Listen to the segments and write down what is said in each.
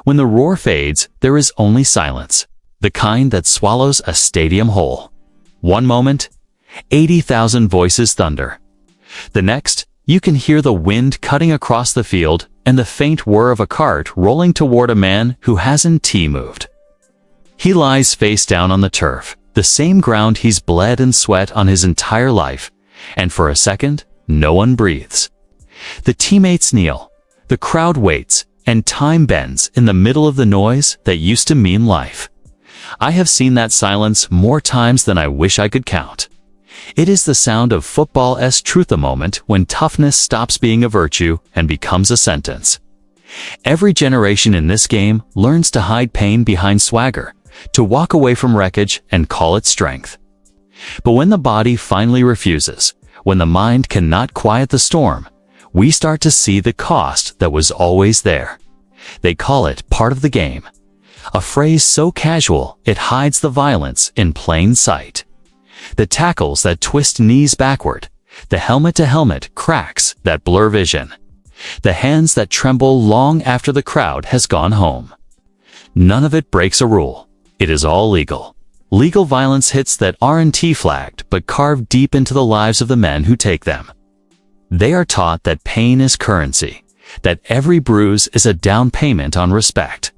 When the roar fades, there is only silence, the kind that swallows a stadium whole. One moment, 80,000 voices thunder. The next, you can hear the wind cutting across the field and the faint whir of a cart rolling toward a man who hasn't moved. He lies face down on the turf, the same ground he's bled and sweat on his entire life, and for a second, no one breathes. The teammates kneel, the crowd waits, and time bends in the middle of the noise that used to mean life. I have seen that silence more times than I wish I could count. It is the sound of football's truth, a moment when toughness stops being a virtue and becomes a sentence. Every generation in this game learns to hide pain behind swagger, to walk away from wreckage and call it strength. But when the body finally refuses, when the mind cannot quiet the storm, we start to see the cost that was always there. They call it part of the game. A phrase so casual it hides the violence in plain sight. The tackles that twist knees backward, the helmet-to-helmet cracks that blur vision, the hands that tremble long after the crowd has gone home. None of it breaks a rule. It is all legal. Legal violence hits that aren't flagged but carved deep into the lives of the men who take them. They are taught that pain is currency, that every bruise is a down payment on respect.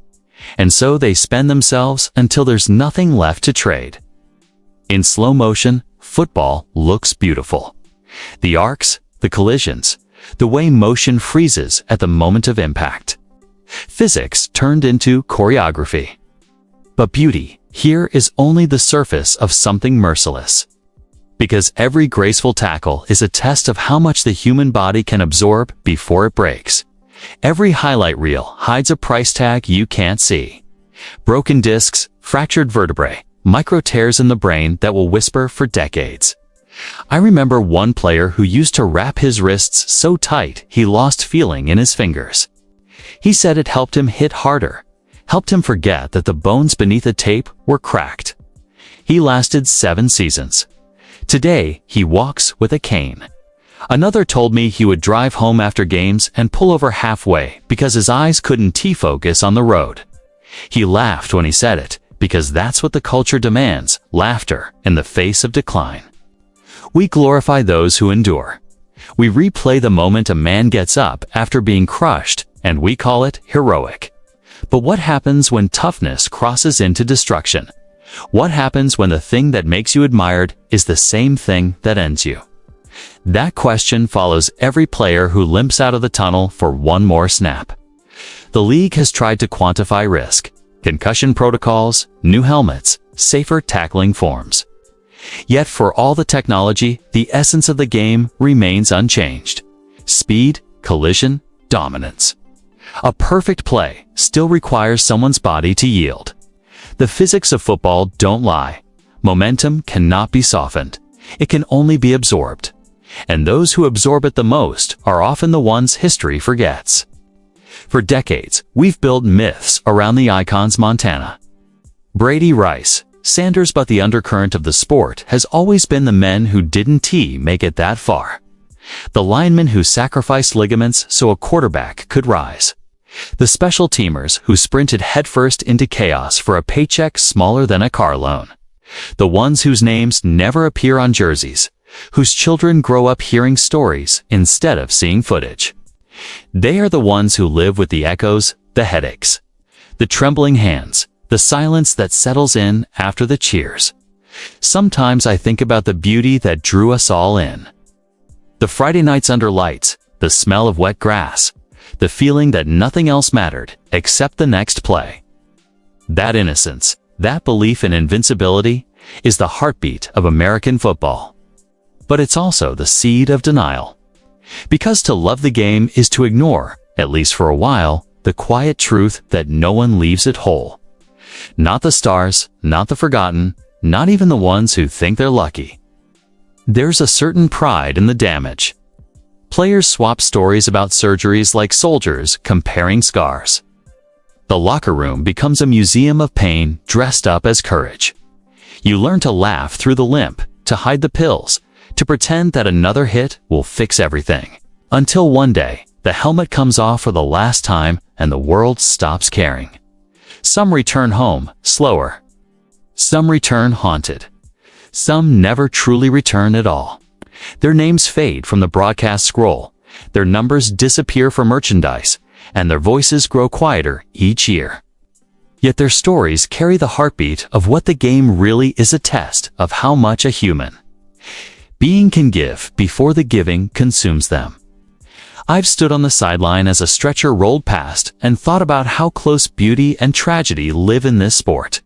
And so they spend themselves until there's nothing left to trade. In slow motion, football looks beautiful. The arcs, the collisions, the way motion freezes at the moment of impact. Physics turned into choreography. But beauty here is only the surface of something merciless. Because every graceful tackle is a test of how much the human body can absorb before it breaks. Every highlight reel hides a price tag you can't see. Broken discs, fractured vertebrae, micro tears in the brain that will whisper for decades. I remember one player who used to wrap his wrists so tight he lost feeling in his fingers. He said it helped him hit harder, helped him forget that the bones beneath the tape were cracked. He lasted 7 seasons. Today, he walks with a cane. Another told me he would drive home after games and pull over halfway because his eyes couldn't focus on the road. He laughed when he said it, because that's what the culture demands, laughter in the face of decline. We glorify those who endure. We replay the moment a man gets up after being crushed, and we call it heroic. But what happens when toughness crosses into destruction? What happens when the thing that makes you admired is the same thing that ends you? That question follows every player who limps out of the tunnel for one more snap. The league has tried to quantify risk. Concussion protocols, new helmets, safer tackling forms. Yet for all the technology, the essence of the game remains unchanged. Speed, collision, dominance. A perfect play still requires someone's body to yield. The physics of football don't lie. Momentum cannot be softened. It can only be absorbed. And those who absorb it the most are often the ones history forgets. For decades, we've built myths around the icons Montana, Brady, Rice, Sanders, but the undercurrent of the sport has always been the men who didn't make it that far. The linemen who sacrificed ligaments so a quarterback could rise. The special teamers who sprinted headfirst into chaos for a paycheck smaller than a car loan. The ones whose names never appear on jerseys, whose children grow up hearing stories instead of seeing footage. They are the ones who live with the echoes, the headaches, the trembling hands, the silence that settles in after the cheers. Sometimes I think about the beauty that drew us all in. The Friday nights under lights, the smell of wet grass, the feeling that nothing else mattered except the next play. That innocence, that belief in invincibility, is the heartbeat of American football. But it's also the seed of denial. Because to love the game is to ignore, at least for a while, the quiet truth that no one leaves it whole. Not the stars, not the forgotten, not even the ones who think they're lucky. There's a certain pride in the damage. Players swap stories about surgeries like soldiers comparing scars. The locker room becomes a museum of pain dressed up as courage. You learn to laugh through the limp, to hide the pills, to pretend that another hit will fix everything. Until one day, the helmet comes off for the last time, and the world stops caring. Some return home, slower. Some return haunted. Some never truly return at all. Their names fade from the broadcast scroll, their numbers disappear from merchandise, and their voices grow quieter each year. Yet their stories carry the heartbeat of what the game really is, a test of how much a human being can give before the giving consumes them. I've stood on the sideline as a stretcher rolled past and thought about how close beauty and tragedy live in this sport.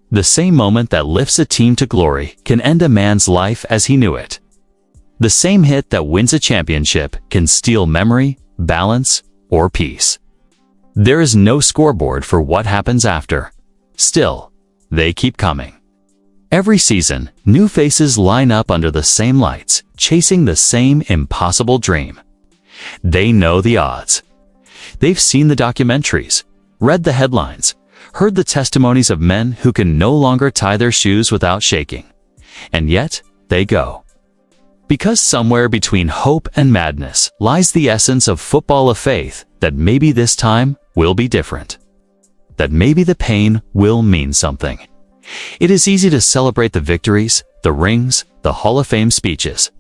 The same moment that lifts a team to glory can end a man's life as he knew it. The same hit that wins a championship can steal memory, balance, or peace. There is no scoreboard for what happens after. Still, they keep coming. Every season, new faces line up under the same lights, chasing the same impossible dream. They know the odds. They've seen the documentaries, read the headlines, heard the testimonies of men who can no longer tie their shoes without shaking. And yet, they go. Because somewhere between hope and madness lies the essence of football, of faith that maybe this time will be different. That maybe the pain will mean something. It is easy to celebrate the victories, the rings, the Hall of Fame speeches.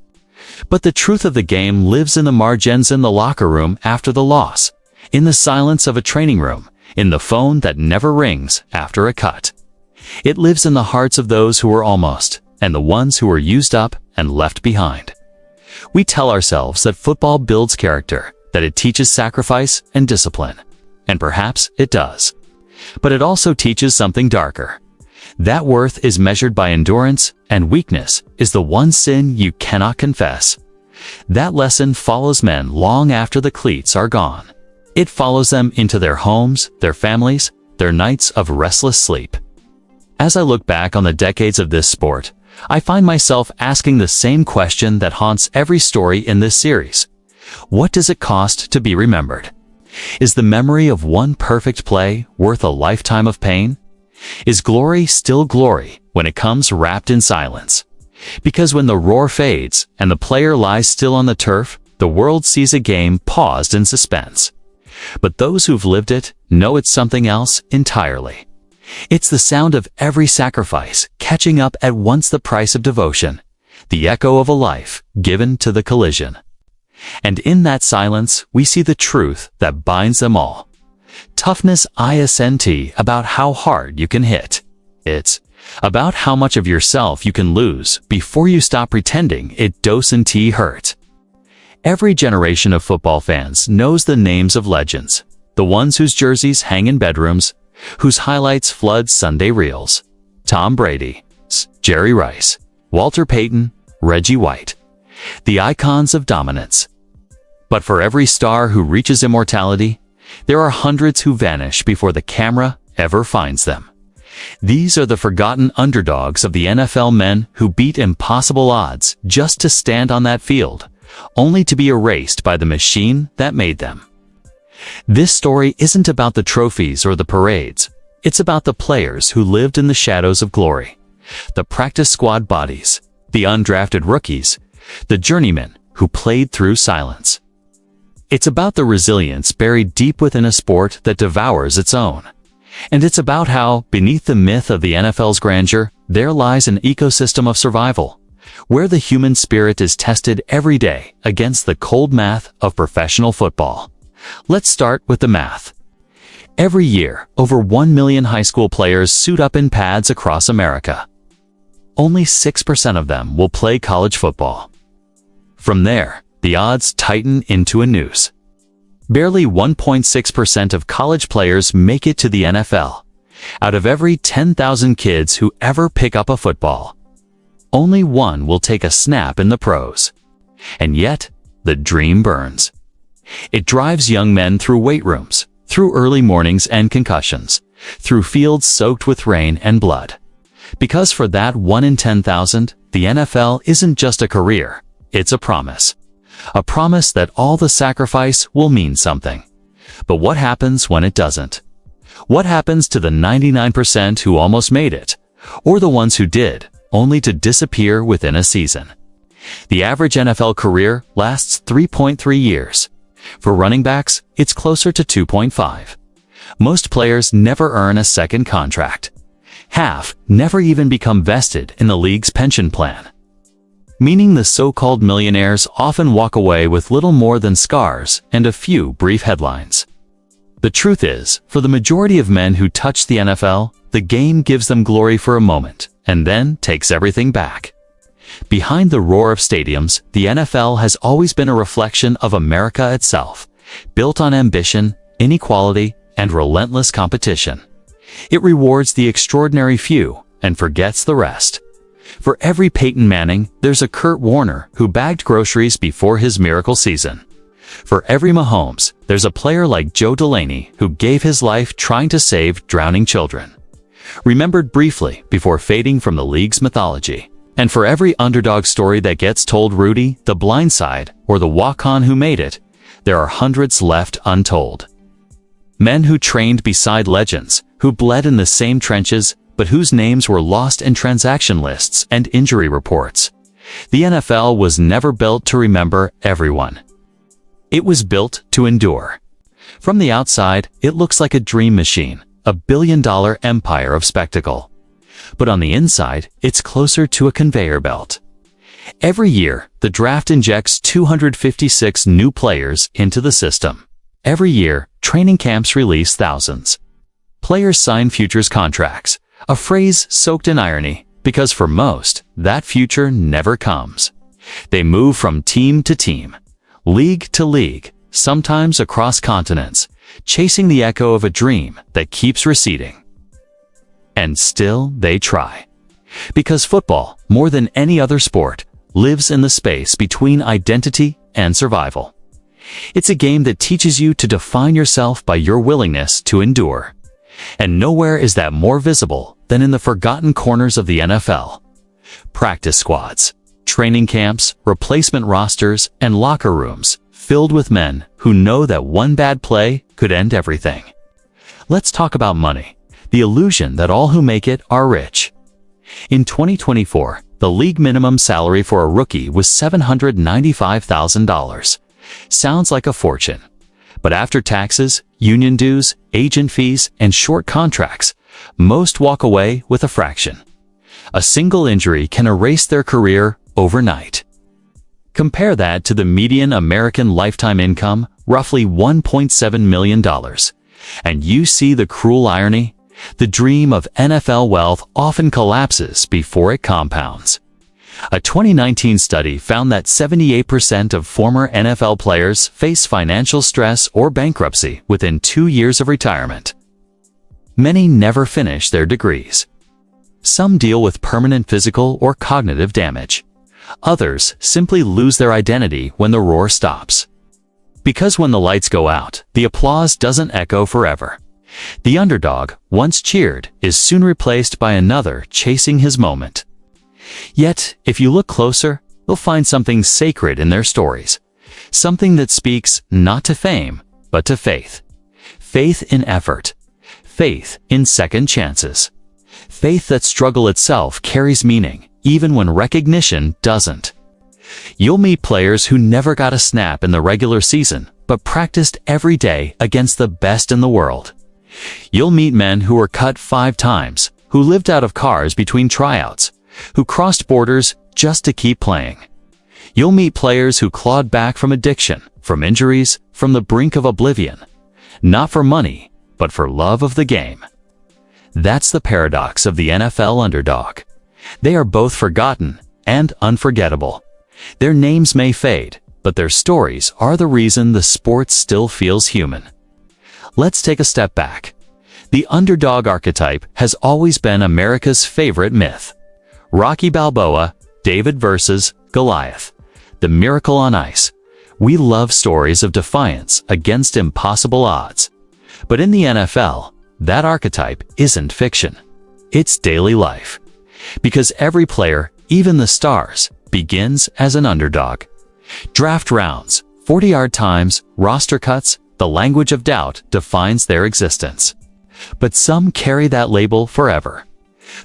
But the truth of the game lives in the margins, in the locker room after the loss, in the silence of a training room, in the phone that never rings after a cut. It lives in the hearts of those who were almost, and the ones who were used up and left behind. We tell ourselves that football builds character, that it teaches sacrifice and discipline. And perhaps it does. But it also teaches something darker. That worth is measured by endurance, and weakness is the one sin you cannot confess. That lesson follows men long after the cleats are gone. It follows them into their homes, their families, their nights of restless sleep. As I look back on the decades of this sport, I find myself asking the same question that haunts every story in this series. What does it cost to be remembered? Is the memory of one perfect play worth a lifetime of pain? Is glory still glory when it comes wrapped in silence? Because when the roar fades and the player lies still on the turf, the world sees a game paused in suspense. But those who've lived it know it's something else entirely. It's the sound of every sacrifice catching up at once, the price of devotion, the echo of a life given to the collision. And in that silence, we see the truth that binds them all. Toughness isn't about how hard you can hit. It's about how much of yourself you can lose before you stop pretending it doesn't hurt. Every generation of football fans knows the names of legends, the ones whose jerseys hang in bedrooms, whose highlights flood Sunday reels. Tom Brady, Jerry Rice, Walter Payton, Reggie White. The icons of dominance. But for every star who reaches immortality, there are hundreds who vanish before the camera ever finds them. These are the forgotten underdogs of the NFL, men who beat impossible odds just to stand on that field, only to be erased by the machine that made them. This story isn't about the trophies or the parades. It's about the players who lived in the shadows of glory, the practice squad bodies, the undrafted rookies, the journeymen who played through silence. It's about the resilience buried deep within a sport that devours its own. And it's about how, beneath the myth of the NFL's grandeur, there lies an ecosystem of survival, where the human spirit is tested every day against the cold math of professional football. Let's start with the math. Every year, over 1 million high school players suit up in pads across America. Only 6% of them will play college football. From there, the odds tighten into a noose. Barely 1.6% of college players make it to the NFL. Out of every 10,000 kids who ever pick up a football, only one will take a snap in the pros. And yet, the dream burns. It drives young men through weight rooms, through early mornings and concussions, through fields soaked with rain and blood. Because for that 1 in 10,000, the NFL isn't just a career, it's a promise. A promise that all the sacrifice will mean something. But what happens when it doesn't? What happens to the 99% who almost made it, or the ones who did, only to disappear within a season? The average NFL career lasts 3.3 years. For running backs, it's closer to 2.5. Most players never earn a second contract. Half never even become vested in the league's pension plan. Meaning the so-called millionaires often walk away with little more than scars and a few brief headlines. The truth is, for the majority of men who touch the NFL, the game gives them glory for a moment and then takes everything back. Behind the roar of stadiums, the NFL has always been a reflection of America itself, built on ambition, inequality, and relentless competition. It rewards the extraordinary few and forgets the rest. For every Peyton Manning, there's a Kurt Warner who bagged groceries before his miracle season. For every Mahomes, there's a player like Joe Delaney who gave his life trying to save drowning children, remembered briefly before fading from the league's mythology. And for every underdog story that gets told, Rudy, the Blindside, or the walk-on who made it, there are hundreds left untold. Men who trained beside legends, who bled in the same trenches, but whose names were lost in transaction lists and injury reports. The NFL was never built to remember everyone. It was built to endure. From the outside, it looks like a dream machine, a billion-dollar empire of spectacle. But on the inside, it's closer to a conveyor belt. Every year, the draft injects 256 new players into the system. Every year, training camps release thousands. Players sign futures contracts, a phrase soaked in irony, because for most, that future never comes. They move from team to team, league to league, sometimes across continents, chasing the echo of a dream that keeps receding. And still they try. Because football, more than any other sport, lives in the space between identity and survival. It's a game that teaches you to define yourself by your willingness to endure. And nowhere is that more visible than in the forgotten corners of the NFL. Practice squads, training camps, replacement rosters, and locker rooms filled with men who know that one bad play could end everything. Let's talk about money, the illusion that all who make it are rich. In 2024, the league minimum salary for a rookie was $795,000. Sounds like a fortune. But after taxes, union dues, agent fees, and short contracts, most walk away with a fraction. A single injury can erase their career overnight. Compare that to the median American lifetime income, roughly $1.7 million. And you see the cruel irony? The dream of NFL wealth often collapses before it compounds. A 2019 study found that 78% of former NFL players face financial stress or bankruptcy within 2 years of retirement. Many never finish their degrees. Some deal with permanent physical or cognitive damage. Others simply lose their identity when the roar stops. Because when the lights go out, the applause doesn't echo forever. The underdog, once cheered, is soon replaced by another chasing his moment. Yet, if you look closer, you'll find something sacred in their stories. Something that speaks not to fame, but to faith. Faith in effort. Faith in second chances. Faith that struggle itself carries meaning, even when recognition doesn't. You'll meet players who never got a snap in the regular season, but practiced every day against the best in the world. You'll meet men who were cut 5 times, who lived out of cars between tryouts, who crossed borders just to keep playing. You'll meet players who clawed back from addiction, from injuries, from the brink of oblivion. Not for money, but for love of the game. That's the paradox of the NFL underdog. They are both forgotten and unforgettable. Their names may fade, but their stories are the reason the sport still feels human. Let's take a step back. The underdog archetype has always been America's favorite myth. Rocky Balboa, David versus Goliath, the miracle on ice. We love stories of defiance against impossible odds. But in the NFL, that archetype isn't fiction. It's daily life. Because every player, even the stars, begins as an underdog. Draft rounds, 40-yard times, roster cuts, the language of doubt defines their existence. But some carry that label forever.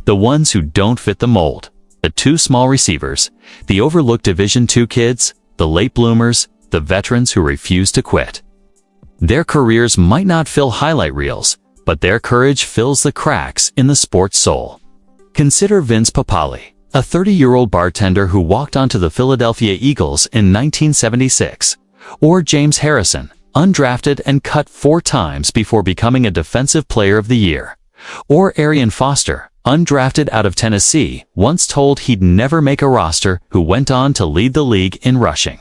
The ones who don't fit the mold, the too small receivers, the overlooked Division II kids, the late bloomers, the veterans who refuse to quit. Their careers might not fill highlight reels, but their courage fills the cracks in the sport's soul. Consider Vince Papale, a 30-year-old bartender who walked onto the Philadelphia Eagles in 1976, or James Harrison, undrafted and cut 4 times before becoming a Defensive Player of the Year, or Arian Foster, undrafted out of Tennessee, once told he'd never make a roster, who went on to lead the league in rushing.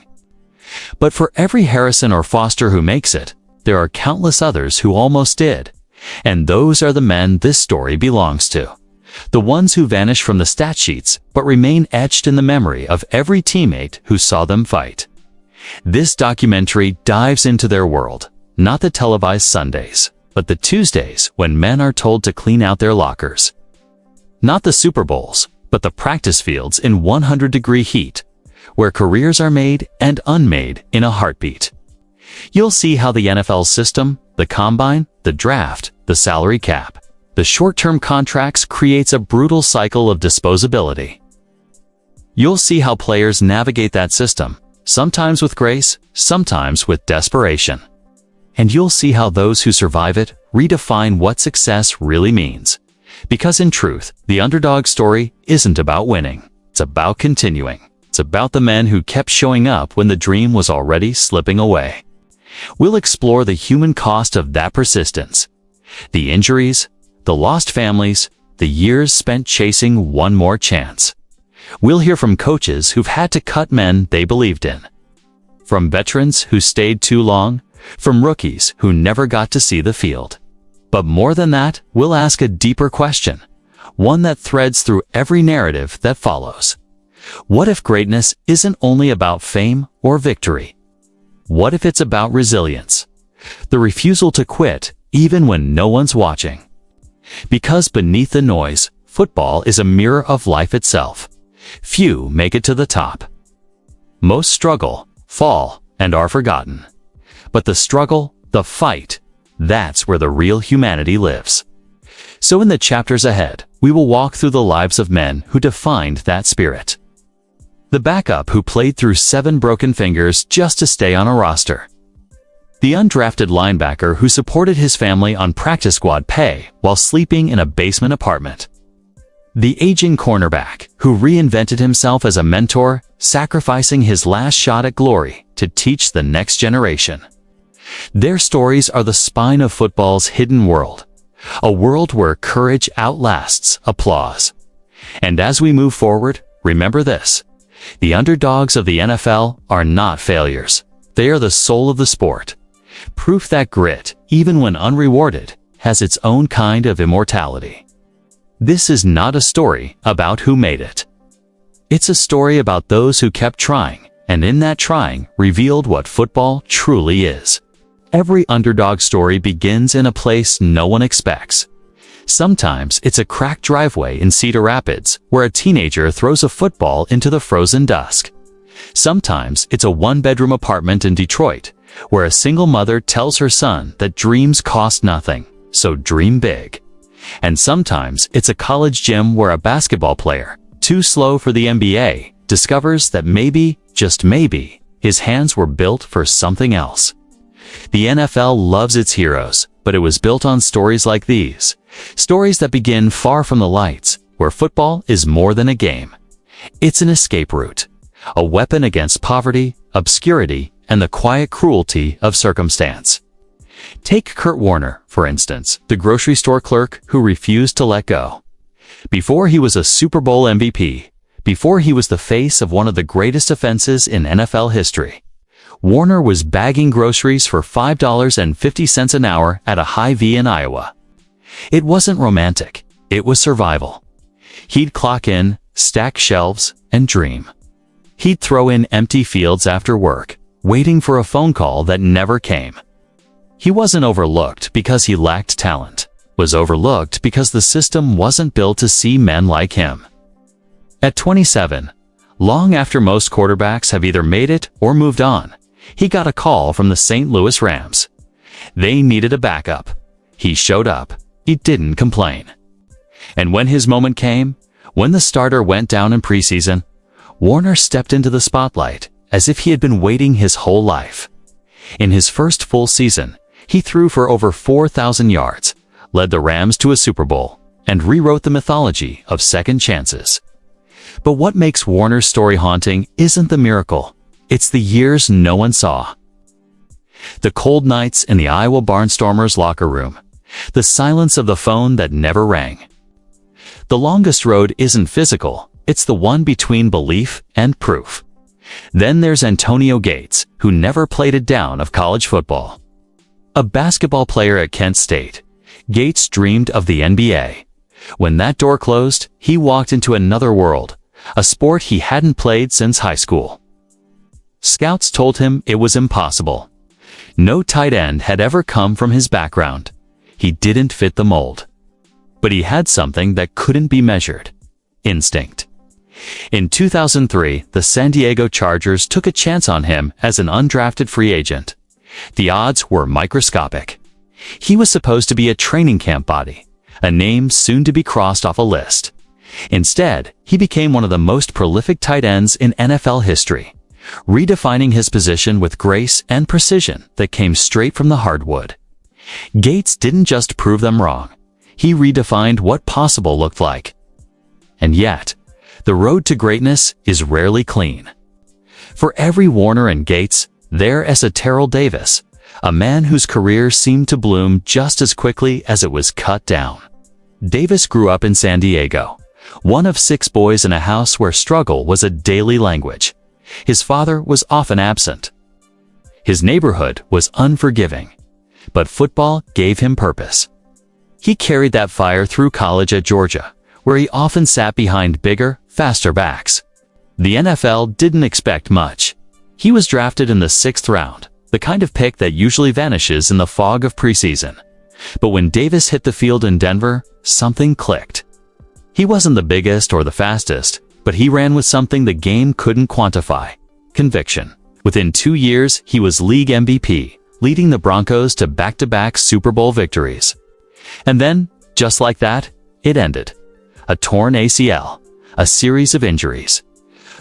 But for every Harrison or Foster who makes it, there are countless others who almost did, and those are the men this story belongs to. The ones who vanish from the stat sheets but remain etched in the memory of every teammate who saw them fight. This documentary dives into their world, not the televised Sundays, but the Tuesdays when men are told to clean out their lockers. Not the Super Bowls, but the practice fields in 100-degree heat, where careers are made and unmade in a heartbeat. You'll see how the NFL system, the combine, the draft, the salary cap, the short-term contracts creates a brutal cycle of disposability. You'll see how players navigate that system, sometimes with grace, sometimes with desperation. And you'll see how those who survive it redefine what success really means. Because in truth, the underdog story isn't about winning. It's about continuing. It's about the men who kept showing up when the dream was already slipping away. We'll explore the human cost of that persistence, the injuries, the lost families, the years spent chasing one more chance. We'll hear from coaches who've had to cut men they believed in, from veterans who stayed too long, from rookies who never got to see the field. But more than that, we'll ask a deeper question, one that threads through every narrative that follows. What if greatness isn't only about fame or victory? What if it's about resilience, the refusal to quit even when no one's watching? Because beneath the noise, football is a mirror of life itself. Few make it to the top. Most struggle, fall, and are forgotten. But the struggle, the fight, that's where the real humanity lives. So in the chapters ahead, we will walk through the lives of men who defined that spirit. The backup who played through 7 broken fingers just to stay on a roster. The undrafted linebacker who supported his family on practice squad pay while sleeping in a basement apartment. The aging cornerback who reinvented himself as a mentor, sacrificing his last shot at glory to teach the next generation. Their stories are the spine of football's hidden world, a world where courage outlasts applause. And as we move forward, remember this: the underdogs of the NFL are not failures. They are the soul of the sport. Proof that grit, even when unrewarded, has its own kind of immortality. This is not a story about who made it. It's a story about those who kept trying, and in that trying, revealed what football truly is. Every underdog story begins in a place no one expects. Sometimes it's a cracked driveway in Cedar Rapids, where a teenager throws a football into the frozen dusk. Sometimes it's a one-bedroom apartment in Detroit, where a single mother tells her son that dreams cost nothing, so dream big. And sometimes it's a college gym where a basketball player, too slow for the NBA, discovers that maybe, just maybe, his hands were built for something else. The NFL loves its heroes, but it was built on stories like these. Stories that begin far from the lights, where football is more than a game. It's an escape route, a weapon against poverty, obscurity, and the quiet cruelty of circumstance. Take Kurt Warner, for instance, the grocery store clerk who refused to let go. Before he was a Super Bowl MVP, before he was the face of one of the greatest offenses in NFL history, Warner was bagging groceries for $5.50 an hour at a Hy-Vee in Iowa. It wasn't romantic, it was survival. He'd clock in, stack shelves, and dream. He'd throw in empty fields after work, waiting for a phone call that never came. He wasn't overlooked because he lacked talent, was overlooked because the system wasn't built to see men like him. At 27, long after most quarterbacks have either made it or moved on, he got a call from the St. Louis Rams. They needed a backup. He showed up. He didn't complain. And when his moment came, when the starter went down in preseason, Warner stepped into the spotlight as if he had been waiting his whole life. In his first full season, he threw for over 4,000 yards, led the Rams to a Super Bowl, and rewrote the mythology of second chances. But what makes Warner's story haunting isn't the miracle. It's the years no one saw. The cold nights in the Iowa Barnstormers locker room. The silence of the phone that never rang. The longest road isn't physical, it's the one between belief and proof. Then there's Antonio Gates, who never played it down of college football. A basketball player at Kent State, Gates dreamed of the NBA. When that door closed, he walked into another world, a sport he hadn't played since high school. Scouts told him it was impossible. No tight end had ever come from his background. He didn't fit the mold. But he had something that couldn't be measured: instinct. In 2003, the San Diego Chargers took a chance on him as an undrafted free agent. The odds were microscopic. He was supposed to be a training camp body, a name soon to be crossed off a list. Instead, he became one of the most prolific tight ends in NFL history, redefining his position with grace and precision that came straight from the hardwood. Gates didn't just prove them wrong. He redefined what possible looked like. And yet, the road to greatness is rarely clean. For every Warner and Gates, there is a Terrell Davis, a man whose career seemed to bloom just as quickly as it was cut down. Davis grew up in San Diego, one of 6 boys in a house where struggle was a daily language. His father was often absent. His neighborhood was unforgiving, but football gave him purpose. He carried that fire through college at Georgia, where he often sat behind bigger, faster backs. The NFL didn't expect much. He was drafted in the 6th round, the kind of pick that usually vanishes in the fog of preseason. But when Davis hit the field in Denver, something clicked. He wasn't the biggest or the fastest, but he ran with something the game couldn't quantify: conviction. Within 2 years, he was league MVP, leading the Broncos to back-to-back Super Bowl victories. And then, just like that, it ended. A torn ACL, a series of injuries.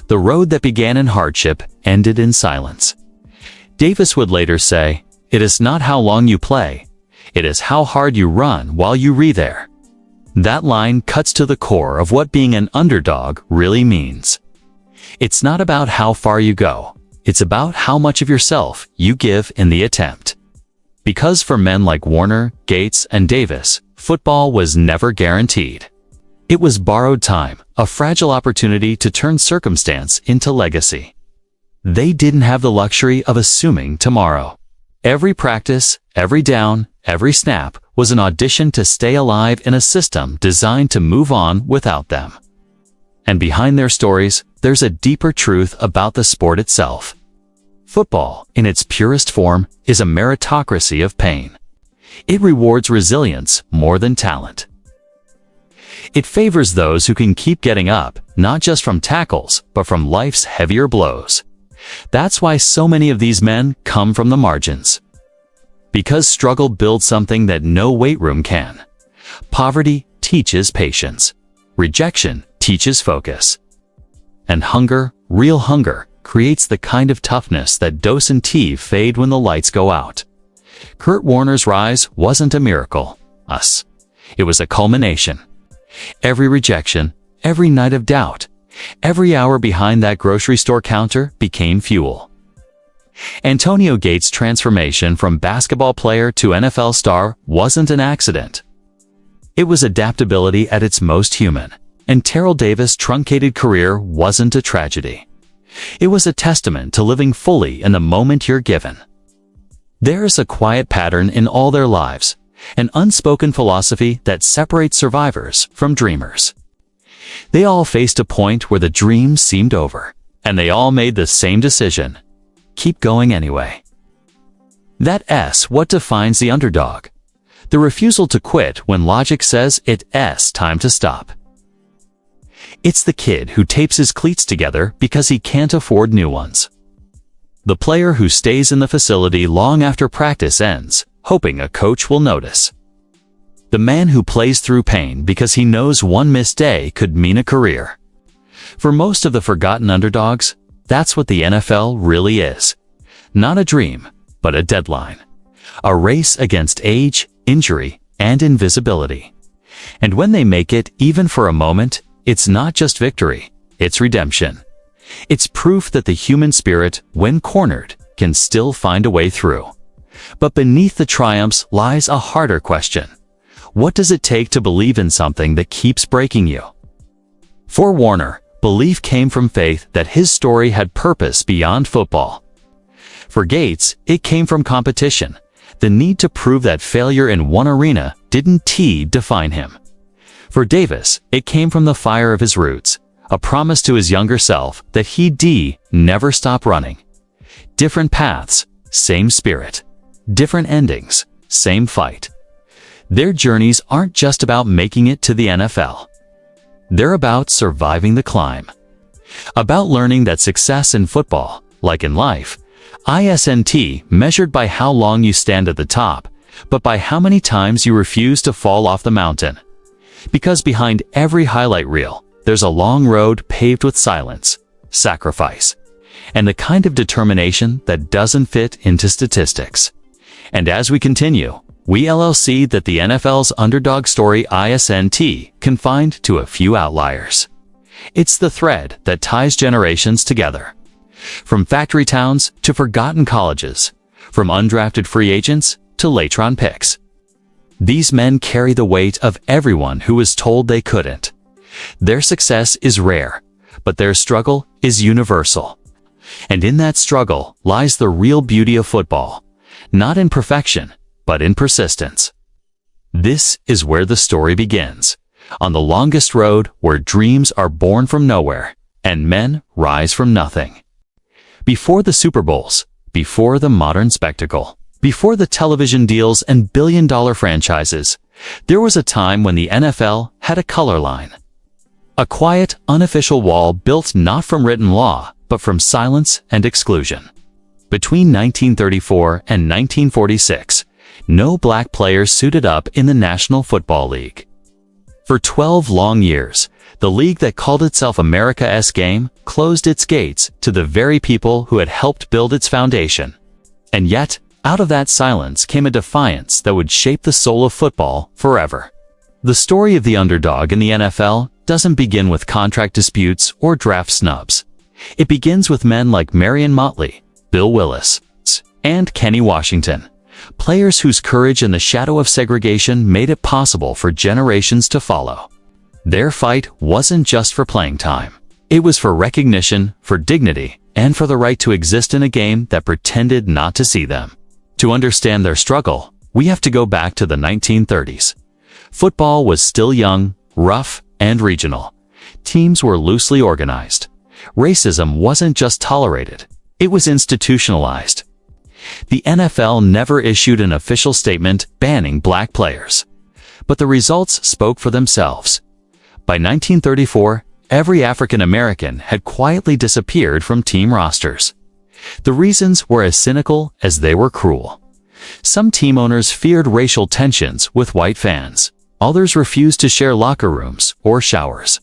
The road that began in hardship ended in silence. Davis would later say, "It is not how long you play, it is how hard you run while you re-there." That line cuts to the core of what being an underdog really means. It's not about how far you go, it's about how much of yourself you give in the attempt. Because for men like Warner, Gates, and Davis, football was never guaranteed. It was borrowed time, a fragile opportunity to turn circumstance into legacy. They didn't have the luxury of assuming tomorrow. Every practice, every down, every snap was an audition to stay alive in a system designed to move on without them. And behind their stories, there's a deeper truth about the sport itself. Football, in its purest form, is a meritocracy of pain. It rewards resilience more than talent. It favors those who can keep getting up, not just from tackles, but from life's heavier blows. That's why so many of these men come from the margins. Because struggle builds something that no weight room can. Poverty teaches patience. Rejection teaches focus. And hunger, real hunger, creates the kind of toughness that Dose and T fade when the lights go out. Kurt Warner's rise wasn't a miracle. It was a culmination. Every rejection, every night of doubt, every hour behind that grocery store counter became fuel. Antonio Gates' transformation from basketball player to NFL star wasn't an accident. It was adaptability at its most human, and Terrell Davis' truncated career wasn't a tragedy. It was a testament to living fully in the moment you're given. There is a quiet pattern in all their lives, an unspoken philosophy that separates survivors from dreamers. They all faced a point where the dream seemed over, and they all made the same decision: keep going anyway. That's what defines the underdog. The refusal to quit when logic says it's time to stop. It's the kid who tapes his cleats together because he can't afford new ones. The player who stays in the facility long after practice ends, hoping a coach will notice. The man who plays through pain because he knows one missed day could mean a career. For most of the forgotten underdogs, that's what the NFL really is. Not a dream, but a deadline. A race against age, injury, and invisibility. And when they make it, even for a moment, it's not just victory, it's redemption. It's proof that the human spirit, when cornered, can still find a way through. But beneath the triumphs lies a harder question. What does it take to believe in something that keeps breaking you? For Warner, belief came from faith that his story had purpose beyond football. For Gates, it came from competition, the need to prove that failure in one arena didn't define him. For Davis, it came from the fire of his roots, a promise to his younger self that he'd never stop running. Different paths, same spirit. Different endings, same fight. Their journeys aren't just about making it to the NFL. They're about surviving the climb. About learning that success in football, like in life, isn't measured by how long you stand at the top, but by how many times you refuse to fall off the mountain. Because behind every highlight reel, there's a long road paved with silence, sacrifice, and the kind of determination that doesn't fit into statistics. And as we continue, we see that the NFL's underdog story isn't confined to a few outliers. It's the thread that ties generations together. From factory towns to forgotten colleges, from undrafted free agents to late-round picks. These men carry the weight of everyone who was told they couldn't. Their success is rare, but their struggle is universal. And in that struggle lies the real beauty of football, not in perfection, but in persistence. This is where the story begins, on the longest road where dreams are born from nowhere and men rise from nothing. Before the Super Bowls, before the modern spectacle, before the television deals and billion-dollar franchises, there was a time when the NFL had a color line. A quiet, unofficial wall built not from written law, but from silence and exclusion. Between 1934 and 1946, no black players suited up in the National Football League. For 12 long years, the league that called itself America's Game closed its gates to the very people who had helped build its foundation. And yet, out of that silence came a defiance that would shape the soul of football forever. The story of the underdog in the NFL doesn't begin with contract disputes or draft snubs. It begins with men like Marion Motley, Bill Willis, and Kenny Washington, players whose courage in the shadow of segregation made it possible for generations to follow. Their fight wasn't just for playing time. It was for recognition, for dignity, and for the right to exist in a game that pretended not to see them. To understand their struggle, we have to go back to the 1930s. Football was still young, rough, and regional. Teams were loosely organized. Racism wasn't just tolerated, it was institutionalized. The NFL never issued an official statement banning black players. But the results spoke for themselves. By 1934, every African American had quietly disappeared from team rosters. The reasons were as cynical as they were cruel. Some team owners feared racial tensions with white fans. Others refused to share locker rooms or showers.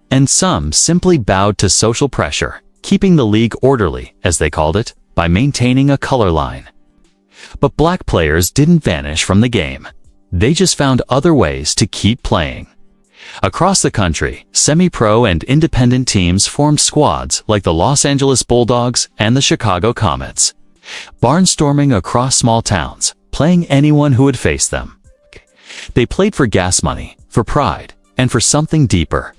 And some simply bowed to social pressure, keeping the league orderly, as they called it, by maintaining a color line. But black players didn't vanish from the game. They just found other ways to keep playing. Across the country, semi-pro and independent teams formed squads like the Los Angeles Bulldogs and the Chicago Comets, barnstorming across small towns, playing anyone who would face them. They played for gas money, for pride, and for something deeper,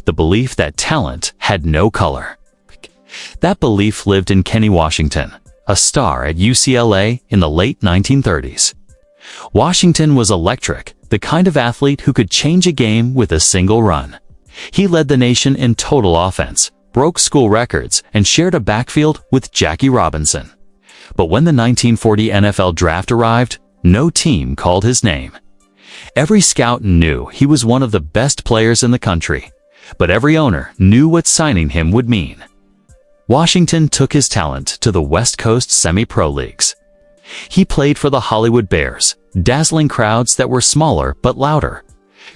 the belief that talent had no color. That belief lived in Kenny Washington, a star at UCLA in the late 1930s. Washington was electric, the kind of athlete who could change a game with a single run. He led the nation in total offense, broke school records, and shared a backfield with Jackie Robinson. But when the 1940 NFL draft arrived, no team called his name. Every scout knew he was one of the best players in the country, but every owner knew what signing him would mean. Washington took his talent to the West Coast semi-pro leagues. He played for the Hollywood Bears, dazzling crowds that were smaller but louder.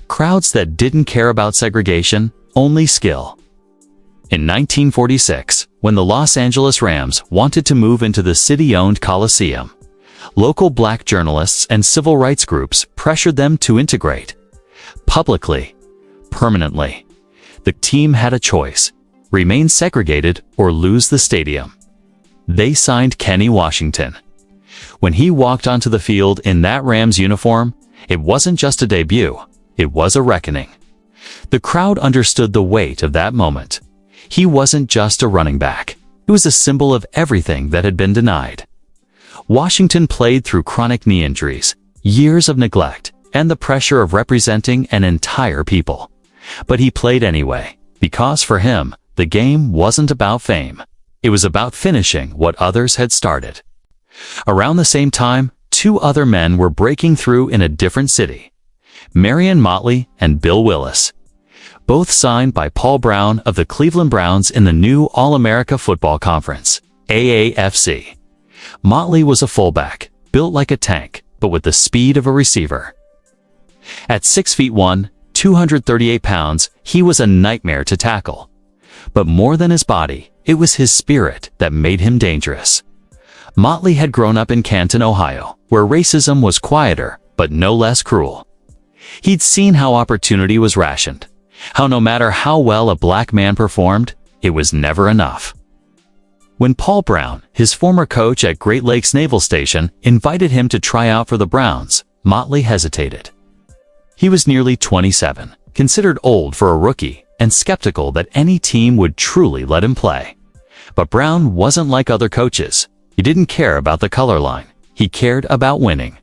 Crowds that didn't care about segregation, only skill. In 1946, when the Los Angeles Rams wanted to move into the city-owned Coliseum, local black journalists and civil rights groups pressured them to integrate. Publicly, permanently. The team had a choice: remain segregated or lose the stadium. They signed Kenny Washington. When he walked onto the field in that Rams uniform, it wasn't just a debut, it was a reckoning. The crowd understood the weight of that moment. He wasn't just a running back. It was a symbol of everything that had been denied. Washington played through chronic knee injuries, years of neglect, and the pressure of representing an entire people. But he played anyway, because for him, the game wasn't about fame. It was about finishing what others had started. Around the same time, two other men were breaking through in a different city: Marion Motley and Bill Willis. Both signed by Paul Brown of the Cleveland Browns in the new All-America Football Conference, AAFC. Motley was a fullback, built like a tank, but with the speed of a receiver. At 6'1", 238 pounds, he was a nightmare to tackle. But more than his body, it was his spirit that made him dangerous. Motley had grown up in Canton, Ohio, where racism was quieter, but no less cruel. He'd seen how opportunity was rationed, how no matter how well a black man performed, it was never enough. When Paul Brown, his former coach at Great Lakes Naval Station, invited him to try out for the Browns, Motley hesitated. He was nearly 27, considered old for a rookie, and skeptical that any team would truly let him play. But Brown wasn't like other coaches. He didn't care about the color line. He cared about winning.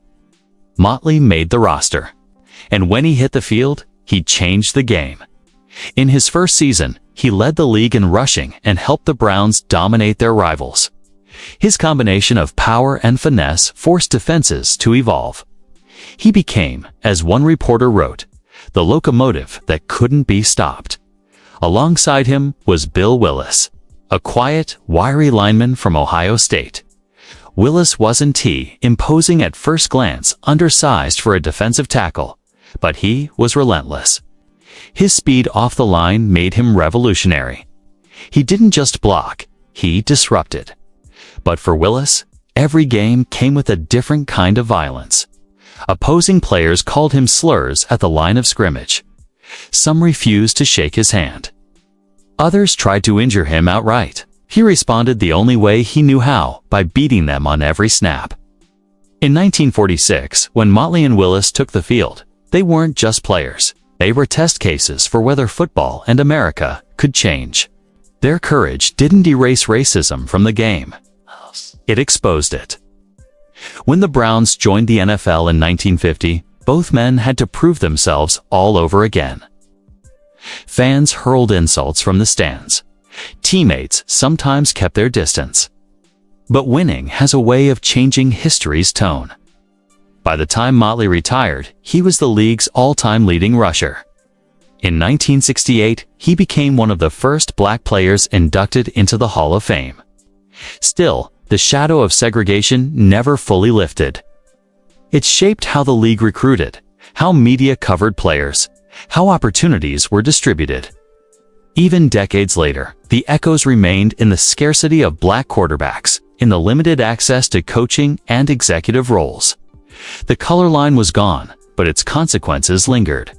Motley made the roster. And when he hit the field, he changed the game. In his first season, he led the league in rushing and helped the Browns dominate their rivals. His combination of power and finesse forced defenses to evolve. He became, as one reporter wrote, the locomotive that couldn't be stopped. Alongside him was Bill Willis, a quiet, wiry lineman from Ohio State. Willis wasn't imposing at first glance, undersized for a defensive tackle, but he was relentless. His speed off the line made him revolutionary. He didn't just block, he disrupted. But for Willis, every game came with a different kind of violence. Opposing players called him slurs at the line of scrimmage. Some refused to shake his hand. Others tried to injure him outright. He responded the only way he knew how, by beating them on every snap. In 1946, when Motley and Willis took the field, they weren't just players. They were test cases for whether football and America could change. Their courage didn't erase racism from the game. It exposed it. When the Browns joined the NFL in 1950, both men had to prove themselves all over again. Fans hurled insults from the stands. Teammates sometimes kept their distance. But winning has a way of changing history's tone. By the time Motley retired, he was the league's all-time leading rusher. In 1968, he became one of the first black players inducted into the Hall of Fame. Still, the shadow of segregation never fully lifted. It shaped how the league recruited, how media covered players, how opportunities were distributed. Even decades later, the echoes remained in the scarcity of black quarterbacks, in the limited access to coaching and executive roles. The color line was gone, but its consequences lingered.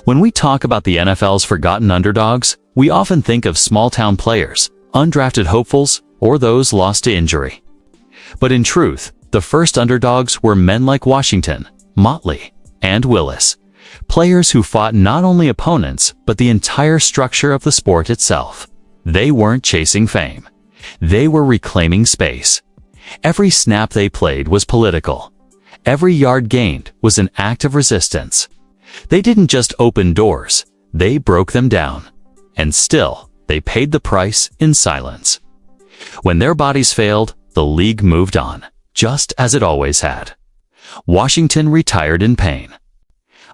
When we talk about the NFL's forgotten underdogs, we often think of small-town players, undrafted hopefuls, or those lost to injury. But in truth, the first underdogs were men like Washington, Motley, and Willis, players who fought not only opponents, but the entire structure of the sport itself. They weren't chasing fame. They were reclaiming space. Every snap they played was political. Every yard gained was an act of resistance. They didn't just open doors, they broke them down. And still, they paid the price in silence. When their bodies failed, the league moved on, just as it always had. Washington retired in pain.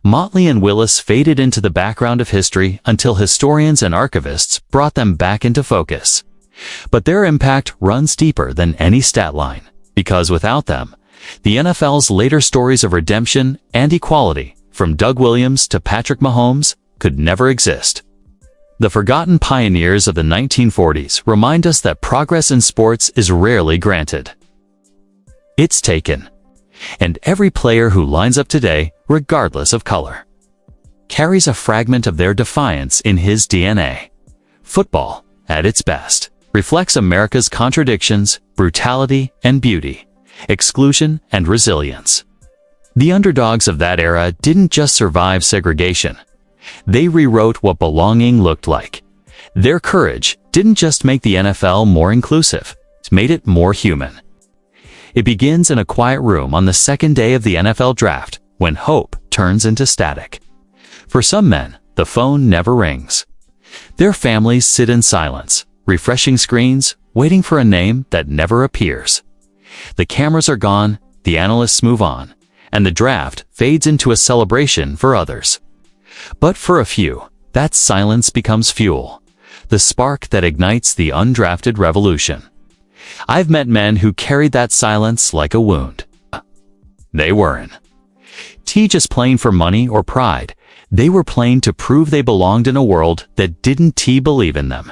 Motley and Willis faded into the background of history until historians and archivists brought them back into focus. But their impact runs deeper than any stat line, because without them, the NFL's later stories of redemption and equality, from Doug Williams to Patrick Mahomes, could never exist. The forgotten pioneers of the 1940s remind us that progress in sports is rarely granted. It's taken. And every player who lines up today, regardless of color, carries a fragment of their defiance in his DNA. Football, at its best, reflects America's contradictions, brutality and beauty, exclusion and resilience. The underdogs of that era didn't just survive segregation. They rewrote what belonging looked like. Their courage didn't just make the NFL more inclusive, it made it more human. It begins in a quiet room on the second day of the NFL draft, when hope turns into static. For some men, the phone never rings. Their families sit in silence, refreshing screens, waiting for a name that never appears. The cameras are gone, the analysts move on, and the draft fades into a celebration for others. But for a few, that silence becomes fuel, the spark that ignites the undrafted revolution. I've met men who carried that silence like a wound. They weren't just playing for money or pride. They were playing to prove they belonged in a world that didn't believe in them.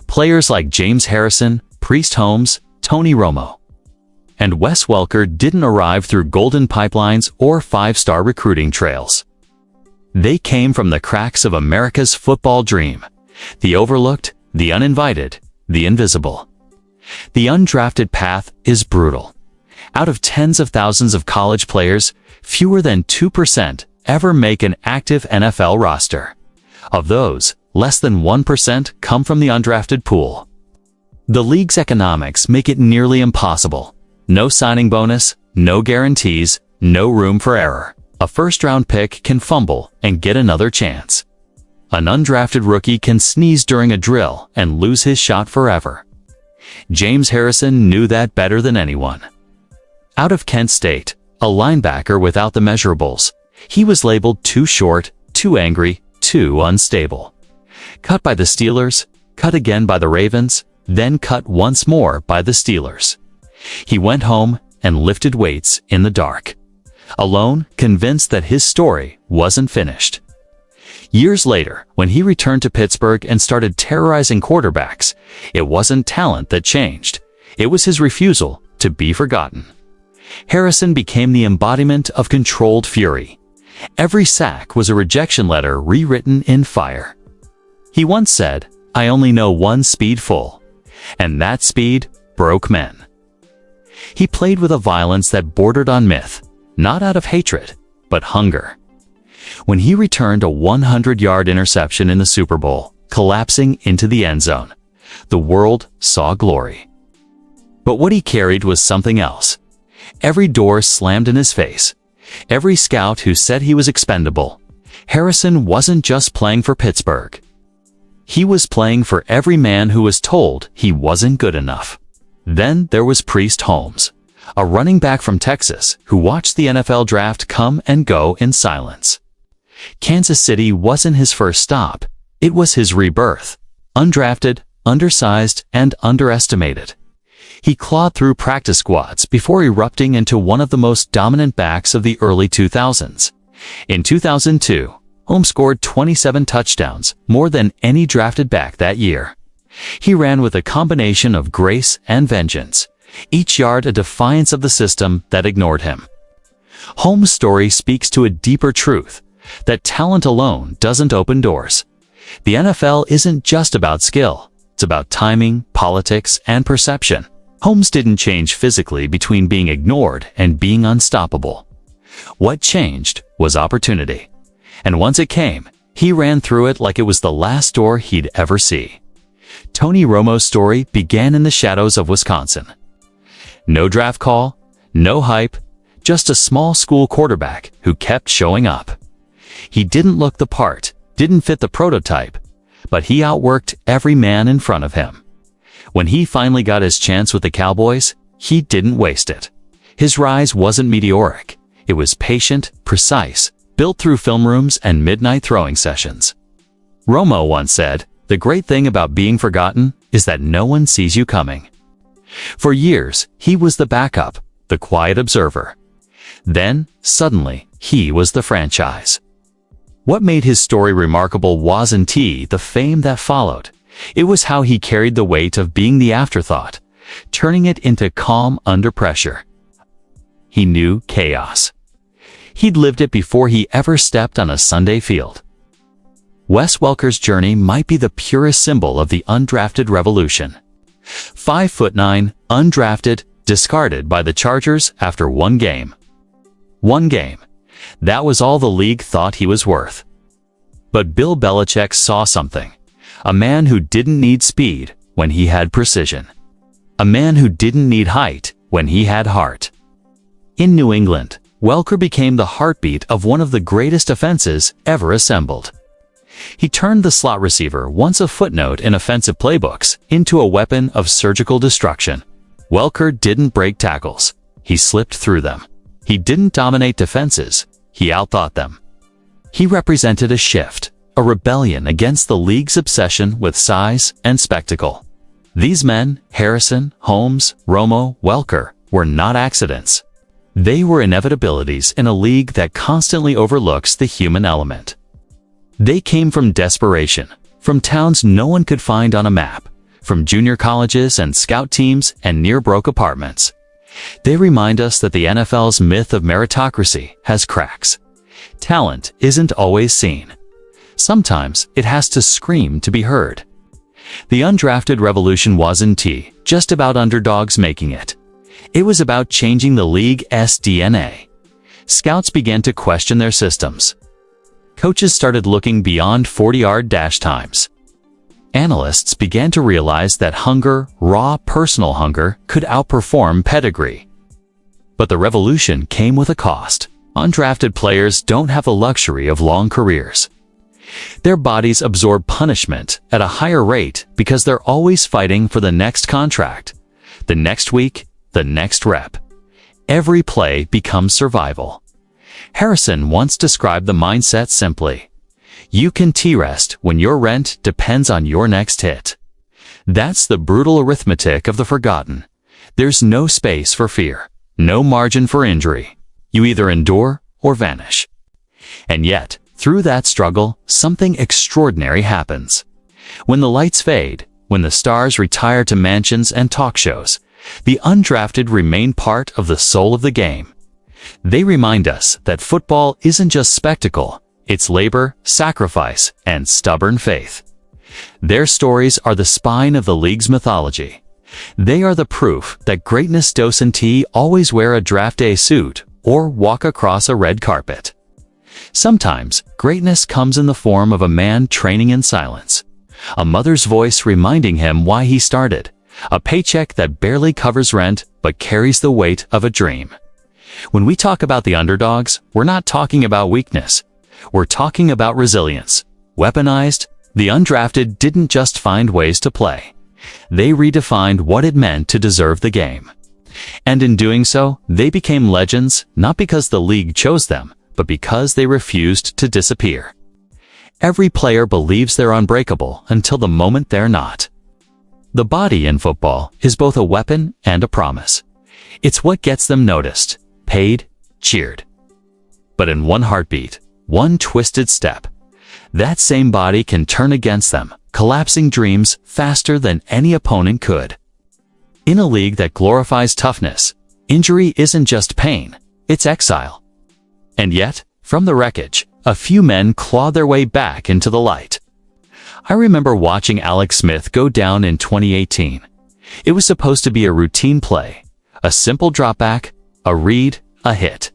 Players like James Harrison, Priest Holmes, Tony Romo, and Wes Welker didn't arrive through golden pipelines or five-star recruiting trails. They came from the cracks of America's football dream, the overlooked, the uninvited, the invisible. The undrafted path is brutal. Out of tens of thousands of college players, fewer than 2% ever make an active NFL roster. Of those, less than 1% come from the undrafted pool. The league's economics make it nearly impossible. No signing bonus, no guarantees, no room for error. A first-round pick can fumble and get another chance. An undrafted rookie can sneeze during a drill and lose his shot forever. James Harrison knew that better than anyone. Out of Kent State, a linebacker without the measurables, he was labeled too short, too angry, too unstable. Cut by the Steelers, cut again by the Ravens, then cut once more by the Steelers. He went home and lifted weights in the dark, alone, convinced that his story wasn't finished. Years later, when he returned to Pittsburgh and started terrorizing quarterbacks, it wasn't talent that changed. It was his refusal to be forgotten. Harrison became the embodiment of controlled fury. Every sack was a rejection letter rewritten in fire. He once said, "I only know one speed full," and that speed broke men. He played with a violence that bordered on myth, not out of hatred, but hunger. When he returned a 100-yard interception in the Super Bowl, collapsing into the end zone, the world saw glory. But what he carried was something else. Every door slammed in his face. Every scout who said he was expendable. Harrison wasn't just playing for Pittsburgh. He was playing for every man who was told he wasn't good enough. Then there was Priest Holmes, a running back from Texas who watched the NFL draft come and go in silence. Kansas City wasn't his first stop. It was his rebirth. Undrafted, undersized, and underestimated. He clawed through practice squads before erupting into one of the most dominant backs of the early 2000s. In 2002, Holmes scored 27 touchdowns, more than any drafted back that year. He ran with a combination of grace and vengeance, each yard a defiance of the system that ignored him. Holmes' story speaks to a deeper truth, that talent alone doesn't open doors. The NFL isn't just about skill, it's about timing, politics, and perception. Holmes didn't change physically between being ignored and being unstoppable. What changed was opportunity. And once it came, he ran through it like it was the last door he'd ever see. Tony Romo's story began in the shadows of Wisconsin. No draft call, no hype, just a small school quarterback who kept showing up. He didn't look the part, didn't fit the prototype, but he outworked every man in front of him. When he finally got his chance with the Cowboys, he didn't waste it. His rise wasn't meteoric. It was patient, precise, built through film rooms and midnight throwing sessions. Romo once said, "The great thing about being forgotten is that no one sees you coming." For years, he was the backup, the quiet observer. Then, suddenly, he was the franchise. What made his story remarkable wasn't the fame that followed. It was how he carried the weight of being the afterthought, turning it into calm under pressure. He knew chaos. He'd lived it before he ever stepped on a Sunday field. Wes Welker's journey might be the purest symbol of the undrafted revolution. 5'9", undrafted, discarded by the Chargers after one game. One game. That was all the league thought he was worth. But Bill Belichick saw something. A man who didn't need speed when he had precision. A man who didn't need height when he had heart. In New England, Welker became the heartbeat of one of the greatest offenses ever assembled. He turned the slot receiver, once a footnote in offensive playbooks, into a weapon of surgical destruction. Welker didn't break tackles. He slipped through them. He didn't dominate defenses. He outthought them. He represented a shift, a rebellion against the league's obsession with size and spectacle. These men, Harrison, Holmes, Romo, Welker, were not accidents. They were inevitabilities in a league that constantly overlooks the human element. They came from desperation, from towns no one could find on a map, from junior colleges and scout teams and near-broke apartments. They remind us that the NFL's myth of meritocracy has cracks. Talent isn't always seen. Sometimes it has to scream to be heard. The undrafted revolution wasn't just about underdogs making it. It was about changing the league's DNA. Scouts began to question their systems. Coaches started looking beyond 40-yard dash times. Analysts began to realize that hunger, raw personal hunger, could outperform pedigree. But the revolution came with a cost. Undrafted players don't have the luxury of long careers. Their bodies absorb punishment at a higher rate because they're always fighting for the next contract, the next week, the next rep. Every play becomes survival. Harrison once described the mindset simply: you can T-rest when your rent depends on your next hit. That's the brutal arithmetic of the forgotten. There's no space for fear, no margin for injury. You either endure or vanish. And yet, through that struggle, something extraordinary happens. When the lights fade, when the stars retire to mansions and talk shows, the undrafted remain part of the soul of the game. They remind us that football isn't just spectacle, it's labor, sacrifice, and stubborn faith. Their stories are the spine of the league's mythology. They are the proof that greatness doesn't always wear a draft day suit or walk across a red carpet. Sometimes, greatness comes in the form of a man training in silence. A mother's voice reminding him why he started. A paycheck that barely covers rent but carries the weight of a dream. When we talk about the underdogs, we're not talking about weakness. We're talking about resilience. Weaponized, the undrafted didn't just find ways to play. They redefined what it meant to deserve the game. And in doing so, they became legends not because the league chose them, but because they refused to disappear. Every player believes they're unbreakable until the moment they're not. The body in football is both a weapon and a promise. It's what gets them noticed, paid, cheered. But in one heartbeat, one twisted step, that same body can turn against them, collapsing dreams faster than any opponent could. In a league that glorifies toughness, injury isn't just pain, it's exile. And yet, from the wreckage, a few men clawed their way back into the light. I remember watching Alex Smith go down in 2018. It was supposed to be a routine play, a simple dropback, a read, a hit.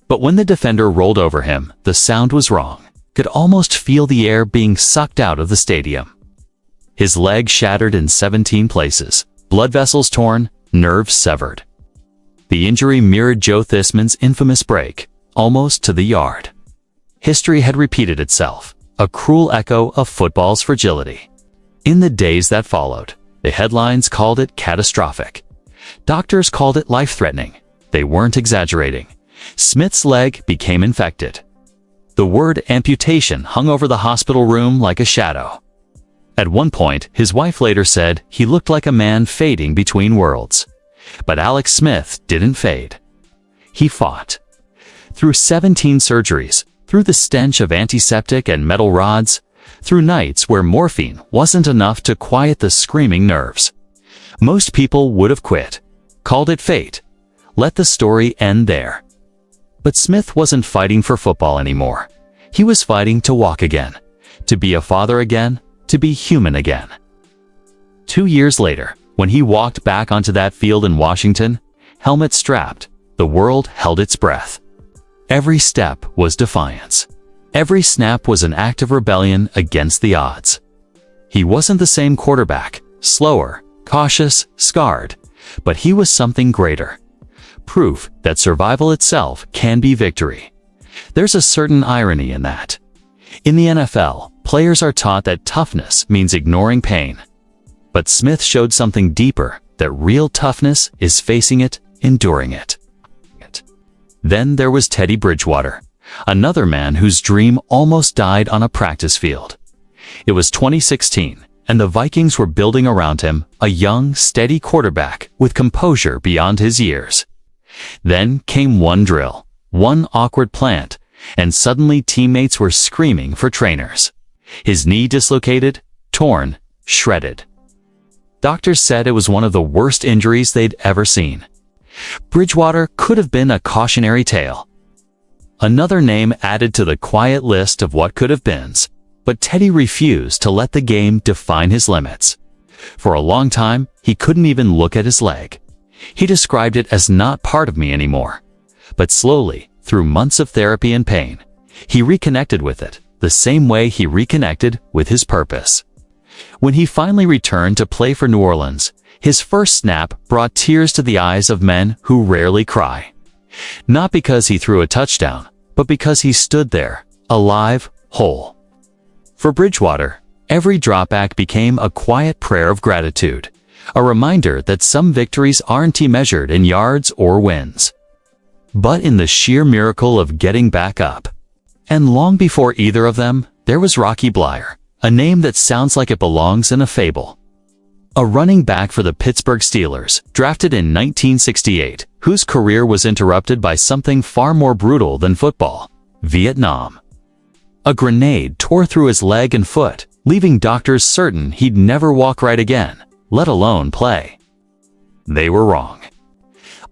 But when the defender rolled over him, the sound was wrong. Could almost feel the air being sucked out of the stadium. His leg shattered in 17 places, blood vessels torn, nerves severed. The injury mirrored Joe Theismann's infamous break, almost to the yard. History had repeated itself, a cruel echo of football's fragility. In the days that followed, the headlines called it catastrophic. Doctors called it life-threatening. They weren't exaggerating. Smith's leg became infected. The word amputation hung over the hospital room like a shadow. At one point, his wife later said he looked like a man fading between worlds. But Alex Smith didn't fade. He fought. Through 17 surgeries, through the stench of antiseptic and metal rods, through nights where morphine wasn't enough to quiet the screaming nerves. Most people would have quit, called it fate, let the story end there. But Smith wasn't fighting for football anymore. He was fighting to walk again, to be a father again, to be human again. 2 years later, when he walked back onto that field in Washington, helmet strapped, the world held its breath. Every step was defiance. Every snap was an act of rebellion against the odds. He wasn't the same quarterback, slower, cautious, scarred, but he was something greater. Proof that survival itself can be victory. There's a certain irony in that. In the NFL, players are taught that toughness means ignoring pain. But Smith showed something deeper, that real toughness is facing it, enduring it. Then there was Teddy Bridgewater, another man whose dream almost died on a practice field. It was 2016, and the Vikings were building around him a young, steady quarterback with composure beyond his years. Then came one drill, one awkward plant, and suddenly teammates were screaming for trainers. His knee dislocated, torn, shredded. Doctors said it was one of the worst injuries they'd ever seen. Bridgewater could have been a cautionary tale. Another name added to the quiet list of what could have beens, but Teddy refused to let the game define his limits. For a long time, he couldn't even look at his leg. He described it as not part of me anymore. But slowly, through months of therapy and pain, he reconnected with it, the same way he reconnected with his purpose. When he finally returned to play for New Orleans, his first snap brought tears to the eyes of men who rarely cry. Not because he threw a touchdown, but because he stood there, alive, whole. For Bridgewater, every dropback became a quiet prayer of gratitude, a reminder that some victories aren't measured in yards or wins, but in the sheer miracle of getting back up. And long before either of them, there was Rocky Bleier, a name that sounds like it belongs in a fable. A running back for the Pittsburgh Steelers, drafted in 1968, whose career was interrupted by something far more brutal than football: Vietnam. A grenade tore through his leg and foot, leaving doctors certain he'd never walk right again, let alone play. They were wrong.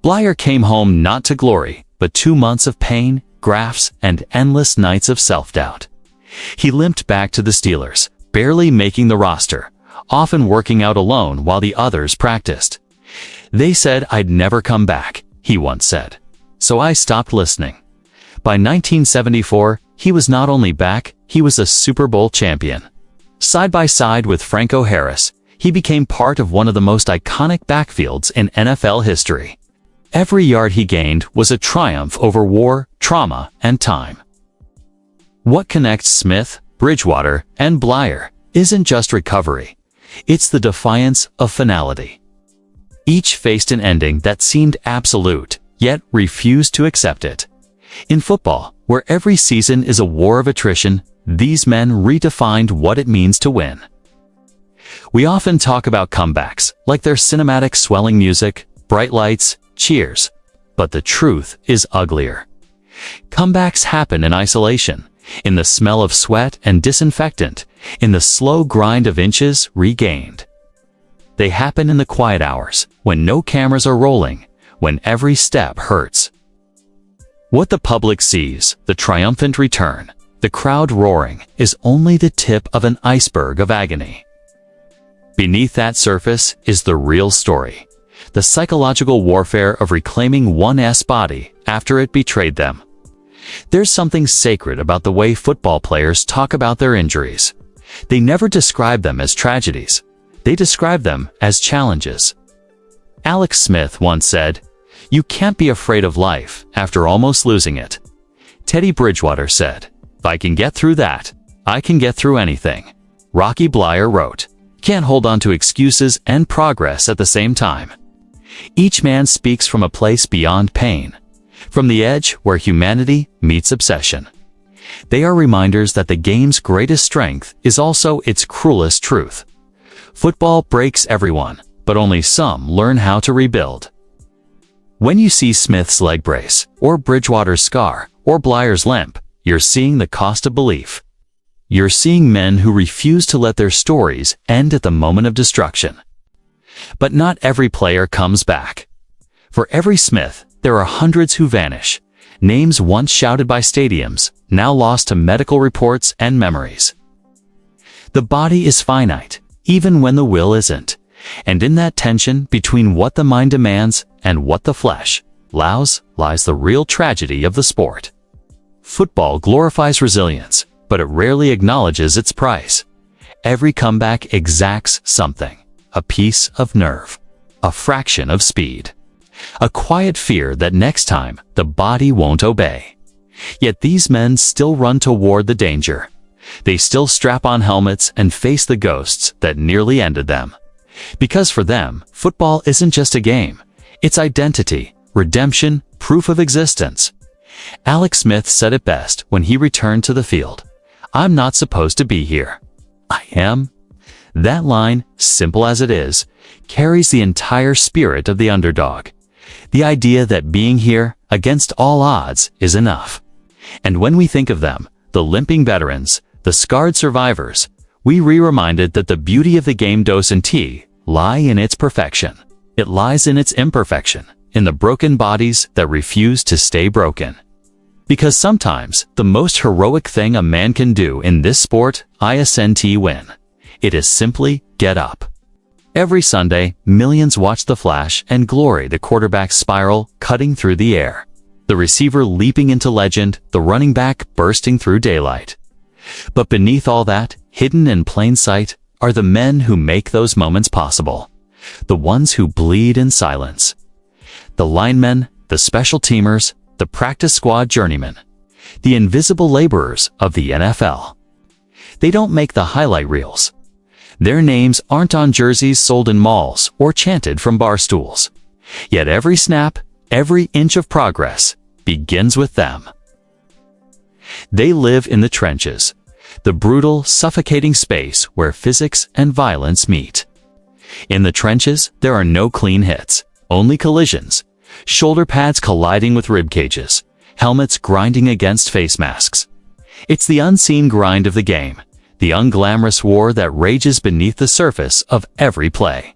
Bleier came home not to glory, but 2 months of pain, grafts, and endless nights of self-doubt. He limped back to the Steelers, barely making the roster, often working out alone while the others practiced. They said I'd never come back, he once said. So I stopped listening. By 1974, he was not only back, he was a Super Bowl champion. Side by side with Franco Harris, he became part of one of the most iconic backfields in NFL history. Every yard he gained was a triumph over war, trauma, and time. What connects Smith, Bridgewater, and Bleier isn't just recovery. It's the defiance of finality. Each faced an ending that seemed absolute, yet refused to accept it. In football, where every season is a war of attrition, these men redefined what it means to win. We often talk about comebacks, like their cinematic swelling music, bright lights, cheers. But the truth is uglier. Comebacks happen in isolation, in the smell of sweat and disinfectant, in the slow grind of inches regained. They happen in the quiet hours, when no cameras are rolling, when every step hurts. What the public sees, the triumphant return, the crowd roaring, is only the tip of an iceberg of agony. Beneath that surface is the real story, the psychological warfare of reclaiming one's body after it betrayed them. There's something sacred about the way football players talk about their injuries. They never describe them as tragedies. They describe them as challenges. Alex Smith once said, "You can't be afraid of life after almost losing it." Teddy Bridgewater said, "If I can get through that, I can get through anything." Rocky Bleier wrote, "Can't hold on to excuses and progress at the same time." Each man speaks from a place beyond pain, from the edge where humanity meets obsession. They are reminders that the game's greatest strength is also its cruelest truth. Football breaks everyone, but only some learn how to rebuild. When you see Smith's leg brace, or Bridgewater's scar, or Bleier's limp, you're seeing the cost of belief. You're seeing men who refuse to let their stories end at the moment of destruction. But not every player comes back. For every Smith, there are hundreds who vanish, names once shouted by stadiums, now lost to medical reports and memories. The body is finite, even when the will isn't, and in that tension between what the mind demands and what the flesh allows lies the real tragedy of the sport. Football glorifies resilience, but it rarely acknowledges its price. Every comeback exacts something, a piece of nerve, a fraction of speed, a quiet fear that next time the body won't obey. Yet these men still run toward the danger. They still strap on helmets and face the ghosts that nearly ended them. Because for them, football isn't just a game. It's identity, redemption, proof of existence. Alex Smith said it best when he returned to the field. "I'm not supposed to be here. I am." That line, simple as it is, carries the entire spirit of the underdog. The idea that being here, against all odds, is enough. And when we think of them, the limping veterans, the scarred survivors, we reminded that the beauty of the game docente lie in its perfection. It lies in its imperfection, in the broken bodies that refuse to stay broken. Because sometimes, the most heroic thing a man can do in this sport, win. It is simply get up. Every Sunday, millions watch the flash and glory, the quarterback's spiral cutting through the air, the receiver leaping into legend, the running back bursting through daylight. But beneath all that, hidden in plain sight, are the men who make those moments possible, the ones who bleed in silence. The linemen, the special teamers, the practice squad journeymen, the invisible laborers of the NFL. They don't make the highlight reels. Their names aren't on jerseys sold in malls or chanted from bar stools. Yet every snap, every inch of progress begins with them. They live in the trenches, the brutal, suffocating space where physics and violence meet. In the trenches, there are no clean hits, only collisions, shoulder pads colliding with rib cages, helmets grinding against face masks. It's the unseen grind of the game, the unglamorous war that rages beneath the surface of every play.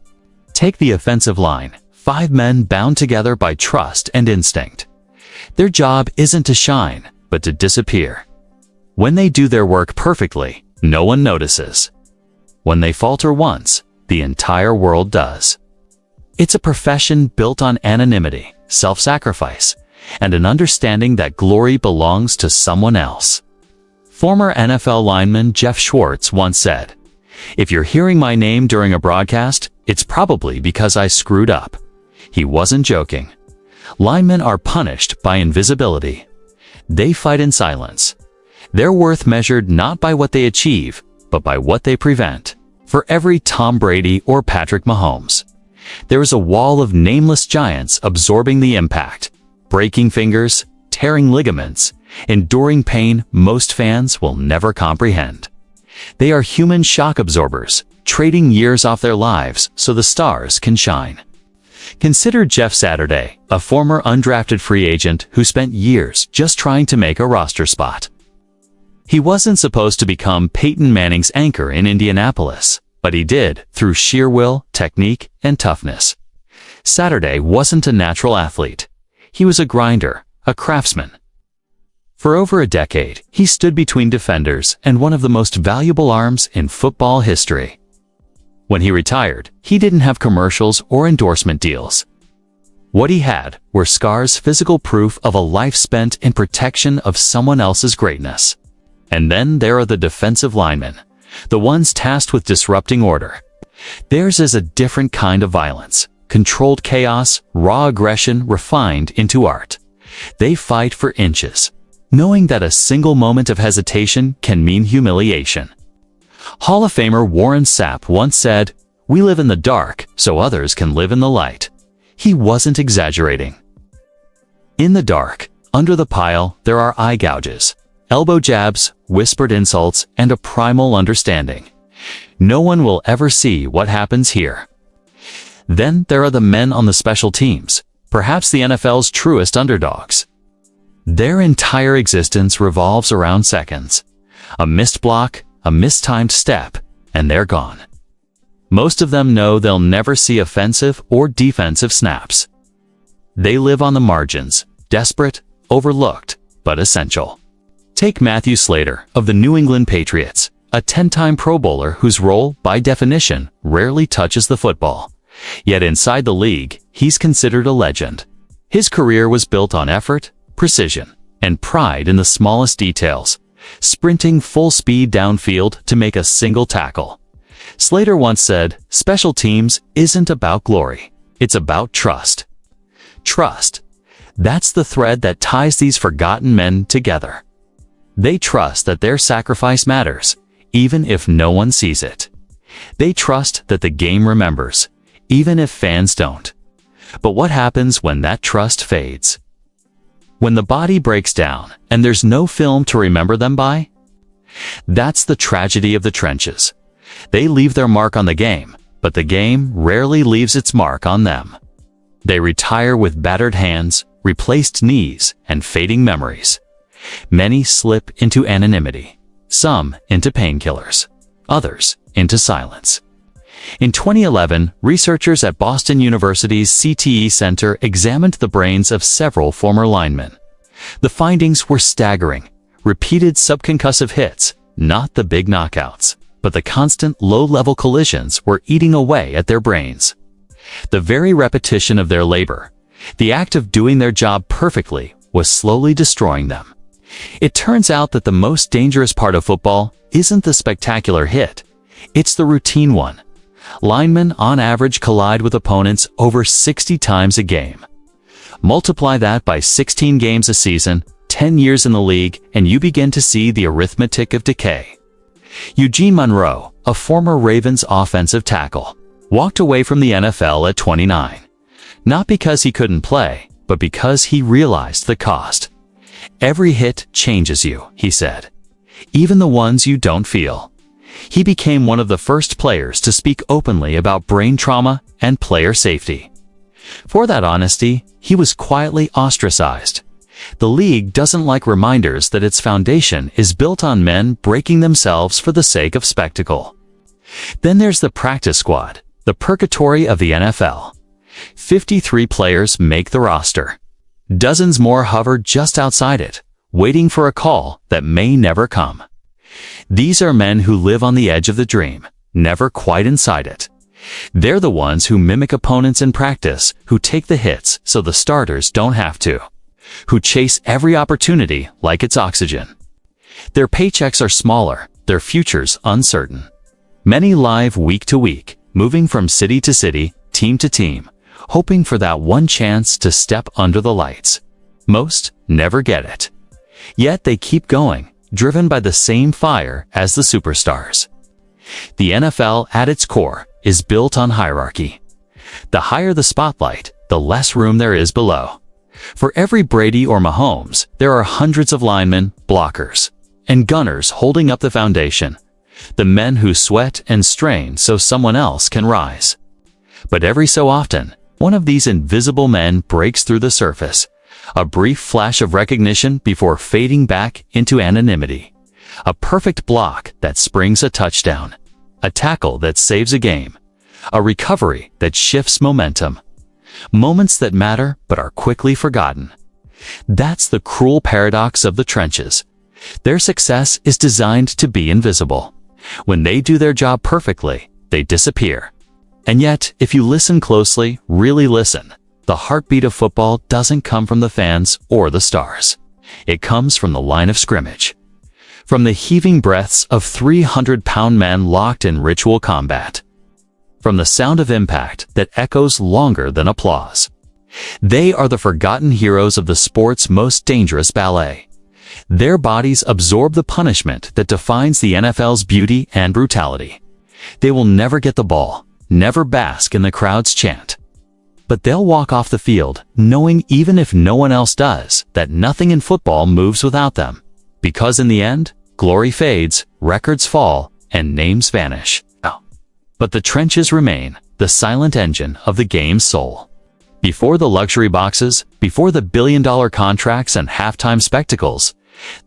Take the offensive line, 5 men bound together by trust and instinct. Their job isn't to shine, but to disappear. When they do their work perfectly, no one notices. When they falter once, the entire world does. It's a profession built on anonymity, self-sacrifice, and an understanding that glory belongs to someone else. Former NFL lineman Jeff Schwartz once said, "If you're hearing my name during a broadcast, it's probably because I screwed up." He wasn't joking. Linemen are punished by invisibility. They fight in silence. Their worth measured not by what they achieve, but by what they prevent. For every Tom Brady or Patrick Mahomes, there is a wall of nameless giants absorbing the impact, breaking fingers, tearing ligaments, enduring pain most fans will never comprehend. They are human shock absorbers, trading years off their lives so the stars can shine. Consider Jeff Saturday, a former undrafted free agent who spent years just trying to make a roster spot. He wasn't supposed to become Peyton Manning's anchor in Indianapolis, but he did through sheer will, technique, and toughness. Saturday wasn't a natural athlete. He was a grinder, a craftsman. For over a decade, he stood between defenders and one of the most valuable arms in football history. When he retired, he didn't have commercials or endorsement deals. What he had were scars, physical proof of a life spent in protection of someone else's greatness. And then there are the defensive linemen, the ones tasked with disrupting order. Theirs is a different kind of violence, controlled chaos, raw aggression refined into art. They fight for inches, knowing that a single moment of hesitation can mean humiliation. Hall of Famer Warren Sapp once said, "We live in the dark so others can live in the light." He wasn't exaggerating. In the dark, under the pile, there are eye gouges, elbow jabs, whispered insults, and a primal understanding. No one will ever see what happens here. Then there are the men on the special teams, perhaps the NFL's truest underdogs. Their entire existence revolves around seconds. A missed block, a mistimed step, and they're gone. Most of them know they'll never see offensive or defensive snaps. They live on the margins, desperate, overlooked, but essential. Take Matthew Slater of the New England Patriots, a 10-time Pro Bowler whose role, by definition, rarely touches the football. Yet inside the league, he's considered a legend. His career was built on effort, precision, and pride in the smallest details, sprinting full speed downfield to make a single tackle. Slater once said, "Special teams isn't about glory, it's about trust." Trust. That's the thread that ties these forgotten men together. They trust that their sacrifice matters, even if no one sees it. They trust that the game remembers, even if fans don't. But what happens when that trust fades? When the body breaks down and there's no film to remember them by? That's the tragedy of the trenches. They leave their mark on the game, but the game rarely leaves its mark on them. They retire with battered hands, replaced knees, and fading memories. Many slip into anonymity, some into painkillers, others into silence. In 2011, researchers at Boston University's CTE Center examined the brains of several former linemen. The findings were staggering. Repeated subconcussive hits, not the big knockouts, but the constant low-level collisions were eating away at their brains. The very repetition of their labor, the act of doing their job perfectly, was slowly destroying them. It turns out that the most dangerous part of football isn't the spectacular hit, it's the routine one. Linemen on average collide with opponents over 60 times a game. Multiply that by 16 games a season, 10 years in the league, and you begin to see the arithmetic of decay. Eugene Monroe, a former Ravens offensive tackle, walked away from the NFL at 29. Not because he couldn't play, but because he realized the cost. "Every hit changes you," he said. "Even the ones you don't feel." He became one of the first players to speak openly about brain trauma and player safety. For that honesty, he was quietly ostracized. The league doesn't like reminders that its foundation is built on men breaking themselves for the sake of spectacle. Then there's the practice squad, the purgatory of the NFL. 53 players make the roster. Dozens more hover just outside it, waiting for a call that may never come. These are men who live on the edge of the dream, never quite inside it. They're the ones who mimic opponents in practice, who take the hits so the starters don't have to, who chase every opportunity like it's oxygen. Their paychecks are smaller, their futures uncertain. Many live week to week, moving from city to city, team to team, hoping for that one chance to step under the lights. Most never get it. Yet they keep going, driven by the same fire as the superstars. The NFL at its core is built on hierarchy. The higher the spotlight, the less room there is below. For every Brady or Mahomes, there are hundreds of linemen, blockers, and gunners holding up the foundation, the men who sweat and strain so someone else can rise. But every so often, one of these invisible men breaks through the surface, a brief flash of recognition before fading back into anonymity. A perfect block that springs a touchdown, a tackle that saves a game, a recovery that shifts momentum. Moments that matter but are quickly forgotten. That's the cruel paradox of the trenches. Their success is designed to be invisible. When they do their job perfectly, they disappear. And yet, if you listen closely, really listen, the heartbeat of football doesn't come from the fans or the stars. It comes from the line of scrimmage. From the heaving breaths of 300-pound men locked in ritual combat. From the sound of impact that echoes longer than applause. They are the forgotten heroes of the sport's most dangerous ballet. Their bodies absorb the punishment that defines the NFL's beauty and brutality. They will never get the ball, never bask in the crowd's chant. But they'll walk off the field, knowing even if no one else does, that nothing in football moves without them. Because in the end, glory fades, records fall, and names vanish. But the trenches remain, the silent engine of the game's soul. Before the luxury boxes, before the billion-dollar contracts and halftime spectacles,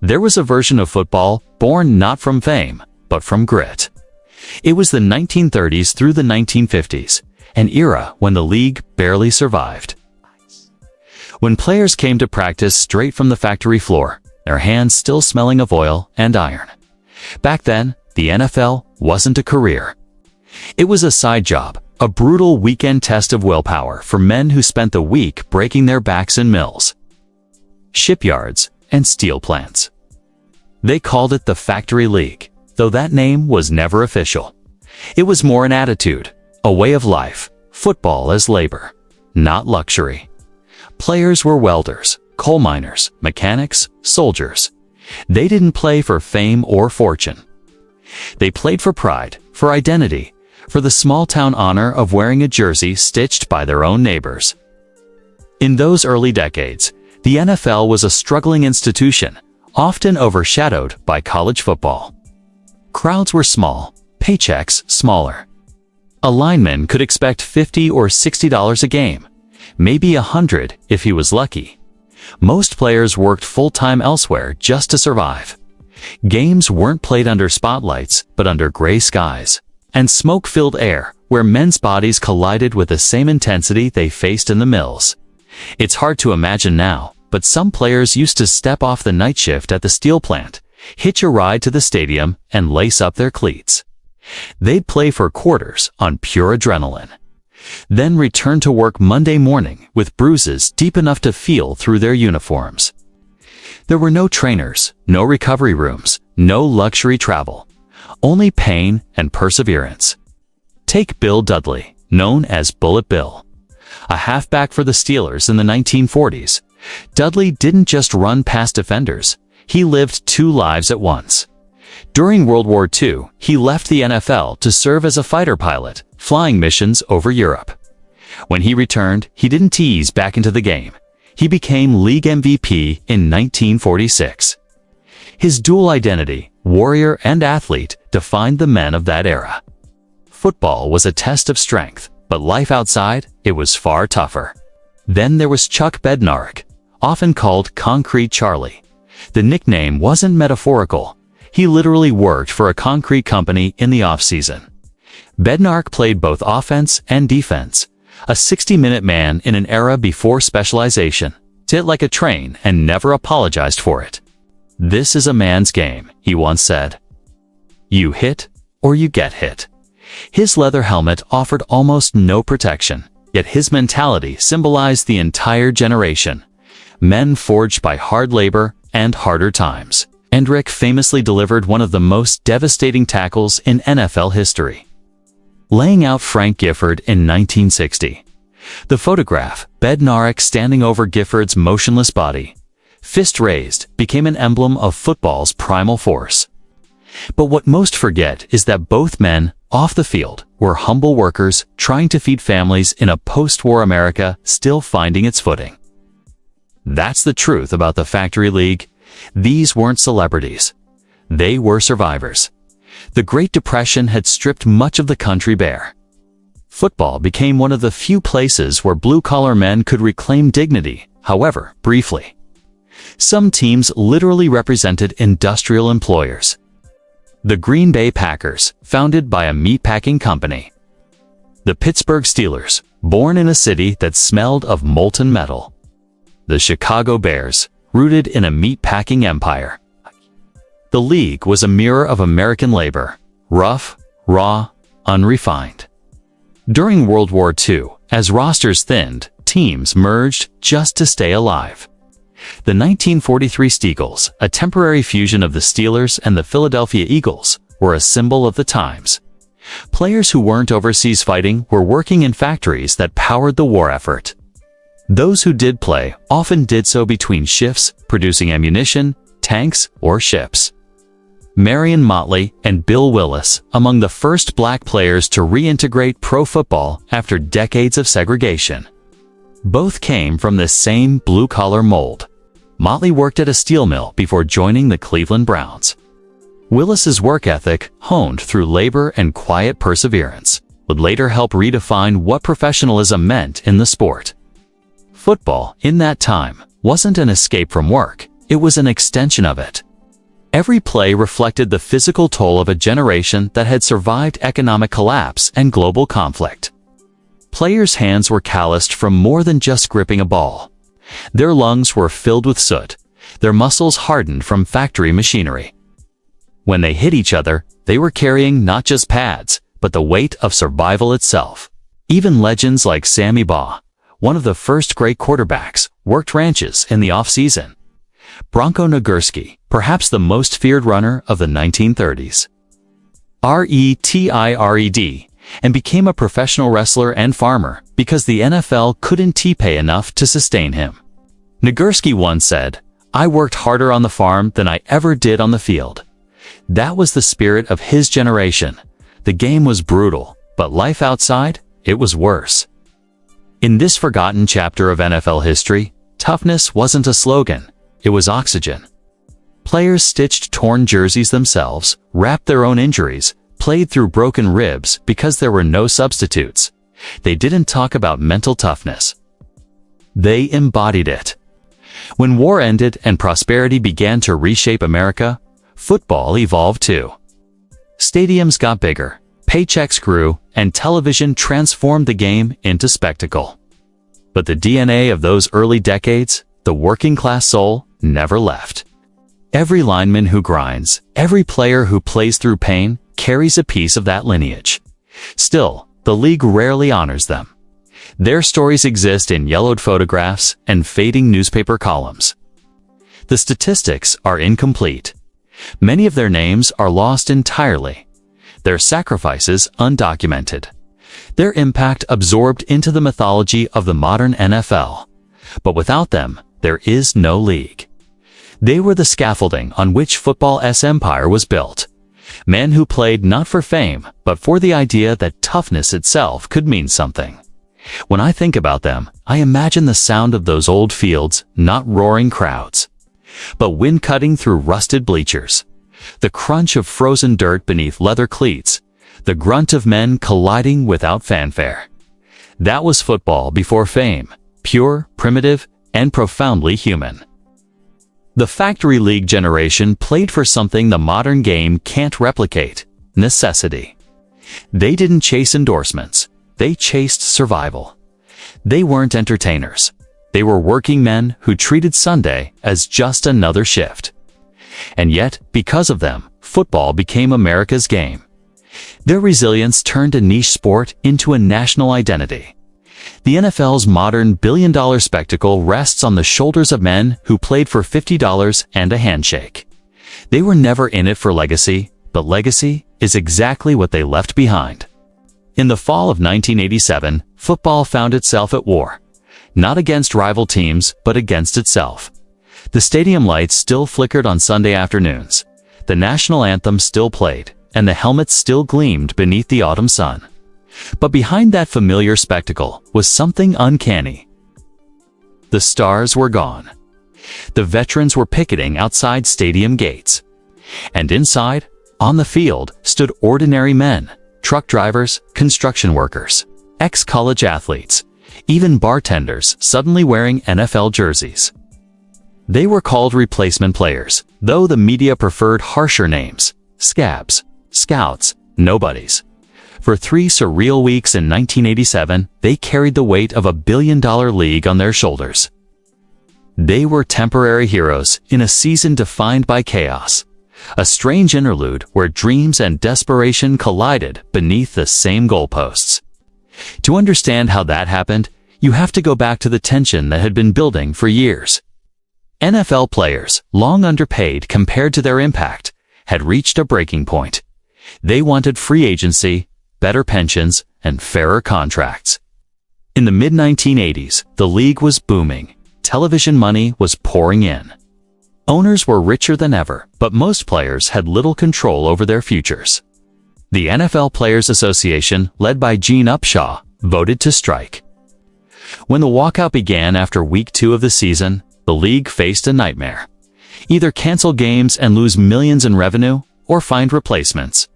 there was a version of football born not from fame, but from grit. It was the 1930s through the 1950s, an era when the league barely survived. When players came to practice straight from the factory floor, their hands still smelling of oil and iron. Back then, the NFL wasn't a career. It was a side job, a brutal weekend test of willpower for men who spent the week breaking their backs in mills, shipyards, and steel plants. They called it the Factory League, though that name was never official. It was more an attitude, a way of life, football as labor, not luxury. Players were welders, coal miners, mechanics, soldiers. They didn't play for fame or fortune. They played for pride, for identity, for the small-town honor of wearing a jersey stitched by their own neighbors. In those early decades, the NFL was a struggling institution, often overshadowed by college football. Crowds were small, paychecks smaller. A lineman could expect $50 or $60 a game, maybe $100 if he was lucky. Most players worked full-time elsewhere just to survive. Games weren't played under spotlights, but under gray skies and smoke-filled air where men's bodies collided with the same intensity they faced in the mills. It's hard to imagine now, but some players used to step off the night shift at the steel plant, hitch a ride to the stadium, and lace up their cleats. They'd play for quarters on pure adrenaline, then return to work Monday morning with bruises deep enough to feel through their uniforms. There were no trainers, no recovery rooms, no luxury travel, only pain and perseverance. Take Bill Dudley, known as Bullet Bill, a halfback for the Steelers in the 1940s. Dudley didn't just run past defenders, he lived two lives at once. During World War II, he left the NFL to serve as a fighter pilot, flying missions over Europe. When he returned, he didn't tease back into the game. He became league MVP in 1946. His dual identity, warrior and athlete, defined the men of that era. Football was a test of strength, but life outside, it was far tougher. Then there was Chuck Bednarik, often called Concrete Charlie. The nickname wasn't metaphorical. He literally worked for a concrete company in the off-season. Bednarik played both offense and defense, a 60-minute man in an era before specialization, hit like a train and never apologized for it. "This is a man's game," he once said. You hit or you get hit. His leather helmet offered almost no protection, yet his mentality symbolized the entire generation. Men forged by hard labor and harder times. Bednarik famously delivered one of the most devastating tackles in NFL history, laying out Frank Gifford in 1960. The photograph, Bednarik standing over Gifford's motionless body, fist raised, became an emblem of football's primal force. But what most forget is that both men, off the field, were humble workers trying to feed families in a post-war America still finding its footing. That's the truth about the Factory League. These weren't celebrities. They were survivors. The Great Depression had stripped much of the country bare. Football became one of the few places where blue-collar men could reclaim dignity, however, briefly. Some teams literally represented industrial employers. The Green Bay Packers, founded by a meatpacking company. The Pittsburgh Steelers, born in a city that smelled of molten metal. The Chicago Bears, rooted in a meatpacking empire. The league was a mirror of American labor, rough, raw, unrefined. During World War II, as rosters thinned, teams merged just to stay alive. The 1943 Steagles, a temporary fusion of the Steelers and the Philadelphia Eagles, were a symbol of the times. Players who weren't overseas fighting were working in factories that powered the war effort. Those who did play often did so between shifts, producing ammunition, tanks, or ships. Marion Motley and Bill Willis, among the first black players to reintegrate pro football after decades of segregation. Both came from the same blue-collar mold. Motley worked at a steel mill before joining the Cleveland Browns. Willis's work ethic, honed through labor and quiet perseverance, would later help redefine what professionalism meant in the sport. Football, in that time, wasn't an escape from work, it was an extension of it. Every play reflected the physical toll of a generation that had survived economic collapse and global conflict. Players' hands were calloused from more than just gripping a ball. Their lungs were filled with soot, their muscles hardened from factory machinery. When they hit each other, they were carrying not just pads, but the weight of survival itself. Even legends like Sammy Baugh, one of the first great quarterbacks, worked ranches in the off-season. Bronco Nagurski, perhaps the most feared runner of the 1930s, retired, and became a professional wrestler and farmer because the NFL couldn't pay enough to sustain him. Nagurski once said, "I worked harder on the farm than I ever did on the field." That was the spirit of his generation. The game was brutal, but life outside, it was worse. In this forgotten chapter of NFL history, toughness wasn't a slogan, it was oxygen. Players stitched torn jerseys themselves, wrapped their own injuries, played through broken ribs because there were no substitutes. They didn't talk about mental toughness. They embodied it. When war ended and prosperity began to reshape America, football evolved too. Stadiums got bigger, paychecks grew, and television transformed the game into spectacle. But the DNA of those early decades, the working-class soul, never left. Every lineman who grinds, every player who plays through pain, carries a piece of that lineage. Still, the league rarely honors them. Their stories exist in yellowed photographs and fading newspaper columns. The statistics are incomplete. Many of their names are lost entirely. Their sacrifices undocumented. Their impact absorbed into the mythology of the modern NFL. But without them, there is no league. They were the scaffolding on which football's empire was built. Men who played not for fame, but for the idea that toughness itself could mean something. When I think about them, I imagine the sound of those old fields, not roaring crowds, but wind cutting through rusted bleachers, the crunch of frozen dirt beneath leather cleats, the grunt of men colliding without fanfare. That was football before fame, pure, primitive, and profoundly human. The Factory League generation played for something the modern game can't replicate: necessity. They didn't chase endorsements, they chased survival. They weren't entertainers. They were working men who treated Sunday as just another shift. And yet, because of them, football became America's game. Their resilience turned a niche sport into a national identity. The NFL's modern billion-dollar spectacle rests on the shoulders of men who played for $50 and a handshake. They were never in it for legacy, but legacy is exactly what they left behind. In the fall of 1987, football found itself at war. Not against rival teams, but against itself. The stadium lights still flickered on Sunday afternoons. The national anthem still played, and the helmets still gleamed beneath the autumn sun. But behind that familiar spectacle was something uncanny. The stars were gone. The veterans were picketing outside stadium gates. And inside, on the field, stood ordinary men, truck drivers, construction workers, ex-college athletes, even bartenders suddenly wearing NFL jerseys. They were called replacement players, though the media preferred harsher names: scabs, scouts, nobodies. For 3 surreal weeks in 1987, they carried the weight of a billion-dollar league on their shoulders. They were temporary heroes in a season defined by chaos, a strange interlude where dreams and desperation collided beneath the same goalposts. To understand how that happened, you have to go back to the tension that had been building for years. NFL players, long underpaid compared to their impact, had reached a breaking point. They wanted free agency, better pensions, and fairer contracts. In the mid-1980s, the league was booming. Television money was pouring in. Owners were richer than ever, but most players had little control over their futures. The NFL Players Association, led by Gene Upshaw, voted to strike. When the walkout began after week 2 of the season, the league faced a nightmare. Either cancel games and lose millions in revenue, or find replacements.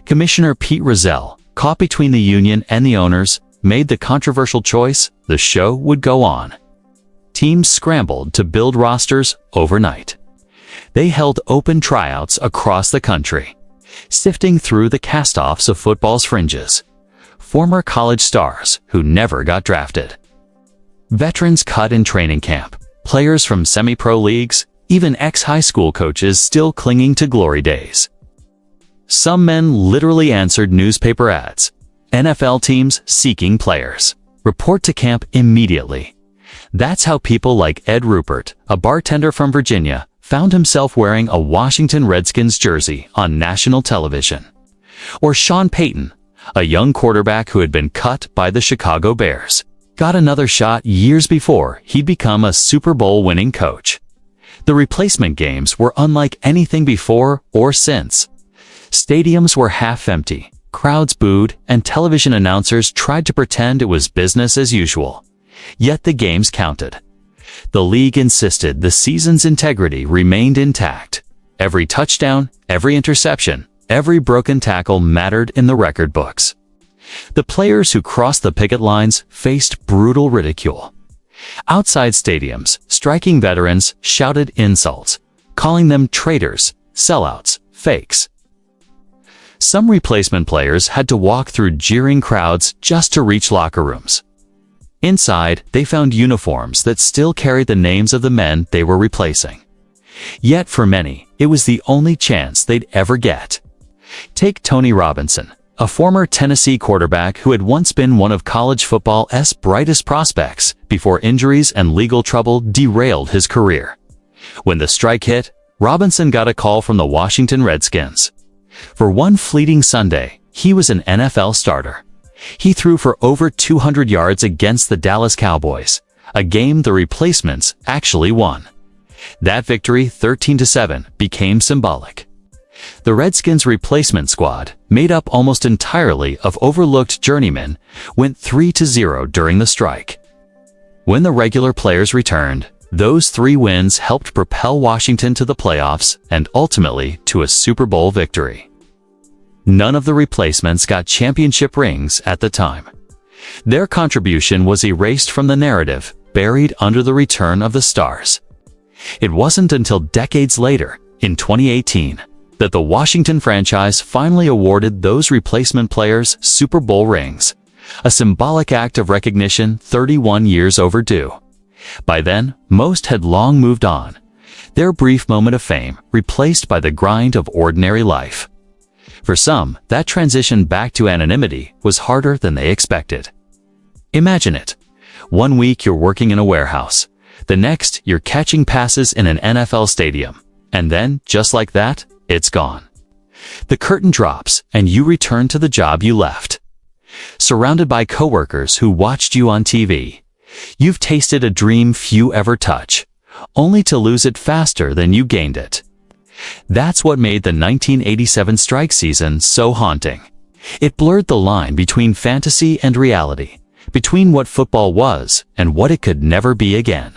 Commissioner Pete Rozelle, caught between the union and the owners, made the controversial choice: the show would go on. teams scrambled to build rosters overnight. They held open tryouts across the country, sifting through the cast-offs of football's fringes. Former college stars who never got drafted. Veterans cut in training camp, players from semi-pro leagues, even ex-high school coaches still clinging to glory days. Some men literally answered newspaper ads. NFL teams seeking players. Report to camp immediately. That's how people like Ed Rupert, a bartender from Virginia, found himself wearing a Washington Redskins jersey on national television. Or Sean Payton, a young quarterback who had been cut by the Chicago Bears, got another shot years before he'd become a Super Bowl-winning coach. The replacement games were unlike anything before or since. Stadiums were half empty, crowds booed, and television announcers tried to pretend it was business as usual. Yet the games counted. The league insisted the season's integrity remained intact. Every touchdown, every interception, every broken tackle mattered in the record books. The players who crossed the picket lines faced brutal ridicule. Outside stadiums, striking veterans shouted insults, calling them traitors, sellouts, fakes. Some replacement players had to walk through jeering crowds just to reach locker rooms. Inside, they found uniforms that still carried the names of the men they were replacing. Yet for many, it was the only chance they'd ever get. Take Tony Robinson, a former Tennessee quarterback who had once been one of college football's brightest prospects before injuries and legal trouble derailed his career. When the strike hit, Robinson got a call from the Washington Redskins. For one fleeting Sunday, he was an NFL starter. He threw for over 200 yards against the Dallas Cowboys, a game the replacements actually won. That victory, 13-7, became symbolic. The Redskins' replacement squad, made up almost entirely of overlooked journeymen, went 3-0 during the strike. When the regular players returned, those 3 wins helped propel Washington to the playoffs and ultimately to a Super Bowl victory. None of the replacements got championship rings at the time. Their contribution was erased from the narrative, buried under the return of the stars. It wasn't until decades later, in 2018, that the Washington franchise finally awarded those replacement players Super Bowl rings, a symbolic act of recognition 31 years overdue. By then, most had long moved on, their brief moment of fame replaced by the grind of ordinary life. For some, that transition back to anonymity was harder than they expected. Imagine it. One week you're working in a warehouse. The next, you're catching passes in an NFL stadium. And then, just like that, it's gone. The curtain drops, and you return to the job you left. Surrounded by coworkers who watched you on TV, you've tasted a dream few ever touch, only to lose it faster than you gained it. That's what made the 1987 strike season so haunting. It blurred the line between fantasy and reality, between what football was and what it could never be again.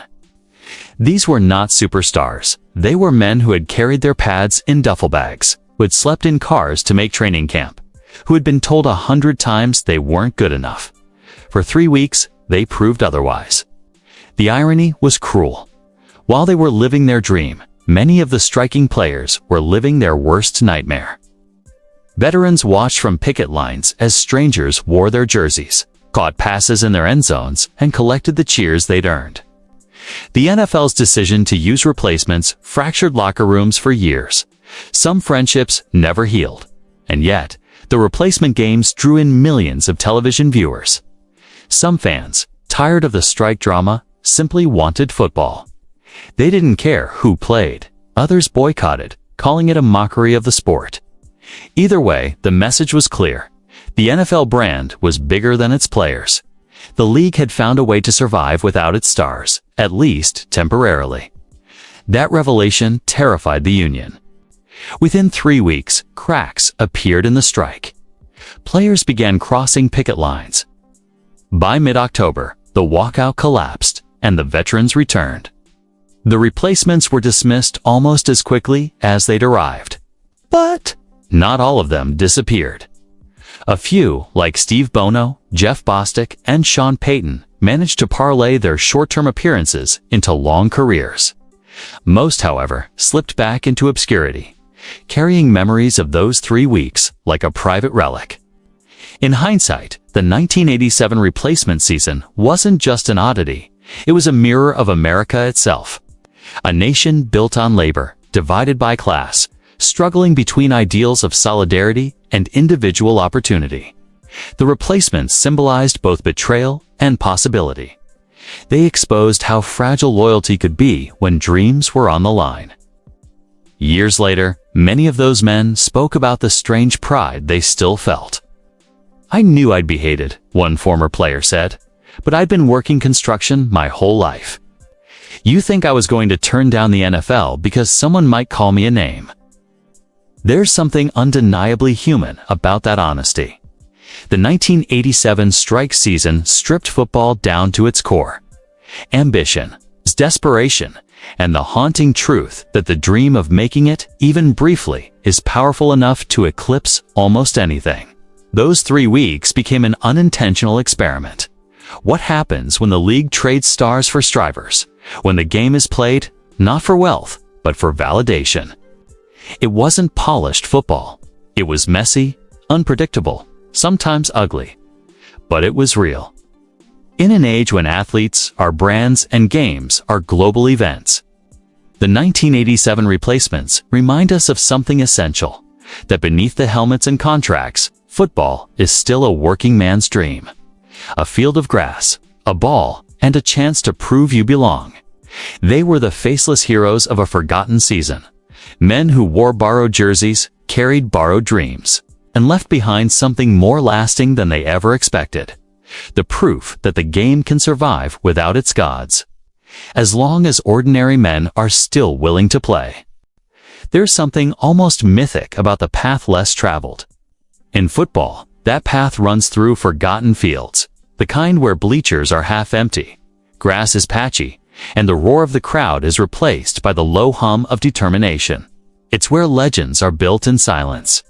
These were not superstars. They were men who had carried their pads in duffel bags, who had slept in cars to make training camp, who had been told 100 times they weren't good enough. For 3 weeks, they proved otherwise. The irony was cruel. While they were living their dream, many of the striking players were living their worst nightmare. Veterans watched from picket lines as strangers wore their jerseys, caught passes in their end zones, and collected the cheers they'd earned. The NFL's decision to use replacements fractured locker rooms for years. Some friendships never healed. And yet, the replacement games drew in millions of television viewers. Some fans, tired of the strike drama, simply wanted football. They didn't care who played. Others boycotted, calling it a mockery of the sport. Either way, the message was clear. The NFL brand was bigger than its players. The league had found a way to survive without its stars, at least temporarily. That revelation terrified the union. Within 3 weeks, cracks appeared in the strike. Players began crossing picket lines. By mid-October, the walkout collapsed, and the veterans returned. The replacements were dismissed almost as quickly as they'd arrived. But not all of them disappeared. A few, like Steve Bono, Jeff Bostic, and Sean Payton, managed to parlay their short-term appearances into long careers. Most, however, slipped back into obscurity, carrying memories of those 3 weeks like a private relic. In hindsight, the 1987 replacement season wasn't just an oddity, it was a mirror of America itself. A nation built on labor, divided by class, struggling between ideals of solidarity and individual opportunity. The replacements symbolized both betrayal and possibility. They exposed how fragile loyalty could be when dreams were on the line. Years later, many of those men spoke about the strange pride they still felt. "I knew I'd be hated," one former player said, "but I'd been working construction my whole life. You think I was going to turn down the NFL because someone might call me a name?" There's something undeniably human about that honesty. The 1987 strike season stripped football down to its core. Ambition, desperation, and the haunting truth that the dream of making it, even briefly, is powerful enough to eclipse almost anything. Those 3 weeks became an unintentional experiment. What happens when the league trades stars for strivers? When the game is played, not for wealth, but for validation. It wasn't polished football. It was messy, unpredictable, sometimes ugly. But it was real. In an age when athletes are brands and games are global events, the 1987 replacements remind us of something essential, that beneath the helmets and contracts, football is still a working man's dream. A field of grass, a ball, and a chance to prove you belong. They were the faceless heroes of a forgotten season. Men who wore borrowed jerseys, carried borrowed dreams, and left behind something more lasting than they ever expected. The proof that the game can survive without its gods, as long as ordinary men are still willing to play. There's something almost mythic about the path less traveled. In football, that path runs through forgotten fields, the kind where bleachers are half empty, grass is patchy, and the roar of the crowd is replaced by the low hum of determination. It's where legends are built in silence.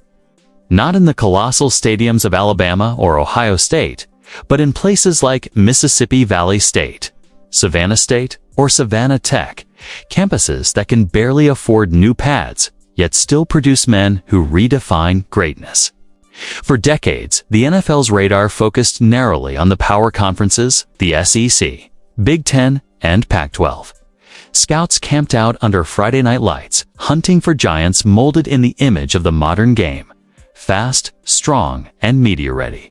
Not in the colossal stadiums of Alabama or Ohio State, but in places like Mississippi Valley State, Savannah State, or Savannah Tech, campuses that can barely afford new pads, yet still produce men who redefine greatness. For decades, the NFL's radar focused narrowly on the power conferences, the SEC, Big Ten, and Pac-12. Scouts camped out under Friday night lights, hunting for giants molded in the image of the modern game, fast, strong, and media-ready.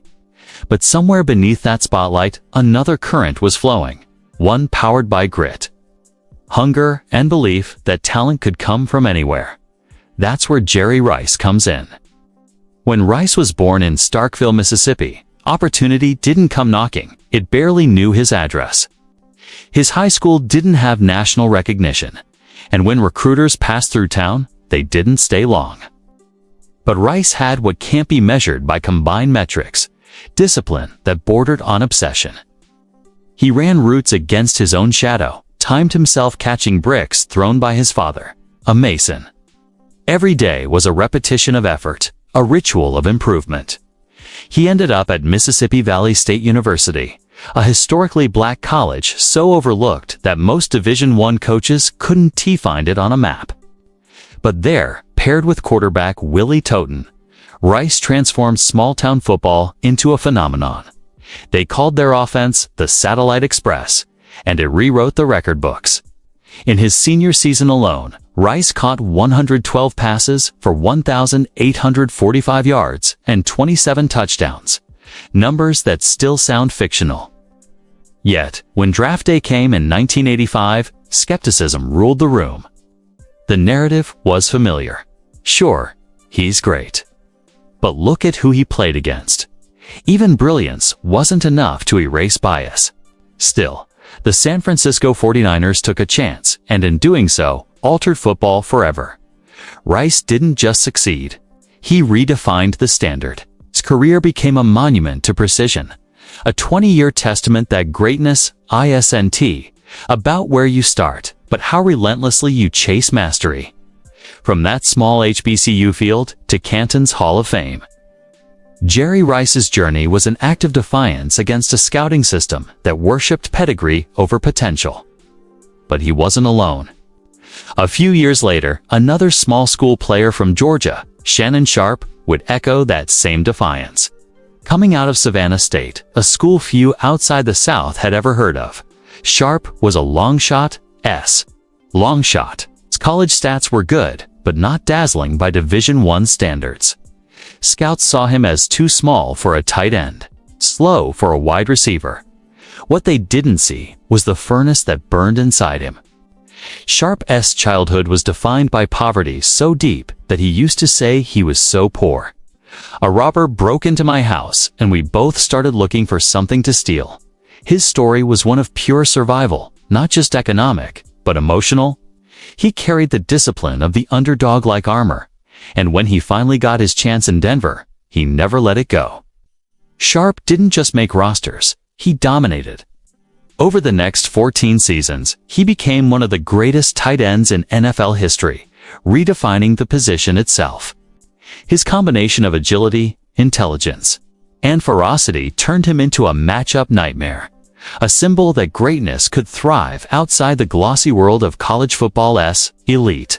But somewhere beneath that spotlight, another current was flowing, one powered by grit, hunger, and belief that talent could come from anywhere. That's where Jerry Rice comes in. When Rice was born in Starkville, Mississippi, opportunity didn't come knocking. It barely knew his address. His high school didn't have national recognition, and when recruiters passed through town, they didn't stay long. But Rice had what can't be measured by combined metrics, discipline that bordered on obsession. He ran routes against his own shadow, timed himself catching bricks thrown by his father, a mason. Every day was a repetition of effort, a ritual of improvement. He ended up at Mississippi Valley State University, a historically black college so overlooked that most Division I coaches couldn't find it on a map. But there, paired with quarterback Willie Totten, Rice transformed small-town football into a phenomenon. They called their offense the Satellite Express, and it rewrote the record books. In his senior season alone, Rice caught 112 passes for 1,845 yards and 27 touchdowns, numbers that still sound fictional. Yet, when draft day came in 1985, skepticism ruled the room. The narrative was familiar. Sure, he's great. But look at who he played against. Even brilliance wasn't enough to erase bias. Still, the San Francisco 49ers took a chance, and in doing so, altered football forever. Rice didn't just succeed. He redefined the standard. His career became a monument to precision, a 20-year testament that greatness isn't about where you start, but how relentlessly you chase mastery. From that small HBCU field to Canton's Hall of Fame. Jerry Rice's journey was an act of defiance against a scouting system that worshipped pedigree over potential. But he wasn't alone. A few years later, another small school player from Georgia, Shannon Sharpe, would echo that same defiance. Coming out of Savannah State, a school few outside the South had ever heard of, Sharpe was a long shot. Long shot. His college stats were good, but not dazzling by Division I standards. Scouts saw him as too small for a tight end, slow for a wide receiver. What they didn't see was the furnace that burned inside him. Sharpe's childhood was defined by poverty so deep that he used to say he was so poor. A robber broke into my house and we both started looking for something to steal. His story was one of pure survival, not just economic, but emotional. He carried the discipline of the underdog like armor, and when he finally got his chance in Denver, he never let it go. Sharpe didn't just make rosters, he dominated. Over the next 14 seasons, he became one of the greatest tight ends in NFL history, redefining the position itself. His combination of agility, intelligence, and ferocity turned him into a matchup nightmare, a symbol that greatness could thrive outside the glossy world of college football's elite.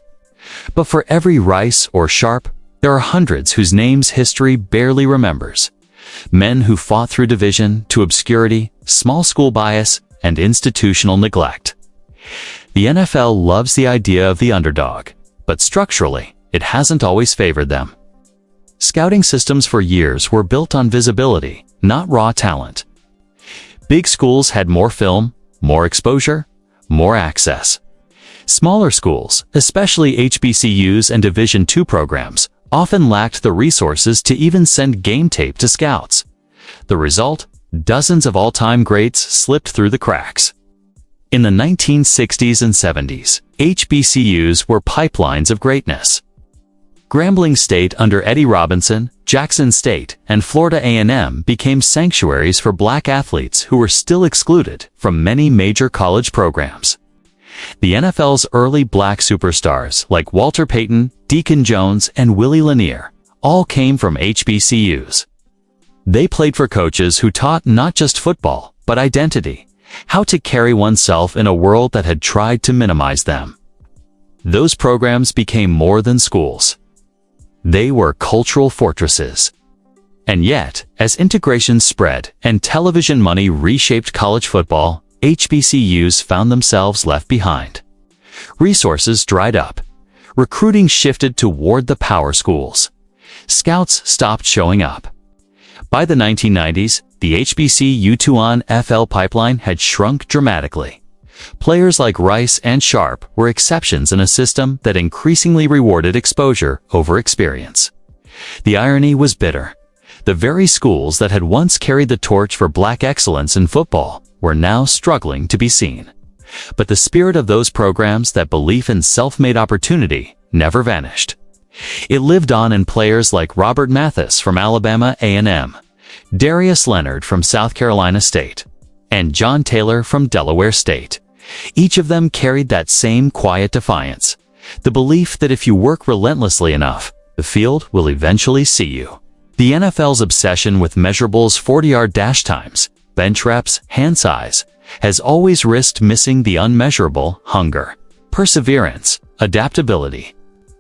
But for every Rice or Sharpe, there are hundreds whose names history barely remembers. Men who fought through division to obscurity, small school bias, and institutional neglect. The NFL loves the idea of the underdog, but structurally, it hasn't always favored them. Scouting systems for years were built on visibility, not raw talent. Big schools had more film, more exposure, more access. Smaller schools, especially HBCUs and Division II programs, often lacked the resources to even send game tape to scouts. The result? Dozens of all-time greats slipped through the cracks. In the 1960s and 70s, HBCUs were pipelines of greatness. Grambling State under Eddie Robinson, Jackson State, and Florida A&M became sanctuaries for black athletes who were still excluded from many major college programs. The NFL's early black superstars like Walter Payton, Deacon Jones, and Willie Lanier all came from HBCUs. They played for coaches who taught not just football, but identity, how to carry oneself in a world that had tried to minimize them. Those programs became more than schools. They were cultural fortresses. And yet, as integration spread and television money reshaped college football, HBCUs found themselves left behind. Resources dried up. Recruiting shifted toward the power schools. Scouts stopped showing up. By the 1990s, the HBCU-to-NFL pipeline had shrunk dramatically. Players like Rice and Sharpe were exceptions in a system that increasingly rewarded exposure over experience. The irony was bitter. The very schools that had once carried the torch for black excellence in football were now struggling to be seen. But the spirit of those programs, that belief in self-made opportunity, never vanished. It lived on in players like Robert Mathis from Alabama A&M, Darius Leonard from South Carolina State, and John Taylor from Delaware State. Each of them carried that same quiet defiance, the belief that if you work relentlessly enough, the field will eventually see you. The NFL's obsession with measurables, 40-yard dash times, bench reps, hand size, has always risked missing the unmeasurable: hunger, perseverance, adaptability.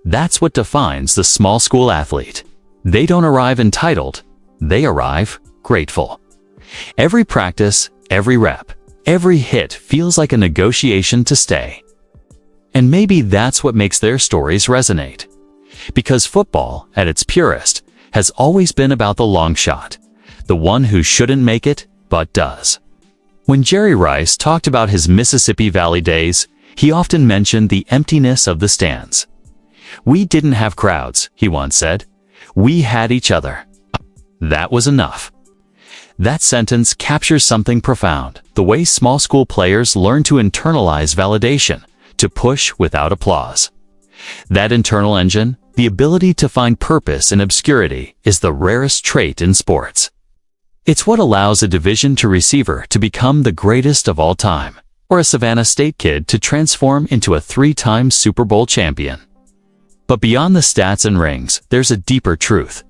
That's what defines the small school athlete. They don't arrive entitled, they arrive grateful. Every practice, every rep, every hit feels like a negotiation to stay. And maybe that's what makes their stories resonate. Because football, at its purest, has always been about the long shot, the one who shouldn't make it, but does. When Jerry Rice talked about his Mississippi Valley days, he often mentioned the emptiness of the stands. "We didn't have crowds," he once said. "We had each other. That was enough." That sentence captures something profound: the way small school players learn to internalize validation, to push without applause. That internal engine, the ability to find purpose in obscurity, is the rarest trait in sports. It's what allows a Division II receiver to become the greatest of all time, or a Savannah State kid to transform into a 3-time Super Bowl champion. But beyond the stats and rings, there's a deeper truth.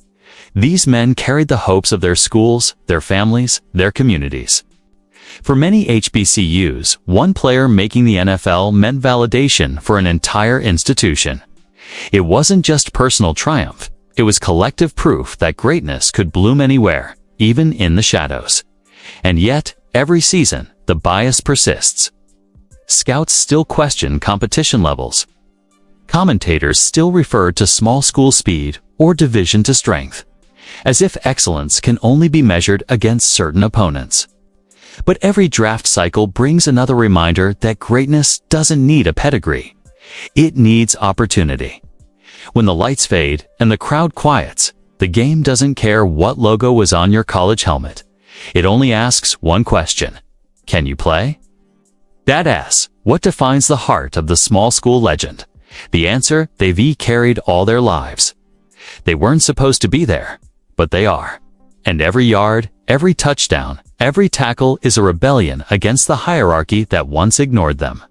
These men carried the hopes of their schools, their families, their communities. For many HBCUs, one player making the NFL meant validation for an entire institution. It wasn't just personal triumph, it was collective proof that greatness could bloom anywhere, even in the shadows. And yet, every season, the bias persists. Scouts still question competition levels. Commentators still refer to small school speed or division to strength, as if excellence can only be measured against certain opponents. But every draft cycle brings another reminder that greatness doesn't need a pedigree. It needs opportunity. When the lights fade and the crowd quiets, the game doesn't care what logo was on your college helmet. It only asks one question: can you play? That asks, what defines the heart of the small school legend? The answer: they've carried all their lives. They weren't supposed to be there, but they are. And every yard, every touchdown, every tackle is a rebellion against the hierarchy that once ignored them.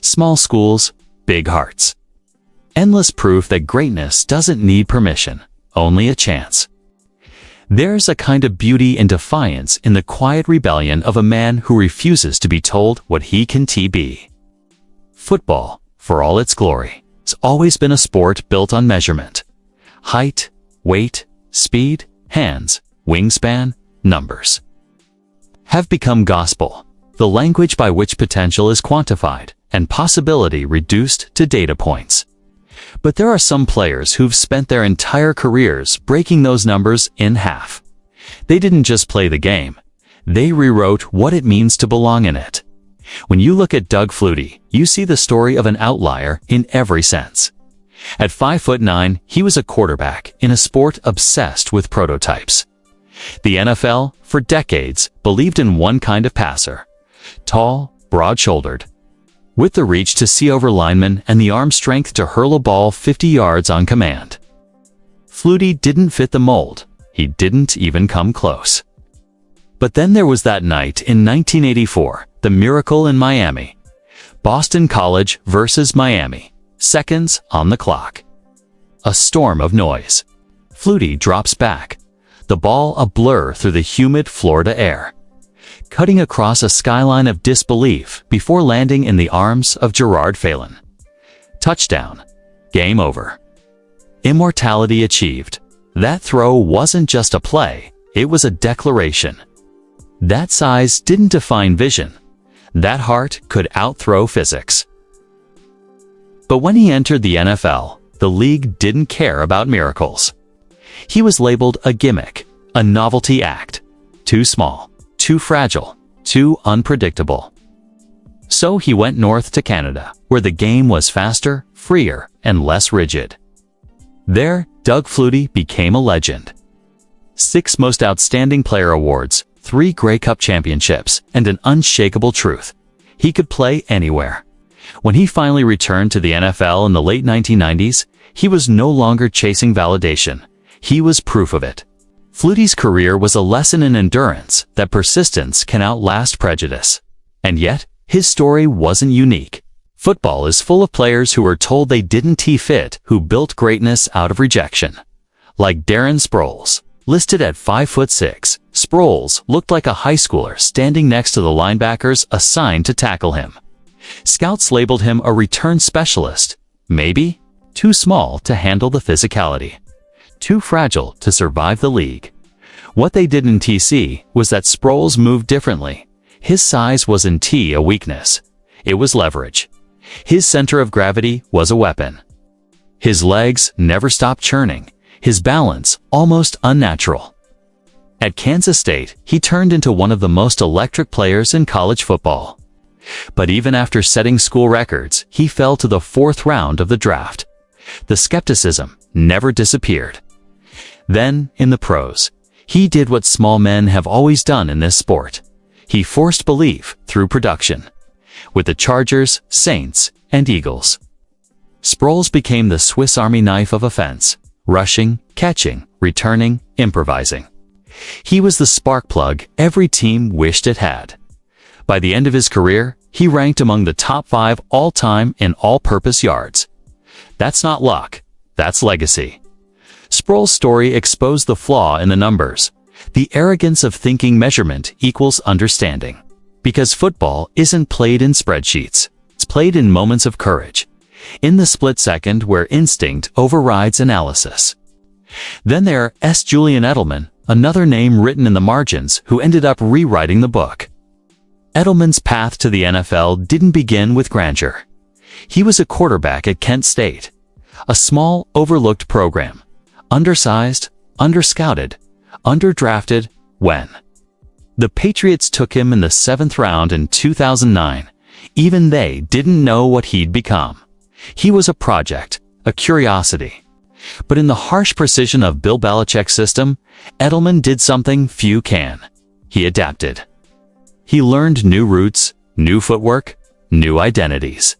Small schools, big hearts. Endless proof that greatness doesn't need permission, only a chance. There's a kind of beauty and defiance in the quiet rebellion of a man who refuses to be told what he can be. Football, for all its glory, has always been a sport built on measurement. Height, weight, speed, hands, wingspan, numbers have become gospel, the language by which potential is quantified and possibility reduced to data points. But there are some players who've spent their entire careers breaking those numbers in half. They didn't just play the game, they rewrote what it means to belong in it. When you look at Doug Flutie, you see the story of an outlier in every sense. At 5'9", he was a quarterback in a sport obsessed with prototypes. The NFL, for decades, believed in one kind of passer: tall, broad-shouldered, with the reach to see over linemen and the arm strength to hurl a ball 50 yards on command. Flutie didn't fit the mold. He didn't even come close. But then there was that night in 1984, the miracle in Miami. Boston College versus Miami. Seconds on the clock. A storm of noise. Flutie drops back, the ball a blur through the humid Florida air, cutting across a skyline of disbelief before landing in the arms of Gerard Phelan. Touchdown. Game over. Immortality achieved. That throw wasn't just a play, it was a declaration. That size didn't define vision. That heart could outthrow physics. But when he entered the NFL, the league didn't care about miracles. He was labeled a gimmick, a novelty act, too small, too fragile, too unpredictable. So he went north to Canada, where the game was faster, freer, and less rigid. There, Doug Flutie became a legend. 6 Most Outstanding Player awards, 3 Grey Cup championships, and an unshakable truth: he could play anywhere. When he finally returned to the NFL in the late 1990s, he was no longer chasing validation. He was proof of it. Flutie's career was a lesson in endurance, that persistence can outlast prejudice. And yet, his story wasn't unique. Football is full of players who were told they didn't fit, who built greatness out of rejection. Like Darren Sproles. Listed at 5'6", Sproles looked like a high schooler standing next to the linebackers assigned to tackle him. Scouts labeled him a return specialist, maybe too small to handle the physicality, too fragile to survive the league. What they didn't see was that Sproles moved differently. His size wasn't a weakness, it was leverage. His center of gravity was a weapon. His legs never stopped churning, his balance almost unnatural. At Kansas State, he turned into one of the most electric players in college football. But even after setting school records, he fell to the 4th round of the draft. The skepticism never disappeared. Then, in the pros, he did what small men have always done in this sport. He forced belief through production. With the Chargers, Saints, and Eagles, Sproles became the Swiss Army knife of offense, rushing, catching, returning, improvising. He was the spark plug every team wished it had. By the end of his career, he ranked among the top 5 all-time in all-purpose yards. That's not luck, that's legacy. Sproul's story exposed the flaw in the numbers, the arrogance of thinking measurement equals understanding. Because football isn't played in spreadsheets, it's played in moments of courage, in the split second where instinct overrides analysis. Then there's Julian Edelman, another name written in the margins, who ended up rewriting the book. Edelman's path to the NFL didn't begin with grandeur. He was a quarterback at Kent State, a small, overlooked program, undersized, underscouted, underdrafted, when the Patriots took him in the 7th round in 2009. Even they didn't know what he'd become. He was a project, a curiosity. But in the harsh precision of Bill Belichick's system, Edelman did something few can. He adapted. He learned new routes, new footwork, new identities.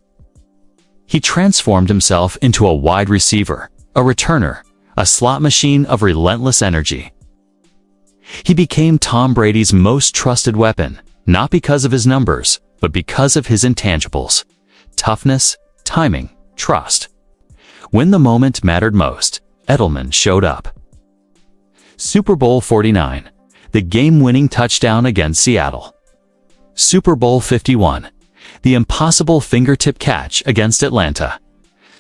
He transformed himself into a wide receiver, a returner, a slot machine of relentless energy. He became Tom Brady's most trusted weapon, not because of his numbers, but because of his intangibles: toughness, timing, trust. When the moment mattered most, Edelman showed up. Super Bowl 49, the game-winning touchdown against Seattle. Super Bowl 51, the impossible fingertip catch against Atlanta.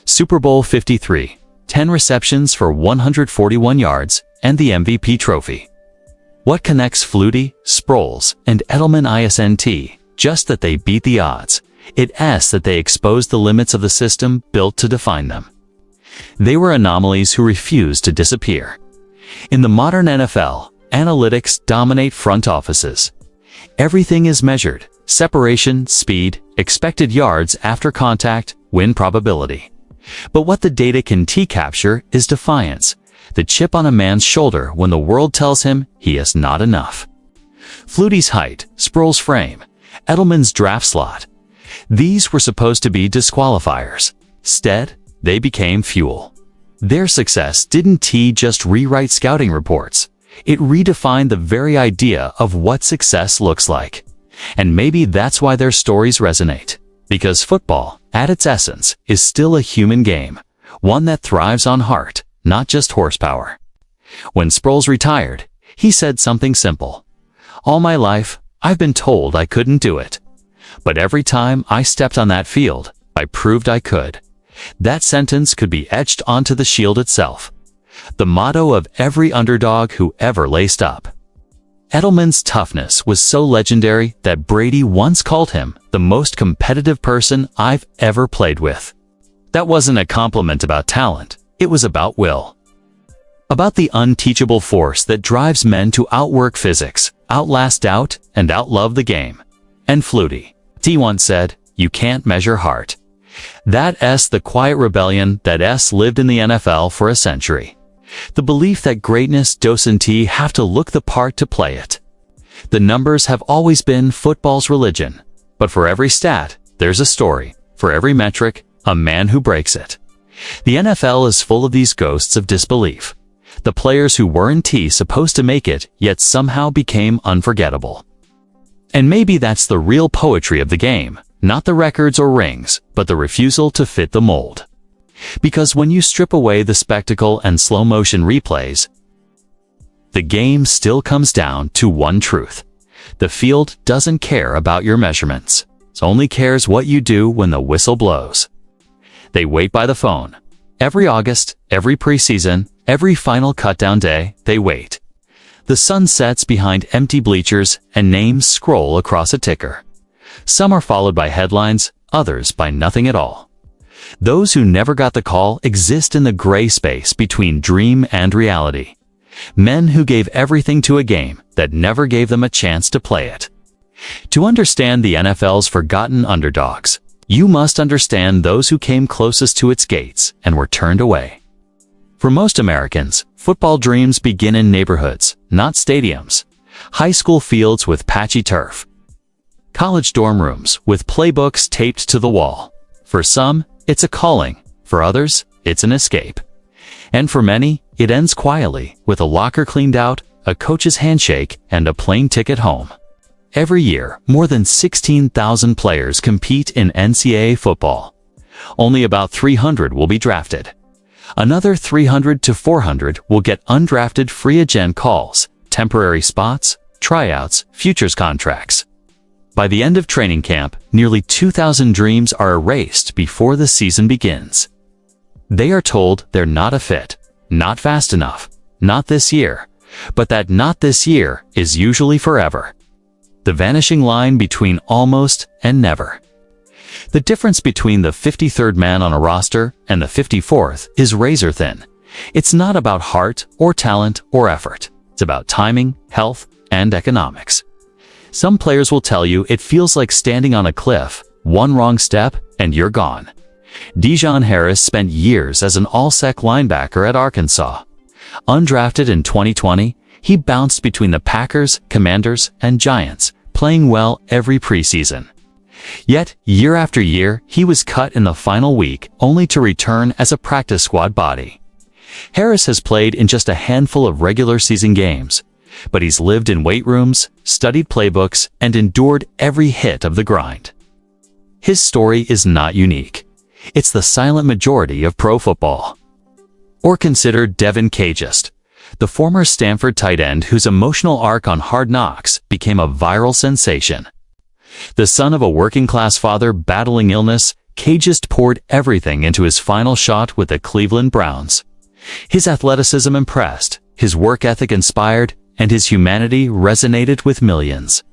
Super Bowl 53, 10 receptions for 141 yards and the MVP trophy. What connects Flutie, Sproles, and Edelman isn't just that they beat the odds, it's that they exposed the limits of the system built to define them. They were anomalies who refused to disappear. In the modern NFL, analytics dominate front offices. Everything is measured: separation, speed, expected yards after contact, win probability. But what the data can capture is defiance, the chip on a man's shoulder when the world tells him he is not enough. Flutie's height, Sproles' frame, Edelman's draft slot. These were supposed to be disqualifiers. Instead, they became fuel. Their success didn't just rewrite scouting reports. It redefined the very idea of what success looks like. And maybe that's why their stories resonate. Because football, at its essence, is still a human game, one that thrives on heart, not just horsepower. When Sproles retired, he said something simple: "All my life, I've been told I couldn't do it. But every time I stepped on that field, I proved I could." That sentence could be etched onto the shield itself, the motto of every underdog who ever laced up. Edelman's toughness was so legendary that Brady once called him the most competitive person I've ever played with. That wasn't a compliment about talent, it was about will. About the unteachable force that drives men to outwork physics, outlast doubt, and outlove the game. And Flutie once said, "You can't measure heart." That's the quiet rebellion that lived in the NFL for a century. The belief that greatness doesn't have to look the part to play it. The numbers have always been football's religion. But for every stat, there's a story. For every metric, a man who breaks it. The NFL is full of these ghosts of disbelief. The players who weren't supposed to make it, yet somehow became unforgettable. And maybe that's the real poetry of the game, not the records or rings, but the refusal to fit the mold. Because when you strip away the spectacle and slow-motion replays, the game still comes down to one truth. The field doesn't care about your measurements. It only cares what you do when the whistle blows. They wait by the phone. Every August, every preseason, every final cutdown day, they wait. The sun sets behind empty bleachers and names scroll across a ticker. Some are followed by headlines, others by nothing at all. Those who never got the call exist in the gray space between dream and reality. Men who gave everything to a game that never gave them a chance to play it. To understand the NFL's forgotten underdogs, you must understand those who came closest to its gates and were turned away. For most Americans, football dreams begin in neighborhoods, not stadiums. High school fields with patchy turf. College dorm rooms with playbooks taped to the wall. For some, it's a calling. For others, it's an escape. And for many, it ends quietly, with a locker cleaned out, a coach's handshake, and a plane ticket home. Every year, more than 16,000 players compete in NCAA football. Only about 300 will be drafted. Another 300 to 400 will get undrafted free agent calls, temporary spots, tryouts, futures contracts. By the end of training camp, nearly 2,000 dreams are erased before the season begins. They are told they're not a fit, not fast enough, not this year, but that not this year is usually forever. The vanishing line between almost and never. The difference between the 53rd man on a roster and the 54th is razor thin. It's not about heart or talent or effort. It's about timing, health, and economics. Some players will tell you it feels like standing on a cliff, one wrong step, and you're gone. Dejon Harris spent years as an all-sec linebacker at Arkansas. Undrafted in 2020, he bounced between the Packers, Commanders, and Giants, playing well every preseason. Yet, year after year, he was cut in the final week, only to return as a practice squad body. Harris has played in just a handful of regular season games, but he's lived in weight rooms, studied playbooks, and endured every hit of the grind. His story is not unique. It's the silent majority of pro football. Or consider Devin Cagist, the former Stanford tight end whose emotional arc on Hard Knocks became a viral sensation. The son of a working-class father battling illness, Cagist poured everything into his final shot with the Cleveland Browns. His athleticism impressed, his work ethic inspired, and his humanity resonated with millions.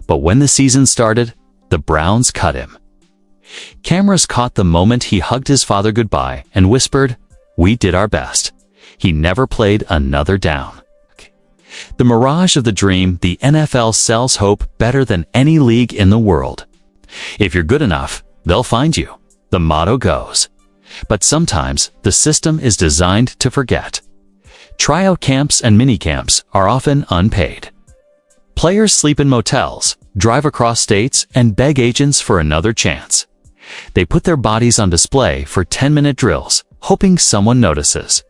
But when the season started, the Browns cut him. Cameras caught the moment he hugged his father goodbye and whispered, "We did our best." He never played another down. The mirage of the dream, the NFL sells hope better than any league in the world. If you're good enough, they'll find you, the motto goes. But sometimes the system is designed to forget. Tryout camps and minicamps are often unpaid. Players sleep in motels, drive across states, and beg agents for another chance. They put their bodies on display for 10-minute drills, hoping someone notices.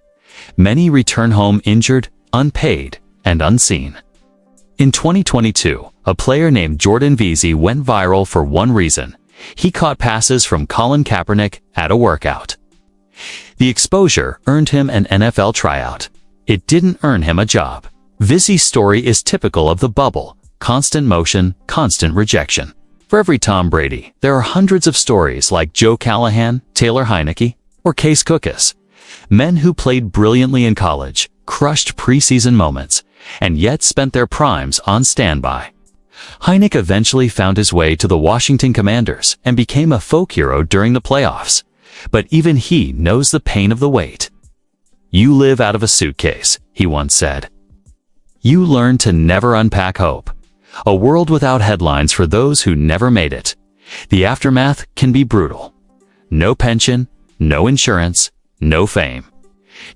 Many return home injured, unpaid, and unseen. In 2022, a player named Jordan Veazey went viral for one reason. He caught passes from Colin Kaepernick at a workout. The exposure earned him an NFL tryout. It didn't earn him a job. Veazey's story is typical of the bubble: constant motion, constant rejection. For every Tom Brady, there are hundreds of stories like Joe Callahan, Taylor Heineke, or Case Cookus. Men who played brilliantly in college, crushed preseason moments, and yet spent their primes on standby. Heineke eventually found his way to the Washington Commanders and became a folk hero during the playoffs. But even he knows the pain of the wait. "You live out of a suitcase," he once said. You learn to never unpack hope. A world without headlines for those who never made it. The aftermath can be brutal. No pension, no insurance, no fame.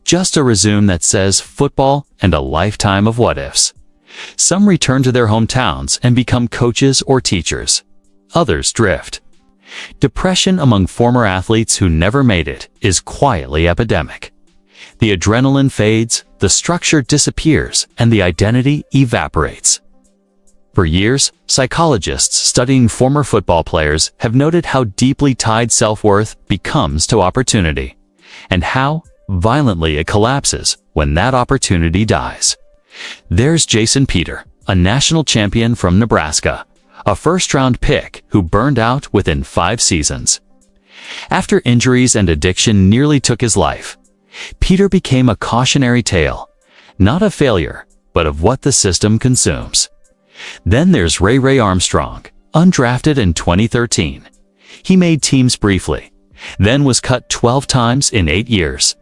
Just a resume that says football and a lifetime of what-ifs. Some return to their hometowns and become coaches or teachers. Others drift. Depression among former athletes who never made it is quietly epidemic. The adrenaline fades, the structure disappears, and the identity evaporates. For years, psychologists studying former football players have noted how deeply tied self-worth becomes to opportunity, and how violently it collapses when that opportunity dies. There's Jason Peter, a national champion from Nebraska, a first-round pick who burned out within 5 seasons. After injuries and addiction nearly took his life, Peter became a cautionary tale, not of failure, but of what the system consumes. Then there's Ray Armstrong, undrafted in 2013. He made teams briefly, then was cut 12 times in 8 years.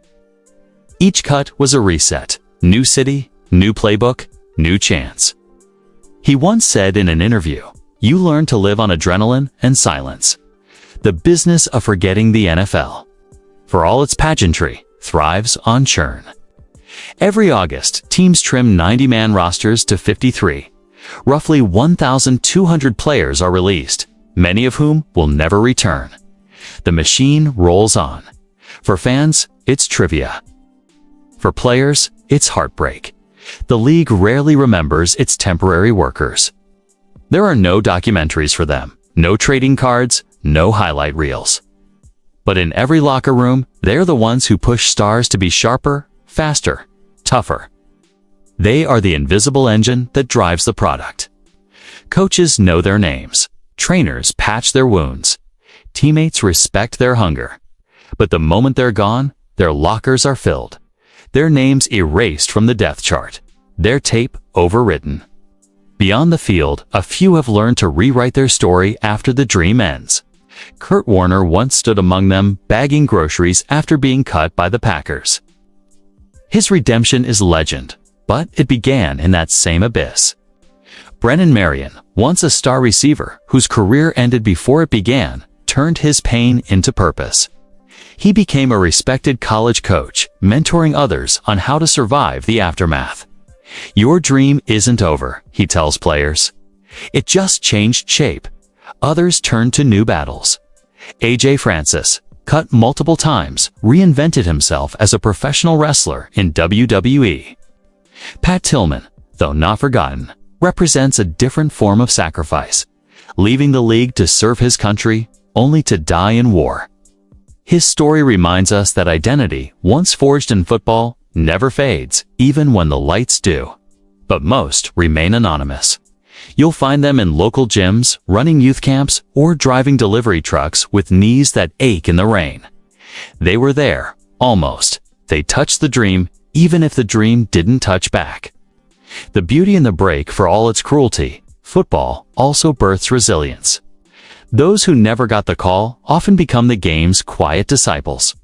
Each cut was a reset, new city, new playbook, new chance. He once said in an interview, "You learn to live on adrenaline and silence. The business of forgetting the NFL, for all its pageantry, thrives on churn." Every August, teams trim 90-man rosters to 53. Roughly 1,200 players are released, many of whom will never return. The machine rolls on. For fans, it's trivia. For players, it's heartbreak. The league rarely remembers its temporary workers. There are no documentaries for them, no trading cards, no highlight reels. But in every locker room, they're the ones who push stars to be sharper, faster, tougher. They are the invisible engine that drives the product. Coaches know their names. Trainers patch their wounds. Teammates respect their hunger. But the moment they're gone, their lockers are filled. Their names erased from the depth chart. Their tape overwritten. Beyond the field, a few have learned to rewrite their story after the dream ends. Kurt Warner once stood among them, bagging groceries after being cut by the Packers. His redemption is legend, but it began in that same abyss. Brennan Marion, once a star receiver whose career ended before it began, turned his pain into purpose. He became a respected college coach, mentoring others on how to survive the aftermath. Your dream isn't over, he tells players. It just changed shape. Others turned to new battles. AJ Francis, cut multiple times, reinvented himself as a professional wrestler in WWE. Pat Tillman, though not forgotten, represents a different form of sacrifice, leaving the league to serve his country, only to die in war. His story reminds us that identity, once forged in football, never fades, even when the lights do. But most remain anonymous. You'll find them in local gyms, running youth camps, or driving delivery trucks with knees that ache in the rain. They were there, almost. They touched the dream, even if the dream didn't touch back. The beauty in the break, for all its cruelty, football also births resilience. Those who never got the call often become the game's quiet disciples.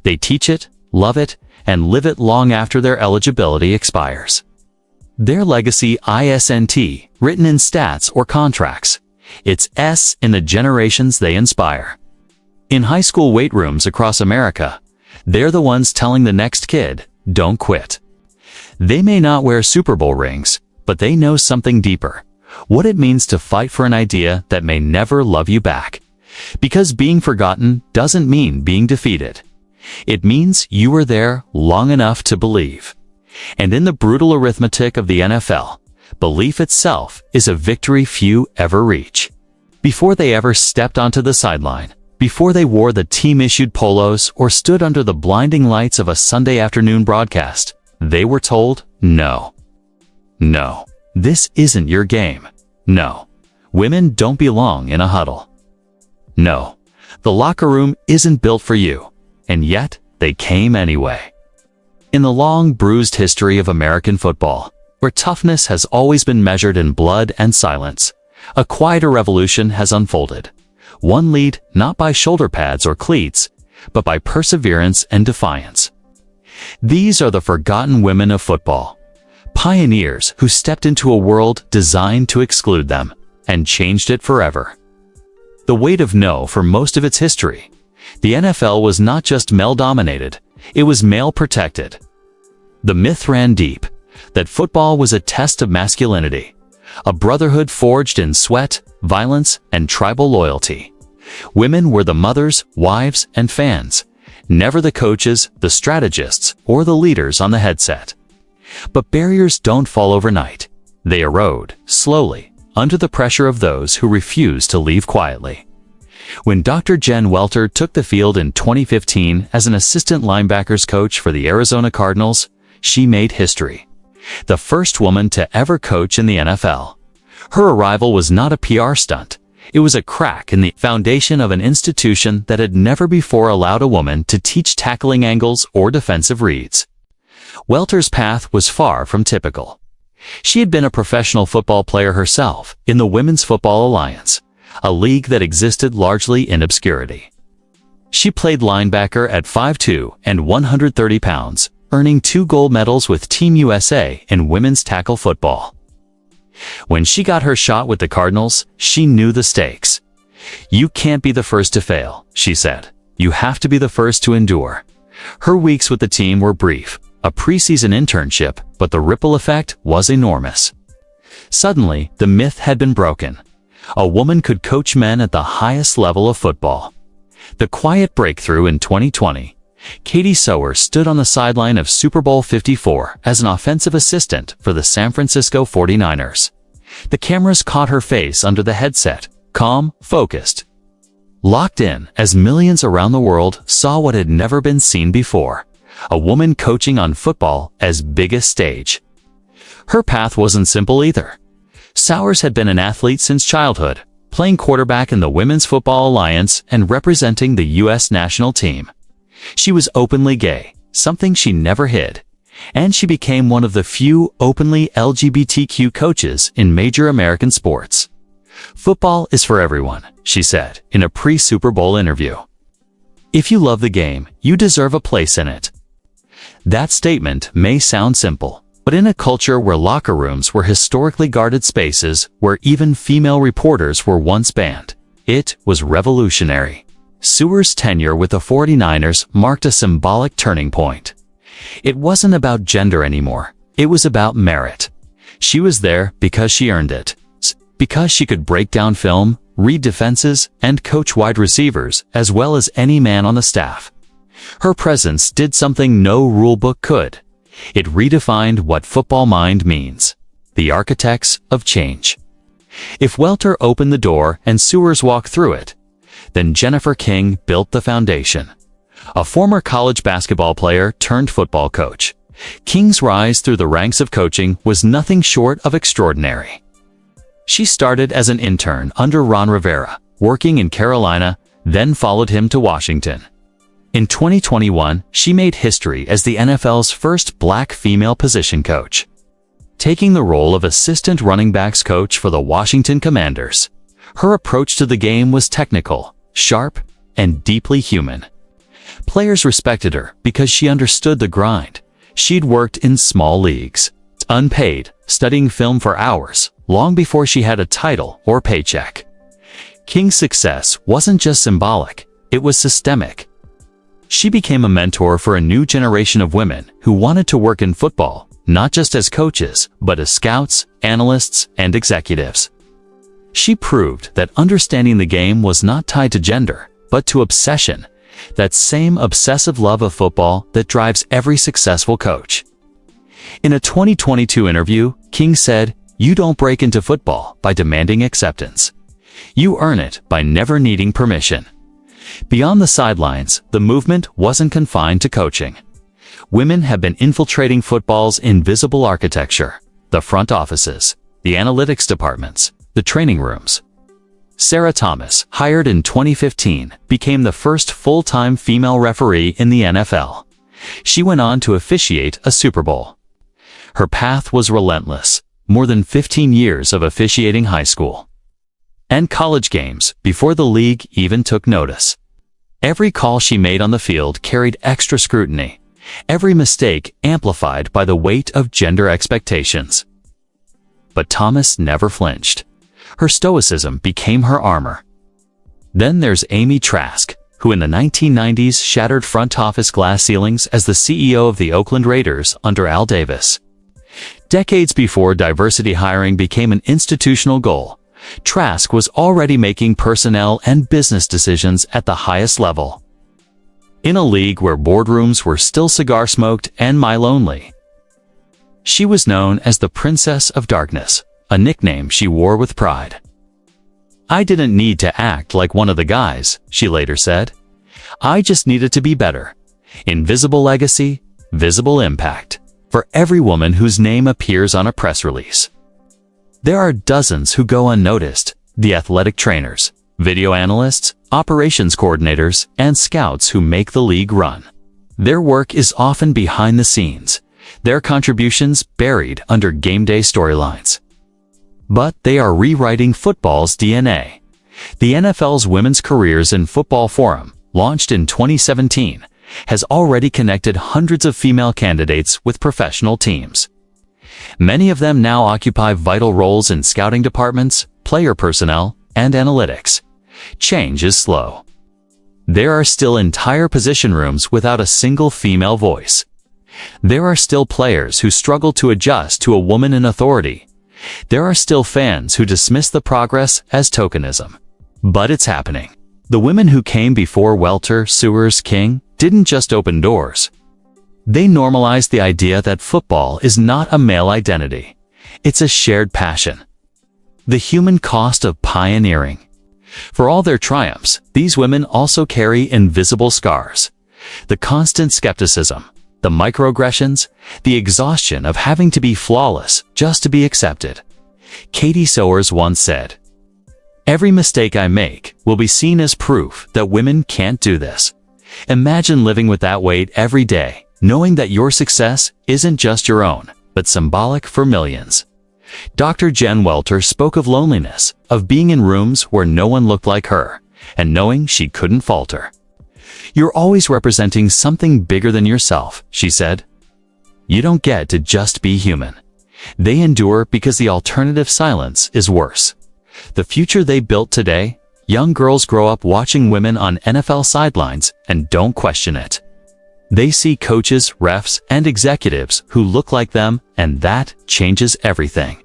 They teach it, love it, and live it long after their eligibility expires. Their legacy isn't written in stats or contracts. It's S in the generations they inspire. In high school weight rooms across America, they're the ones telling the next kid, don't quit. They may not wear Super Bowl rings, but they know something deeper. What it means to fight for an idea that may never love you back. Because being forgotten doesn't mean being defeated. It means you were there long enough to believe. And in the brutal arithmetic of the NFL, belief itself is a victory few ever reach. Before they ever stepped onto the sideline, before they wore the team-issued polos or stood under the blinding lights of a Sunday afternoon broadcast, they were told, no. No, this isn't your game. No, women don't belong in a huddle. No, the locker room isn't built for you. And yet, they came anyway. In the long, bruised history of American football, where toughness has always been measured in blood and silence, a quieter revolution has unfolded. One lead not by shoulder pads or cleats, but by perseverance and defiance. These are the forgotten women of football. Pioneers who stepped into a world designed to exclude them, and changed it forever. The weight of no for most of its history. The NFL was not just male-dominated, it was male-protected. The myth ran deep, that football was a test of masculinity, a brotherhood forged in sweat, violence, and tribal loyalty. Women were the mothers, wives, and fans, never the coaches, the strategists, or the leaders on the headset. But barriers don't fall overnight. They erode, slowly, under the pressure of those who refuse to leave quietly. When Dr. Jen Welter took the field in 2015 as an assistant linebackers coach for the Arizona Cardinals, she made history. The first woman to ever coach in the NFL. Her arrival was not a PR stunt. It was a crack in the foundation of an institution that had never before allowed a woman to teach tackling angles or defensive reads. Welter's path was far from typical. She had been a professional football player herself in the Women's Football Alliance, a league that existed largely in obscurity. She played linebacker at 5'2" and 130 pounds, earning 2 gold medals with Team USA in women's tackle football. When she got her shot with the Cardinals, she knew the stakes. "You can't be the first to fail," she said. "You have to be the first to endure." Her weeks with the team were brief, a preseason internship, but the ripple effect was enormous. Suddenly, the myth had been broken. A woman could coach men at the highest level of football. The quiet breakthrough in 2020. Katie Sower stood on the sideline of Super Bowl 54 as an offensive assistant for the San Francisco 49ers. The cameras caught her face under the headset, calm, focused. locked in as millions around the world saw what had never been seen before, a woman coaching on football as biggest stage. Her path wasn't simple either. Sowers had been an athlete since childhood, playing quarterback in the Women's Football Alliance and representing the U.S. national team. She was openly gay, something she never hid, and she became one of the few openly LGBTQ coaches in major American sports. "Football is for everyone," she said in a pre-Super Bowl interview. "If you love the game, you deserve a place in it." That statement may sound simple, but in a culture where locker rooms were historically guarded spaces, where even female reporters were once banned, it was revolutionary. Sewers' tenure with the 49ers marked a symbolic turning point. It wasn't about gender anymore. It was about merit. She was there because she earned it. Because she could break down film, read defenses, and coach wide receivers as well as any man on the staff. Her presence did something no rulebook could. It redefined what football mind means. The architects of change. If Welter opened the door and Sewers walked through it, then Jennifer King built the foundation. A former college basketball player turned football coach, King's rise through the ranks of coaching was nothing short of extraordinary. She started as an intern under Ron Rivera, working in Carolina, then followed him to Washington. In 2021, she made history as the NFL's first black female position coach, taking the role of assistant running backs coach for the Washington Commanders. Her approach to the game was technical, sharp, and deeply human. Players respected her because she understood the grind. She'd worked in small leagues, unpaid, studying film for hours, long before she had a title or paycheck. King's success wasn't just symbolic, it was systemic. She became a mentor for a new generation of women who wanted to work in football, not just as coaches, but as scouts, analysts, and executives. She proved that understanding the game was not tied to gender, but to obsession, that same obsessive love of football that drives every successful coach. In a 2022 interview, King said, "You don't break into football by demanding acceptance. You earn it by never needing permission." Beyond the sidelines, the movement wasn't confined to coaching. Women have been infiltrating football's invisible architecture, the front offices, the analytics departments, the training rooms. Sarah Thomas, hired in 2015, became the first full-time female referee in the NFL. She went on to officiate a Super Bowl. Her path was relentless, more than 15 years of officiating high school and college games before the league even took notice. Every call she made on the field carried extra scrutiny, every mistake amplified by the weight of gender expectations. But Thomas never flinched. Her stoicism became her armor. Then there's Amy Trask, who in the 1990s shattered front office glass ceilings as the CEO of the Oakland Raiders under Al Davis. Decades before diversity hiring became an institutional goal, Trask was already making personnel and business decisions at the highest level. In a league where boardrooms were still cigar-smoked and mile-only. She was known as the Princess of Darkness, a nickname she wore with pride. "I didn't need to act like one of the guys," she later said. "I just needed to be better." Invisible legacy, visible impact. For every woman whose name appears on a press release, there are dozens who go unnoticed: the athletic trainers, video analysts, operations coordinators, and scouts who make the league run. Their work is often behind the scenes, their contributions buried under game day storylines. But they are rewriting football's DNA. The NFL's Women's Careers in Football Forum, launched in 2017, has already connected hundreds of female candidates with professional teams. Many of them now occupy vital roles in scouting departments, player personnel, and analytics. Change is slow. There are still entire position rooms without a single female voice. There are still players who struggle to adjust to a woman in authority. There are still fans who dismiss the progress as tokenism. But it's happening. The women who came before Welter, Sewers, King didn't just open doors. They normalized the idea that football is not a male identity. It's a shared passion. The human cost of pioneering. For all their triumphs, these women also carry invisible scars. The constant skepticism, the microaggressions, the exhaustion of having to be flawless just to be accepted. Katie Sowers once said, "Every mistake I make will be seen as proof that women can't do this." Imagine living with that weight every day, knowing that your success isn't just your own, but symbolic for millions. Dr. Jen Welter spoke of loneliness, of being in rooms where no one looked like her, and knowing she couldn't falter. "You're always representing something bigger than yourself," she said. "You don't get to just be human." They endure because the alternative silence is worse. The future they built today, young girls grow up watching women on NFL sidelines and don't question it. They see coaches, refs, and executives who look like them, and that changes everything.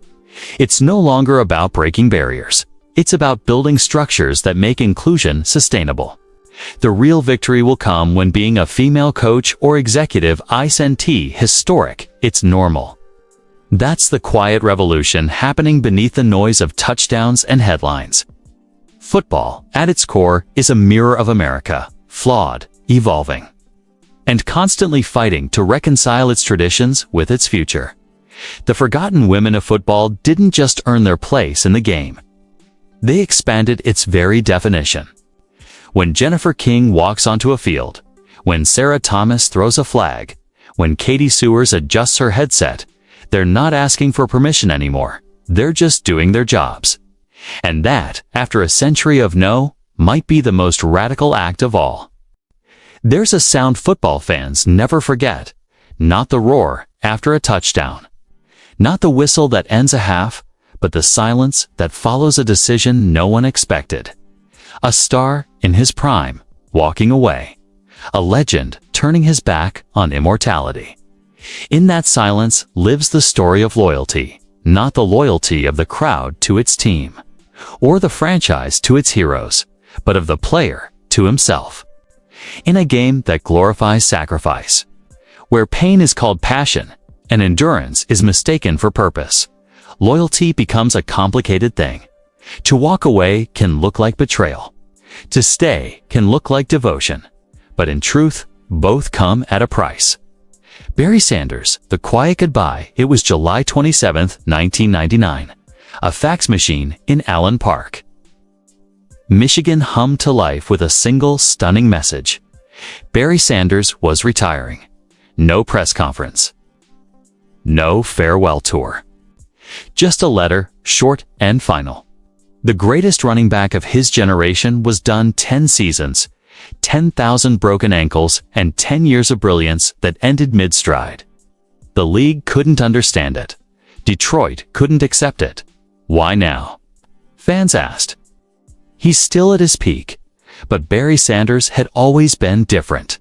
It's no longer about breaking barriers. It's about building structures that make inclusion sustainable. The real victory will come when being a female coach or executive isn't historic, it's normal. That's the quiet revolution happening beneath the noise of touchdowns and headlines. Football, at its core, is a mirror of America, flawed, evolving, and constantly fighting to reconcile its traditions with its future. The forgotten women of football didn't just earn their place in the game. They expanded its very definition. When Jennifer King walks onto a field, when Sarah Thomas throws a flag, when Katie Sowers adjusts her headset, they're not asking for permission anymore. They're just doing their jobs. And that, after a century of no, might be the most radical act of all. There's a sound football fans never forget. Not the roar after a touchdown. Not the whistle that ends a half, but the silence that follows a decision no one expected. A star in his prime, walking away. A legend turning his back on immortality. In that silence lives the story of loyalty, not the loyalty of the crowd to its team, or the franchise to its heroes, but of the player to himself. In a game that glorifies sacrifice, where pain is called passion and endurance is mistaken for purpose, loyalty becomes a complicated thing. To walk away can look like betrayal. To stay can look like devotion. But in truth, both come at a price. Barry Sanders, The Quiet Goodbye. It was July 27, 1999. A fax machine in Allen Park, Michigan hummed to life with a single stunning message. Barry Sanders was retiring. No press conference. No farewell tour. Just a letter, short and final. The greatest running back of his generation was done 10 seasons, 10,000 broken ankles, and 10 years of brilliance that ended mid-stride. The league couldn't understand it. Detroit couldn't accept it. Why now? Fans asked. He's still at his peak, but Barry Sanders had always been different.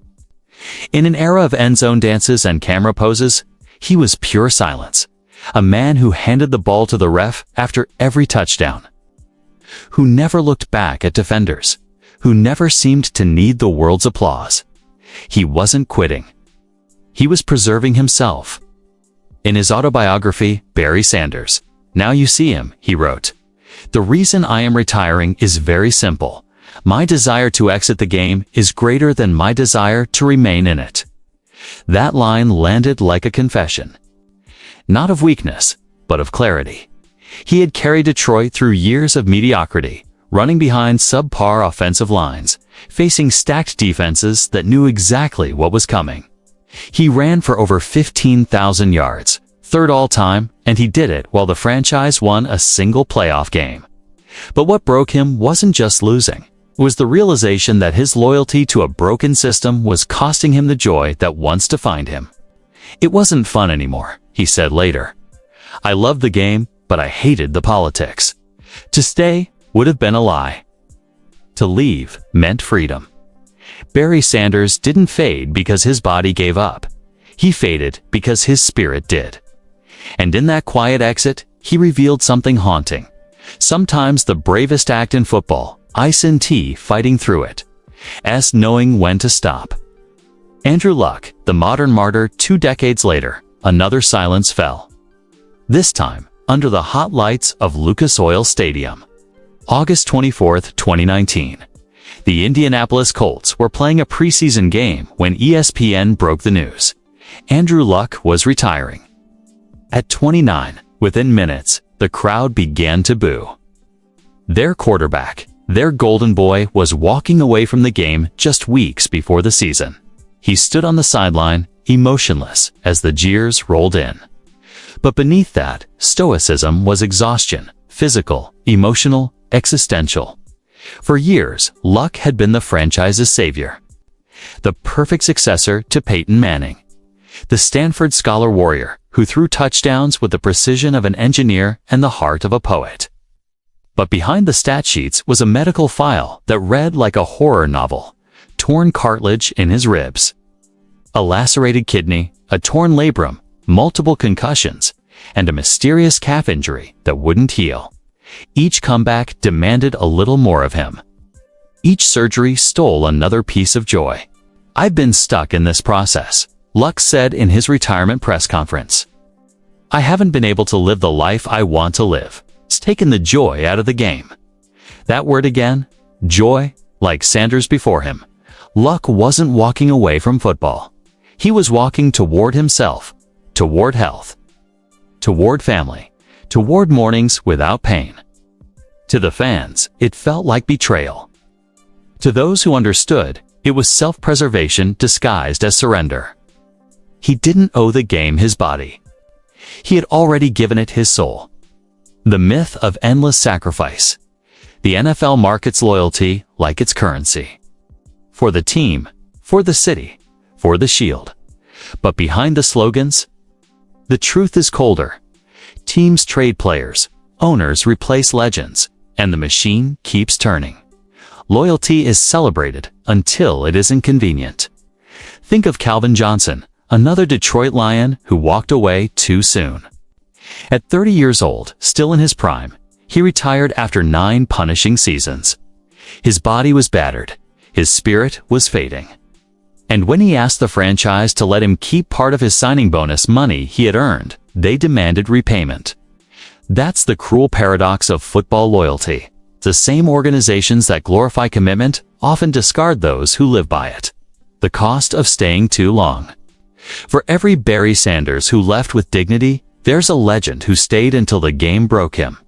In an era of end-zone dances and camera poses, he was pure silence. A man who handed the ball to the ref after every touchdown. Who never looked back at defenders. Who never seemed to need the world's applause. He wasn't quitting. He was preserving himself. In his autobiography, Barry Sanders, Now You See Him, he wrote, "The reason I am retiring is very simple. My desire to exit the game is greater than my desire to remain in it." That line landed like a confession. Not of weakness, but of clarity. He had carried Detroit through years of mediocrity, running behind subpar offensive lines, facing stacked defenses that knew exactly what was coming. He ran for over 15,000 yards, third all-time, and he did it while the franchise won a single playoff game. But what broke him wasn't just losing. It was the realization that his loyalty to a broken system was costing him the joy that once defined him. "It wasn't fun anymore," he said later. "I loved the game, but I hated the politics. To stay would have been a lie. To leave meant freedom." Barry Sanders didn't fade because his body gave up. He faded because his spirit did. And in that quiet exit, he revealed something haunting. Sometimes the bravest act in football, isn't fighting through it. Knowing when to stop. Andrew Luck, the modern martyr 2 decades later, another silence fell. This time, under the hot lights of Lucas Oil Stadium. August 24, 2019. The Indianapolis Colts were playing a preseason game when ESPN broke the news. Andrew Luck was retiring. At 29, within minutes, the crowd began to boo. Their quarterback, their golden boy, was walking away from the game just weeks before the season. He stood on the sideline, emotionless, as the jeers rolled in. But beneath that, stoicism was exhaustion, physical, emotional, existential. For years, Luck had been the franchise's savior. The perfect successor to Peyton Manning. The Stanford Scholar Warrior, who threw touchdowns with the precision of an engineer and the heart of a poet. But behind the stat sheets was a medical file that read like a horror novel. Torn cartilage in his ribs, a lacerated kidney, a torn labrum, multiple concussions, and a mysterious calf injury that wouldn't heal. Each comeback demanded a little more of him. Each surgery stole another piece of joy. "I've been stuck in this process," Luck said in his retirement press conference. "I haven't been able to live the life I want to live. It's taken the joy out of the game." That word again, joy, like Sanders before him. Luck wasn't walking away from football. He was walking toward himself, toward health, toward family, toward mornings without pain. To the fans, it felt like betrayal. To those who understood, it was self-preservation disguised as surrender. He didn't owe the game his body. He had already given it his soul. The myth of endless sacrifice. The NFL markets loyalty like its currency. For the team, for the city, for the shield. But behind the slogans, the truth is colder. Teams trade players, owners replace legends, and the machine keeps turning. Loyalty is celebrated until it is inconvenient. Think of Calvin Johnson, another Detroit Lion who walked away too soon. At 30 years old, still in his prime, he retired after 9 punishing seasons. His body was battered. His spirit was fading. And when he asked the franchise to let him keep part of his signing bonus money he had earned, they demanded repayment. That's the cruel paradox of football loyalty. The same organizations that glorify commitment often discard those who live by it. The cost of staying too long. For every Barry Sanders who left with dignity, there's a legend who stayed until the game broke him.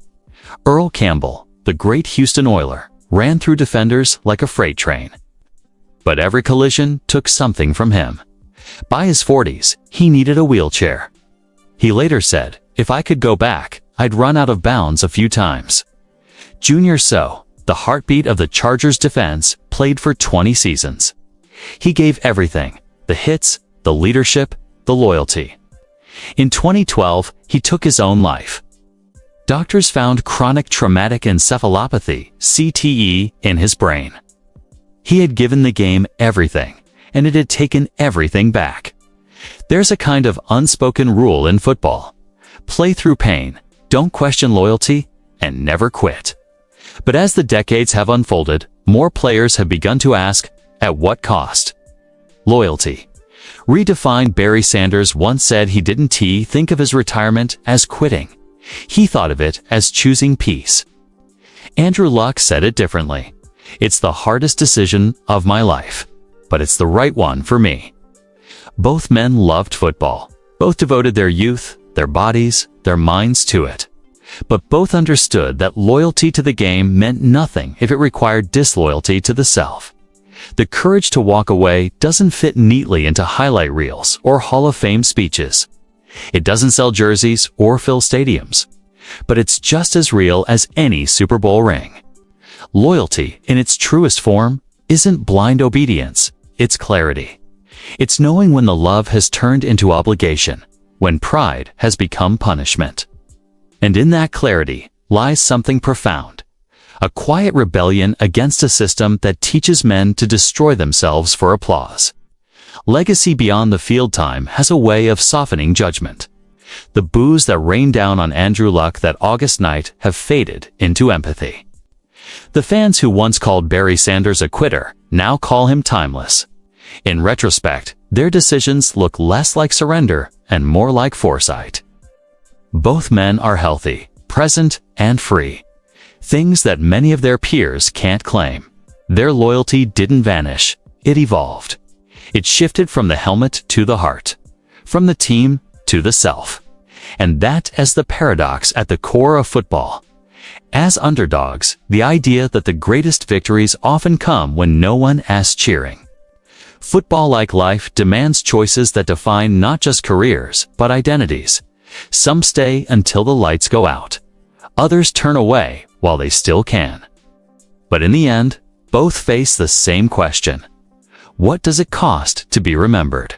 Earl Campbell, the great Houston Oiler, ran through defenders like a freight train. But every collision took something from him. By his 40s, he needed a wheelchair. He later said, "If I could go back, I'd run out of bounds a few times." Junior Seau, the heartbeat of the Chargers defense, played for 20 seasons. He gave everything, the hits, the leadership, the loyalty. In 2012, he took his own life. Doctors found chronic traumatic encephalopathy, CTE, in his brain. He had given the game everything, and it had taken everything back. There's a kind of unspoken rule in football. Play through pain, don't question loyalty, and never quit. But as the decades have unfolded, more players have begun to ask, at what cost? Loyalty. Redefined. Barry Sanders once said he didn't think of his retirement as quitting. He thought of it as choosing peace. Andrew Luck said it differently. "It's the hardest decision of my life, but it's the right one for me." Both men loved football. Both devoted their youth, their bodies, their minds to it. But both understood that loyalty to the game meant nothing if it required disloyalty to the self. The courage to walk away doesn't fit neatly into highlight reels or Hall of Fame speeches. It doesn't sell jerseys or fill stadiums. But it's just as real as any Super Bowl ring. Loyalty, in its truest form, isn't blind obedience, it's clarity. It's knowing when the love has turned into obligation, when pride has become punishment. And in that clarity lies something profound. A quiet rebellion against a system that teaches men to destroy themselves for applause. Legacy beyond the field time has a way of softening judgment. The boos that rained down on Andrew Luck that August night have faded into empathy. The fans who once called Barry Sanders a quitter now call him timeless. In retrospect, their decisions look less like surrender and more like foresight. Both men are healthy, present, and free. things that many of their peers can't claim. Their loyalty didn't vanish, it evolved. It shifted from the helmet to the heart, from the team to the self. And that is the paradox at the core of football. As underdogs, the idea that the greatest victories often come when no one is cheering. Football, like life, demands choices that define not just careers, but identities. Some stay until the lights go out. Others turn away while they still can. But in the end, both face the same question. What does it cost to be remembered?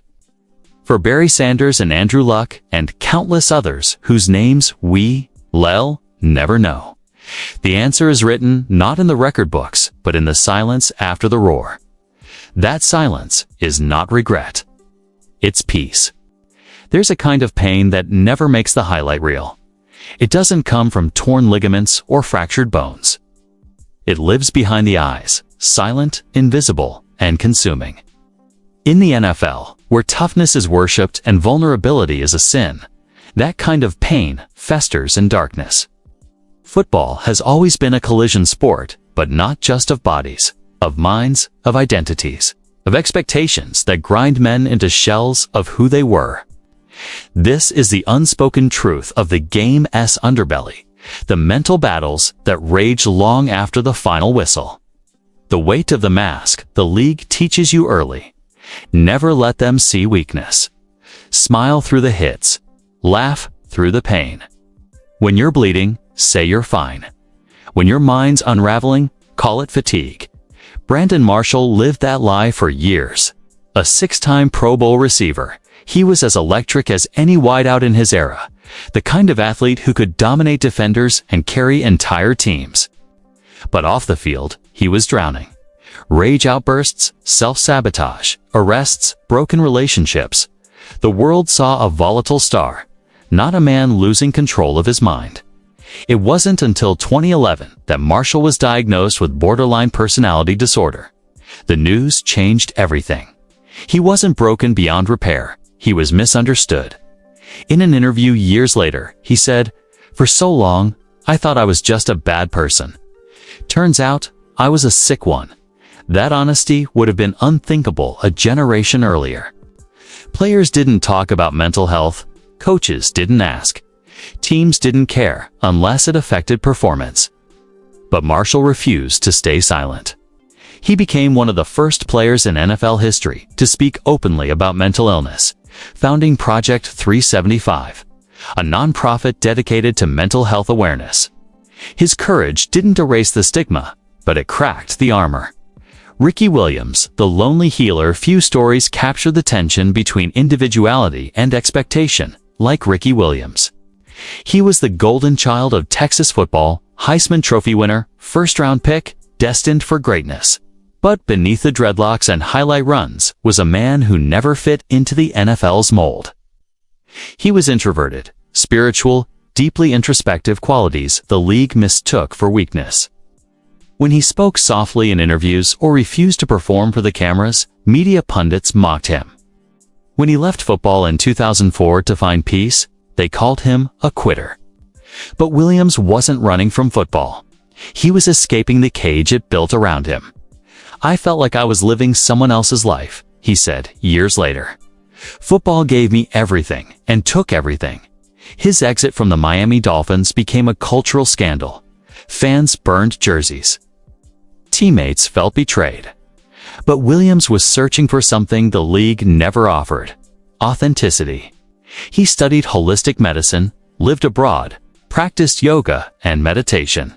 For Barry Sanders and Andrew Luck, and countless others whose names we, never know, the answer is written not in the record books, but in the silence after the roar. That silence is not regret. It's peace. There's a kind of pain that never makes the highlight reel. It doesn't come from torn ligaments or fractured bones. It lives behind the eyes, silent, invisible, and consuming. In the NFL, where toughness is worshipped and vulnerability is a sin, that kind of pain festers in darkness. Football has always been a collision sport, but not just of bodies, of minds, of identities, of expectations that grind men into shells of who they were. This is the unspoken truth of the game's underbelly, the mental battles that rage long after the final whistle. The weight of the mask the league teaches you early. Never let them see weakness. Smile through the hits. Laugh through the pain. When you're bleeding, say you're fine. When your mind's unraveling, call it fatigue. Brandon Marshall lived that lie for years. A 6-time Pro Bowl receiver, he was as electric as any wideout in his era, the kind of athlete who could dominate defenders and carry entire teams. But off the field, he was drowning. Rage outbursts, self-sabotage, arrests, broken relationships. The world saw a volatile star, not a man losing control of his mind. It wasn't until 2011 that Marshall was diagnosed with borderline personality disorder. The news changed everything. He wasn't broken beyond repair. He was misunderstood. In an interview years later, he said, "For so long, I thought I was just a bad person. Turns out, I was a sick one." That honesty would have been unthinkable a generation earlier. Players didn't talk about mental health. Coaches didn't ask. Teams didn't care unless it affected performance. But Marshall refused to stay silent. He became one of the first players in NFL history to speak openly about mental illness, founding Project 375, a nonprofit dedicated to mental health awareness. His courage didn't erase the stigma, but it cracked the armor. Ricky Williams, the lonely healer. Few stories capture the tension between individuality and expectation, like Ricky Williams. He was the golden child of Texas football, Heisman Trophy winner, first-round pick, destined for greatness. But beneath the dreadlocks and highlight runs was a man who never fit into the NFL's mold. He was introverted, spiritual, deeply introspective, qualities the league mistook for weakness. When he spoke softly in interviews or refused to perform for the cameras, media pundits mocked him. When he left football in 2004 to find peace, they called him a quitter. But Williams wasn't running from football. He was escaping the cage it built around him. "I felt like I was living someone else's life," he said years later. "Football gave me everything and took everything." His exit from the Miami Dolphins became a cultural scandal. Fans burned jerseys. Teammates felt betrayed. But Williams was searching for something the league never offered: authenticity. He studied holistic medicine, lived abroad, practiced yoga and meditation.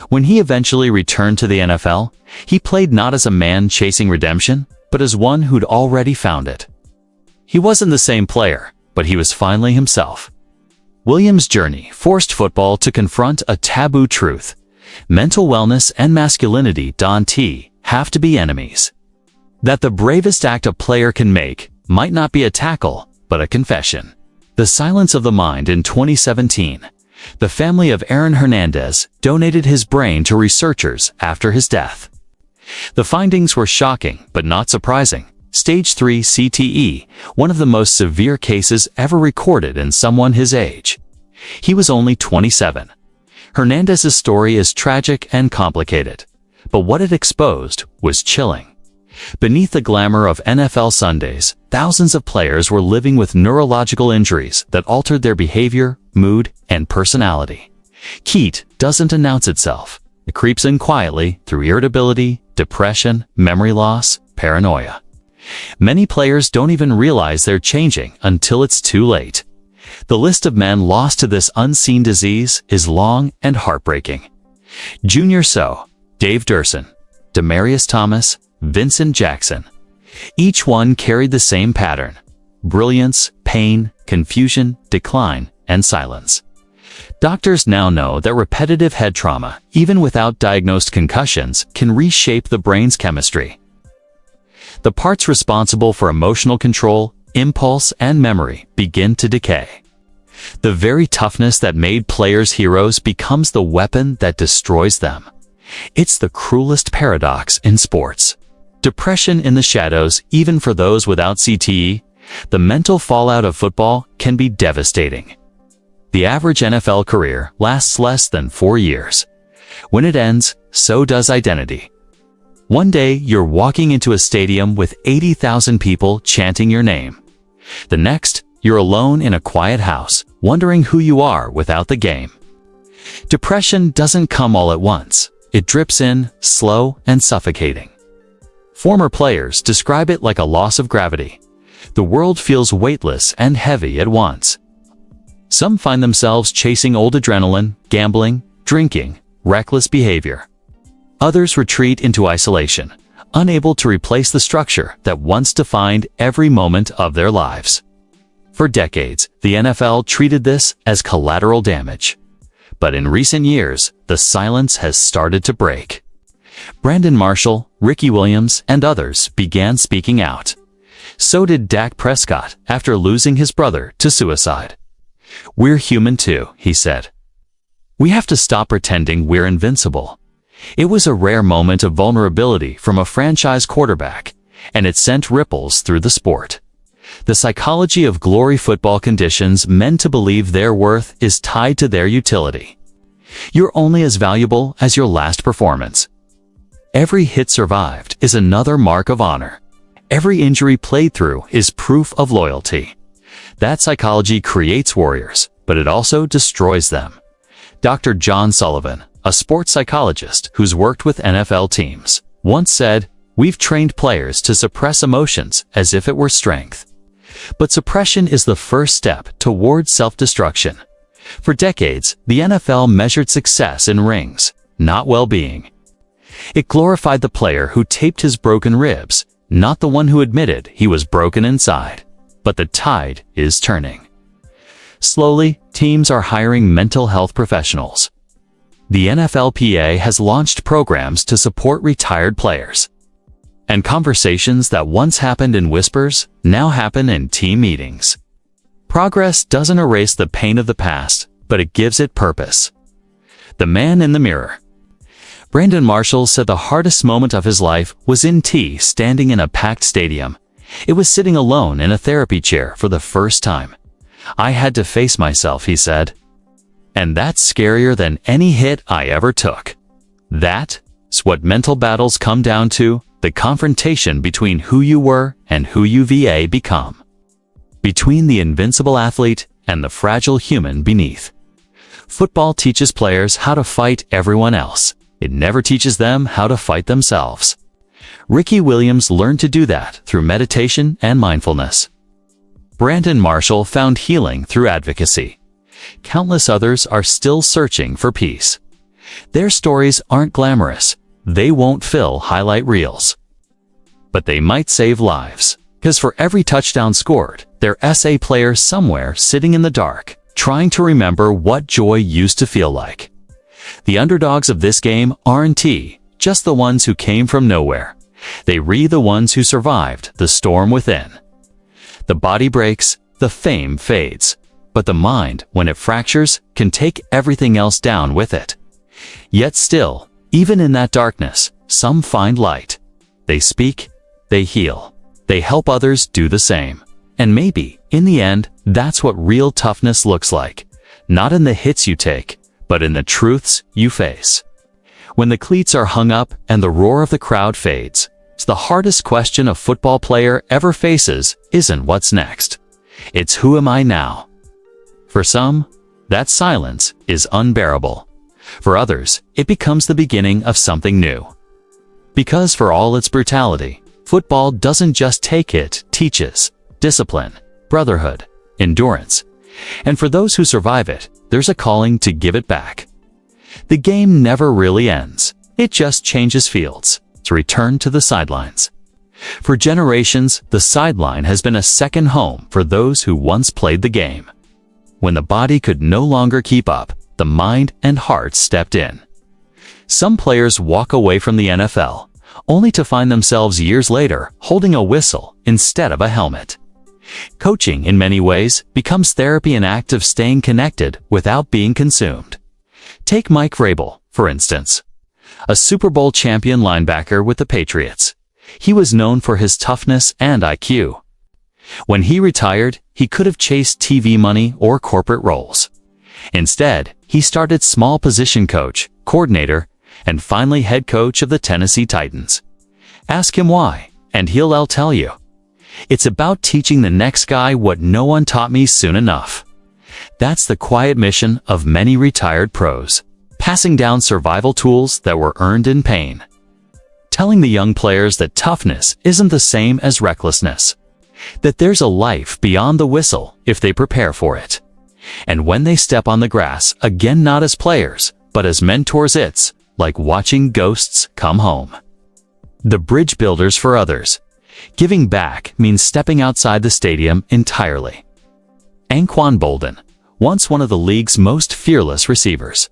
When he eventually returned to the NFL, he played not as a man chasing redemption, but as one who'd already found it. He wasn't the same player, but he was finally himself. Williams' journey forced football to confront a taboo truth: mental wellness and masculinity don't have to be enemies. That the bravest act a player can make might not be a tackle, but a confession. The silence of the mind. In 2017, the family of Aaron Hernandez donated his brain to researchers after his death. The findings were shocking but not surprising. Stage 3 CTE, one of the most severe cases ever recorded in someone his age. He was only 27. Hernandez's story is tragic and complicated, but what it exposed was chilling. Beneath the glamour of NFL Sundays, thousands of players were living with neurological injuries that altered their behavior, mood, and personality. Heat doesn't announce itself. It creeps in quietly through irritability, depression, memory loss, paranoia. Many players don't even realize they're changing until it's too late. The list of men lost to this unseen disease is long and heartbreaking. Junior Seau, Dave Durson, Demaryius Thomas, Vincent Jackson. Each one carried the same pattern: brilliance, pain, confusion, decline, and silence. Doctors now know that repetitive head trauma, even without diagnosed concussions, can reshape the brain's chemistry. The parts responsible for emotional control, impulse, and memory begin to decay. The very toughness that made players heroes becomes the weapon that destroys them. It's the cruelest paradox in sports. Depression in the shadows, even for those without CTE, the mental fallout of football can be devastating. The average NFL career lasts less than 4 years. When it ends, so does identity. One day, you're walking into a stadium with 80,000 people chanting your name. The next, you're alone in a quiet house, wondering who you are without the game. Depression doesn't come all at once. It drips in, slow and suffocating. Former players describe it like a loss of gravity. The world feels weightless and heavy at once. Some find themselves chasing old adrenaline, gambling, drinking, reckless behavior. Others retreat into isolation, unable to replace the structure that once defined every moment of their lives. For decades, the NFL treated this as collateral damage. But in recent years, the silence has started to break. Brandon Marshall, Ricky Williams, and others began speaking out. So did Dak Prescott after losing his brother to suicide. "We're human too," he said. "We have to stop pretending we're invincible." It was a rare moment of vulnerability from a franchise quarterback, and it sent ripples through the sport. The psychology of glory football conditions men to believe their worth is tied to their utility. You're only as valuable as your last performance. Every hit survived is another mark of honor. Every injury played through is proof of loyalty. That psychology creates warriors, but it also destroys them. Dr. John Sullivan, a sports psychologist who's worked with NFL teams, once said, "We've trained players to suppress emotions as if it were strength." But suppression is the first step toward self-destruction. For decades, the NFL measured success in rings, not well-being. It glorified the player who taped his broken ribs, not the one who admitted he was broken inside. But the tide is turning. Slowly, teams are hiring mental health professionals. The NFLPA has launched programs to support retired players. And conversations that once happened in whispers now happen in team meetings. Progress doesn't erase the pain of the past, but it gives it purpose. The man in the mirror. Brandon Marshall said the hardest moment of his life was in standing in a packed stadium. It was sitting alone in a therapy chair for the first time. "I had to face myself," he said. "And that's scarier than any hit I ever took." That's what mental battles come down to, the confrontation between who you were and who you've become. Between the invincible athlete and the fragile human beneath. Football teaches players how to fight everyone else. It never teaches them how to fight themselves. Ricky Williams learned to do that through meditation and mindfulness. Brandon Marshall found healing through advocacy. Countless others are still searching for peace. Their stories aren't glamorous. They won't fill highlight reels. But they might save lives. Because for every touchdown scored, there's a player somewhere sitting in the dark, trying to remember what joy used to feel like. The underdogs of this game aren't just the ones who came from nowhere. They are the ones who survived the storm within. The body breaks, the fame fades, but the mind, when it fractures, can take everything else down with it. Yet still, even in that darkness, some find light. They speak, they heal, they help others do the same. And maybe, in the end, that's what real toughness looks like. Not in the hits you take, but in the truths you face. When the cleats are hung up and the roar of the crowd fades, the hardest question a football player ever faces isn't what's next. It's who am I now? For some, that silence is unbearable. For others, it becomes the beginning of something new. Because for all its brutality, football doesn't just take, it teaches discipline, brotherhood, endurance. And for those who survive it, there's a calling to give it back. The game never really ends. It just changes fields, to return to the sidelines. For generations, the sideline has been a second home for those who once played the game. When the body could no longer keep up, the mind and heart stepped in. Some players walk away from the NFL, only to find themselves years later holding a whistle instead of a helmet. Coaching, in many ways, becomes therapy, an act of staying connected without being consumed. Take Mike Vrabel, for instance. A Super Bowl champion linebacker with the Patriots. He was known for his toughness and IQ. When he retired, he could have chased TV money or corporate roles. Instead, he started small position coach, coordinator, and finally head coach of the Tennessee Titans. Ask him why, and he'll tell you. It's about teaching the next guy what no one taught me soon enough. That's the quiet mission of many retired pros, passing down survival tools that were earned in pain. Telling the young players that toughness isn't the same as recklessness, that there's a life beyond the whistle if they prepare for it. And when they step on the grass, again not as players, but as mentors, it's like watching ghosts come home. The bridge builders for others. Giving back means stepping outside the stadium entirely. Anquan Boldin, once one of the league's most fearless receivers,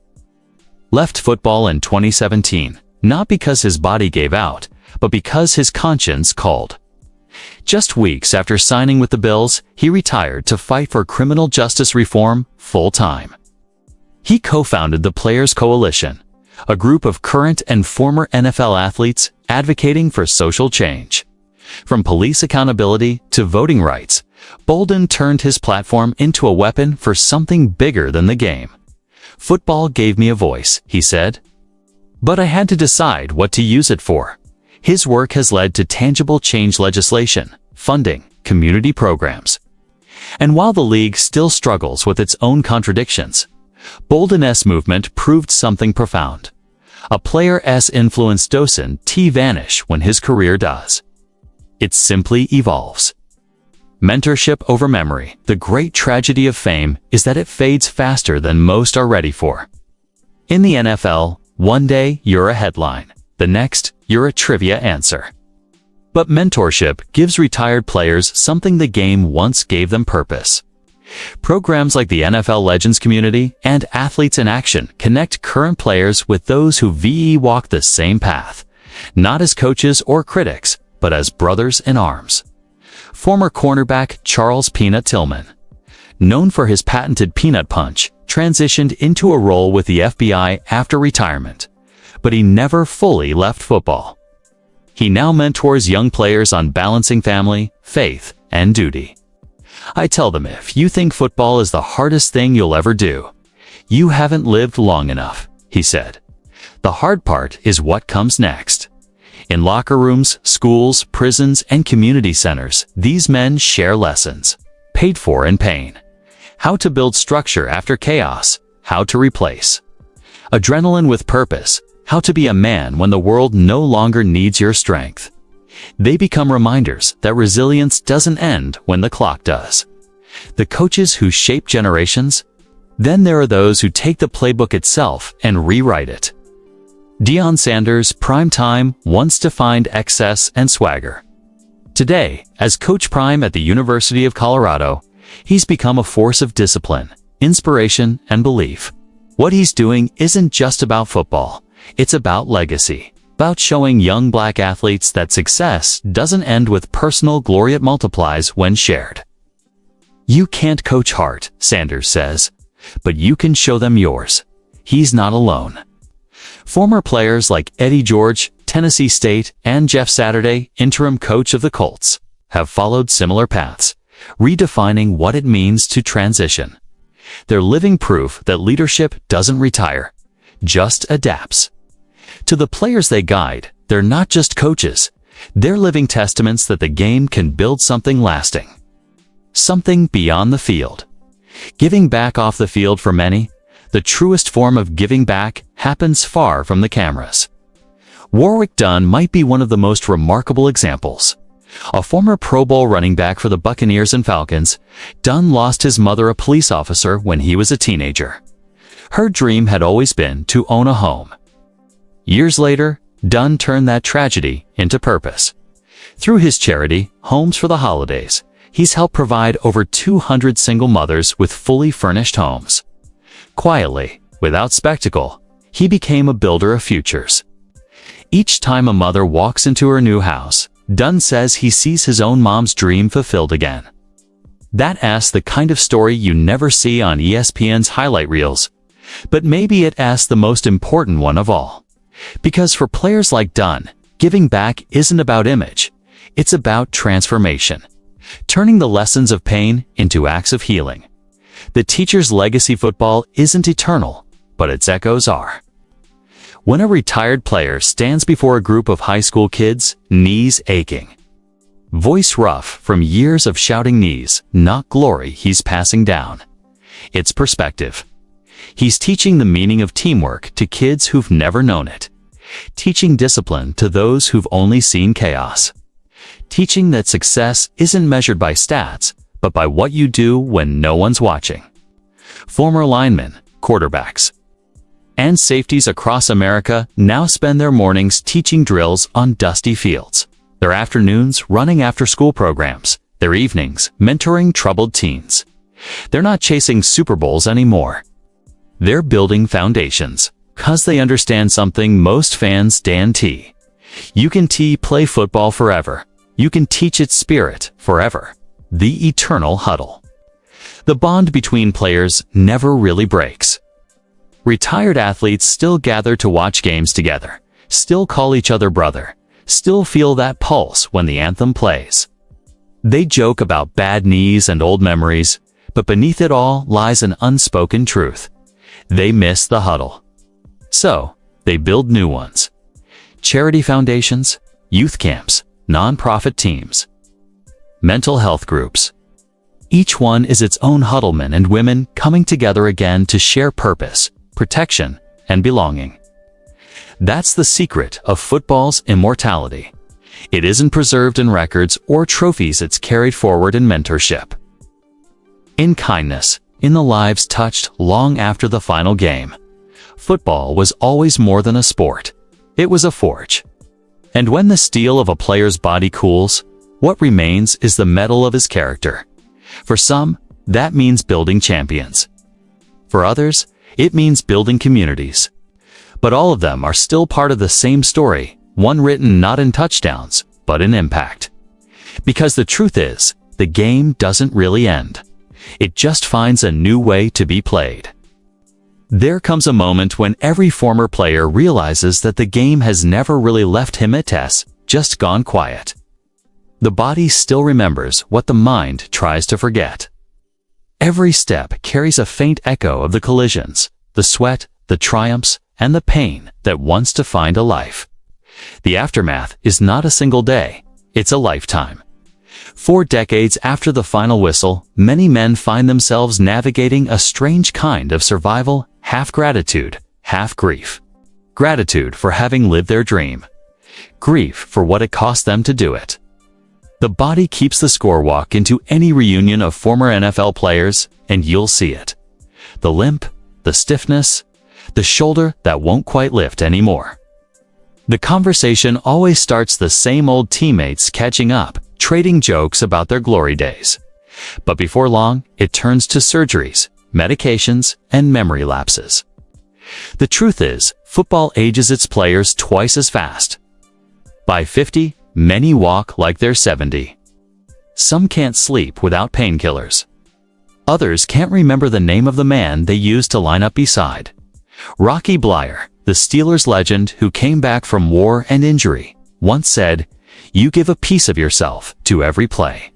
left football in 2017, not because his body gave out, but because his conscience called. Just weeks after signing with the Bills, he retired to fight for criminal justice reform full-time. He co-founded the Players Coalition, a group of current and former NFL athletes advocating for social change. From police accountability to voting rights, Boldin turned his platform into a weapon for something bigger than the game. Football gave me a voice, he said. But I had to decide what to use it for. His work has led to tangible change legislation, funding, community programs. And while the league still struggles with its own contradictions, Boldin's movement proved something profound. A player's influence doesn't vanish when his career does. It simply evolves. Mentorship over memory. The great tragedy of fame is that it fades faster than most are ready for. In the NFL, one day you're a headline, the next you're a trivia answer. But mentorship gives retired players something the game once gave them: purpose. Programs like the NFL Legends Community and Athletes in Action connect current players with those who walk the same path, not as coaches or critics, but as brothers in arms. Former cornerback Charles "Peanut" Tillman, known for his patented peanut punch, transitioned into a role with the FBI after retirement, but he never fully left football. He now mentors young players on balancing family, faith, and duty. I tell them, if you think football is the hardest thing you'll ever do, you haven't lived long enough, he said. The hard part is what comes next. In locker rooms, schools, prisons, and community centers, these men share lessons, paid for in pain. How to build structure after chaos, how to replace adrenaline with purpose, how to be a man when the world no longer needs your strength. They become reminders that resilience doesn't end when the clock does. The coaches who shape generations. Then there are those who take the playbook itself and rewrite it. Deion Sanders, prime time, once defined excess and swagger. Today, as Coach Prime at the University of Colorado, he's become a force of discipline, inspiration, and belief. What he's doing isn't just about football. It's about legacy, about showing young black athletes that success doesn't end with personal glory, it multiplies when shared. You can't coach heart, Sanders says, but you can show them yours. He's not alone. Former players like Eddie George, Tennessee State, and Jeff Saturday, interim coach of the Colts, have followed similar paths, redefining what it means to transition. They're living proof that leadership doesn't retire, just adapts. To the players they guide, they're not just coaches. They're living testaments that the game can build something lasting. Something beyond the field. Giving back off the field for many, the truest form of giving back happens far from the cameras. Warwick Dunn might be one of the most remarkable examples. A former Pro Bowl running back for the Buccaneers and Falcons, Dunn lost his mother, a police officer, when he was a teenager. Her dream had always been to own a home. Years later, Dunn turned that tragedy into purpose. Through his charity, Homes for the Holidays, he's helped provide over 200 single mothers with fully furnished homes. Quietly, without spectacle, he became a builder of futures. Each time a mother walks into her new house, Dunn says he sees his own mom's dream fulfilled again. That's the kind of story you never see on ESPN's highlight reels. But maybe it asks the most important one of all. Because for players like Dunn, giving back isn't about image. It's about transformation. Turning the lessons of pain into acts of healing. The teacher's legacy football isn't eternal, but its echoes are. When a retired player stands before a group of high school kids, knees aching, voice rough from years of shouting knees, not glory he's passing down. It's perspective. He's teaching the meaning of teamwork to kids who've never known it. Teaching discipline to those who've only seen chaos. Teaching that success isn't measured by stats, but by what you do when no one's watching. Former linemen, quarterbacks, and safeties across America now spend their mornings teaching drills on dusty fields, their afternoons running after-school programs, their evenings mentoring troubled teens. They're not chasing Super Bowls anymore. They're building foundations, 'cause they understand something most fans guarantee. You can play football forever. You can teach its spirit forever. The eternal huddle. The bond between players never really breaks. Retired athletes still gather to watch games together, still call each other brother, still feel that pulse when the anthem plays. They joke about bad knees and old memories, but beneath it all lies an unspoken truth. They miss the huddle. So, they build new ones. Charity foundations, youth camps, nonprofit teams, mental health groups. Each one is its own huddle, men and women coming together again to share purpose, protection, and belonging. That's the secret of football's immortality. It isn't preserved in records or trophies, it's carried forward in mentorship, in kindness, in the lives touched long after the final game. Football was always more than a sport. It was a forge. And when the steel of a player's body cools, what remains is the metal of his character. For some, that means building champions. For others, it means building communities. But all of them are still part of the same story, one written not in touchdowns, but in impact. Because the truth is, the game doesn't really end. It just finds a new way to be played. There comes a moment when every former player realizes that the game has never really left him, it's just gone quiet. The body still remembers what the mind tries to forget. Every step carries a faint echo of the collisions, the sweat, the triumphs, and the pain that once defined a life. The aftermath is not a single day, it's a lifetime. 4 decades after the final whistle, many men find themselves navigating a strange kind of survival, half gratitude, half grief. Gratitude for having lived their dream. Grief for what it cost them to do it. The body keeps the score. Walk into any reunion of former NFL players, and you'll see it. The limp, the stiffness, the shoulder that won't quite lift anymore. The conversation always starts the same old teammates catching up, trading jokes about their glory days. But before long, it turns to surgeries, medications, and memory lapses. The truth is, football ages its players twice as fast. By 50, many walk like they're 70. Some can't sleep without painkillers. Others can't remember the name of the man they used to line up beside. Rocky Bleier, the Steelers legend who came back from war and injury, once said, "You give a piece of yourself to every play.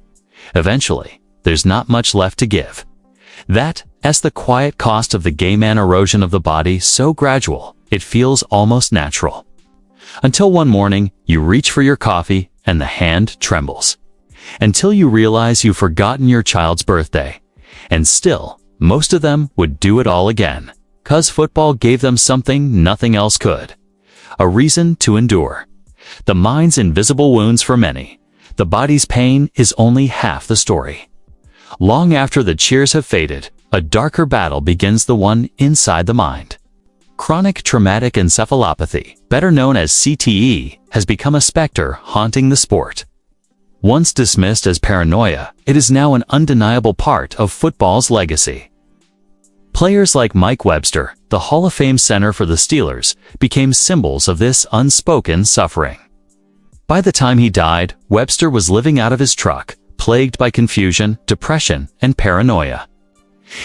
Eventually, there's not much left to give." That As the quiet cost of the game and erosion of the body so gradual, it feels almost natural. Until one morning, you reach for your coffee and the hand trembles. Until you realize you've forgotten your child's birthday. And still, most of them would do it all again, 'cause football gave them something nothing else could. A reason to endure. The mind's invisible wounds for many. The body's pain is only half the story. Long after the cheers have faded, a darker battle begins, the one inside the mind. Chronic traumatic encephalopathy, better known as CTE, has become a specter haunting the sport. Once dismissed as paranoia, it is now an undeniable part of football's legacy. Players like Mike Webster, the Hall of Fame center for the Steelers, became symbols of this unspoken suffering. By the time he died, Webster was living out of his truck, plagued by confusion, depression, and paranoia.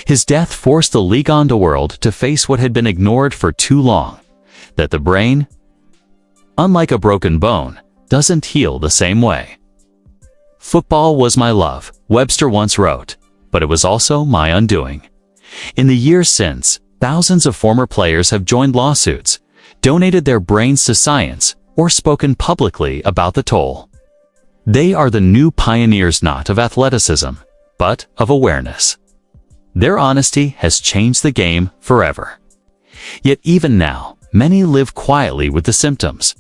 His death forced the league and the world to face what had been ignored for too long: that the brain, unlike a broken bone, doesn't heal the same way. "Football was my love," Webster once wrote, "but it was also my undoing." In the years since, thousands of former players have joined lawsuits, donated their brains to science, or spoken publicly about the toll. They are the new pioneers, not of athleticism, but of awareness. Their honesty has changed the game forever. Yet even now, many live quietly with the symptoms,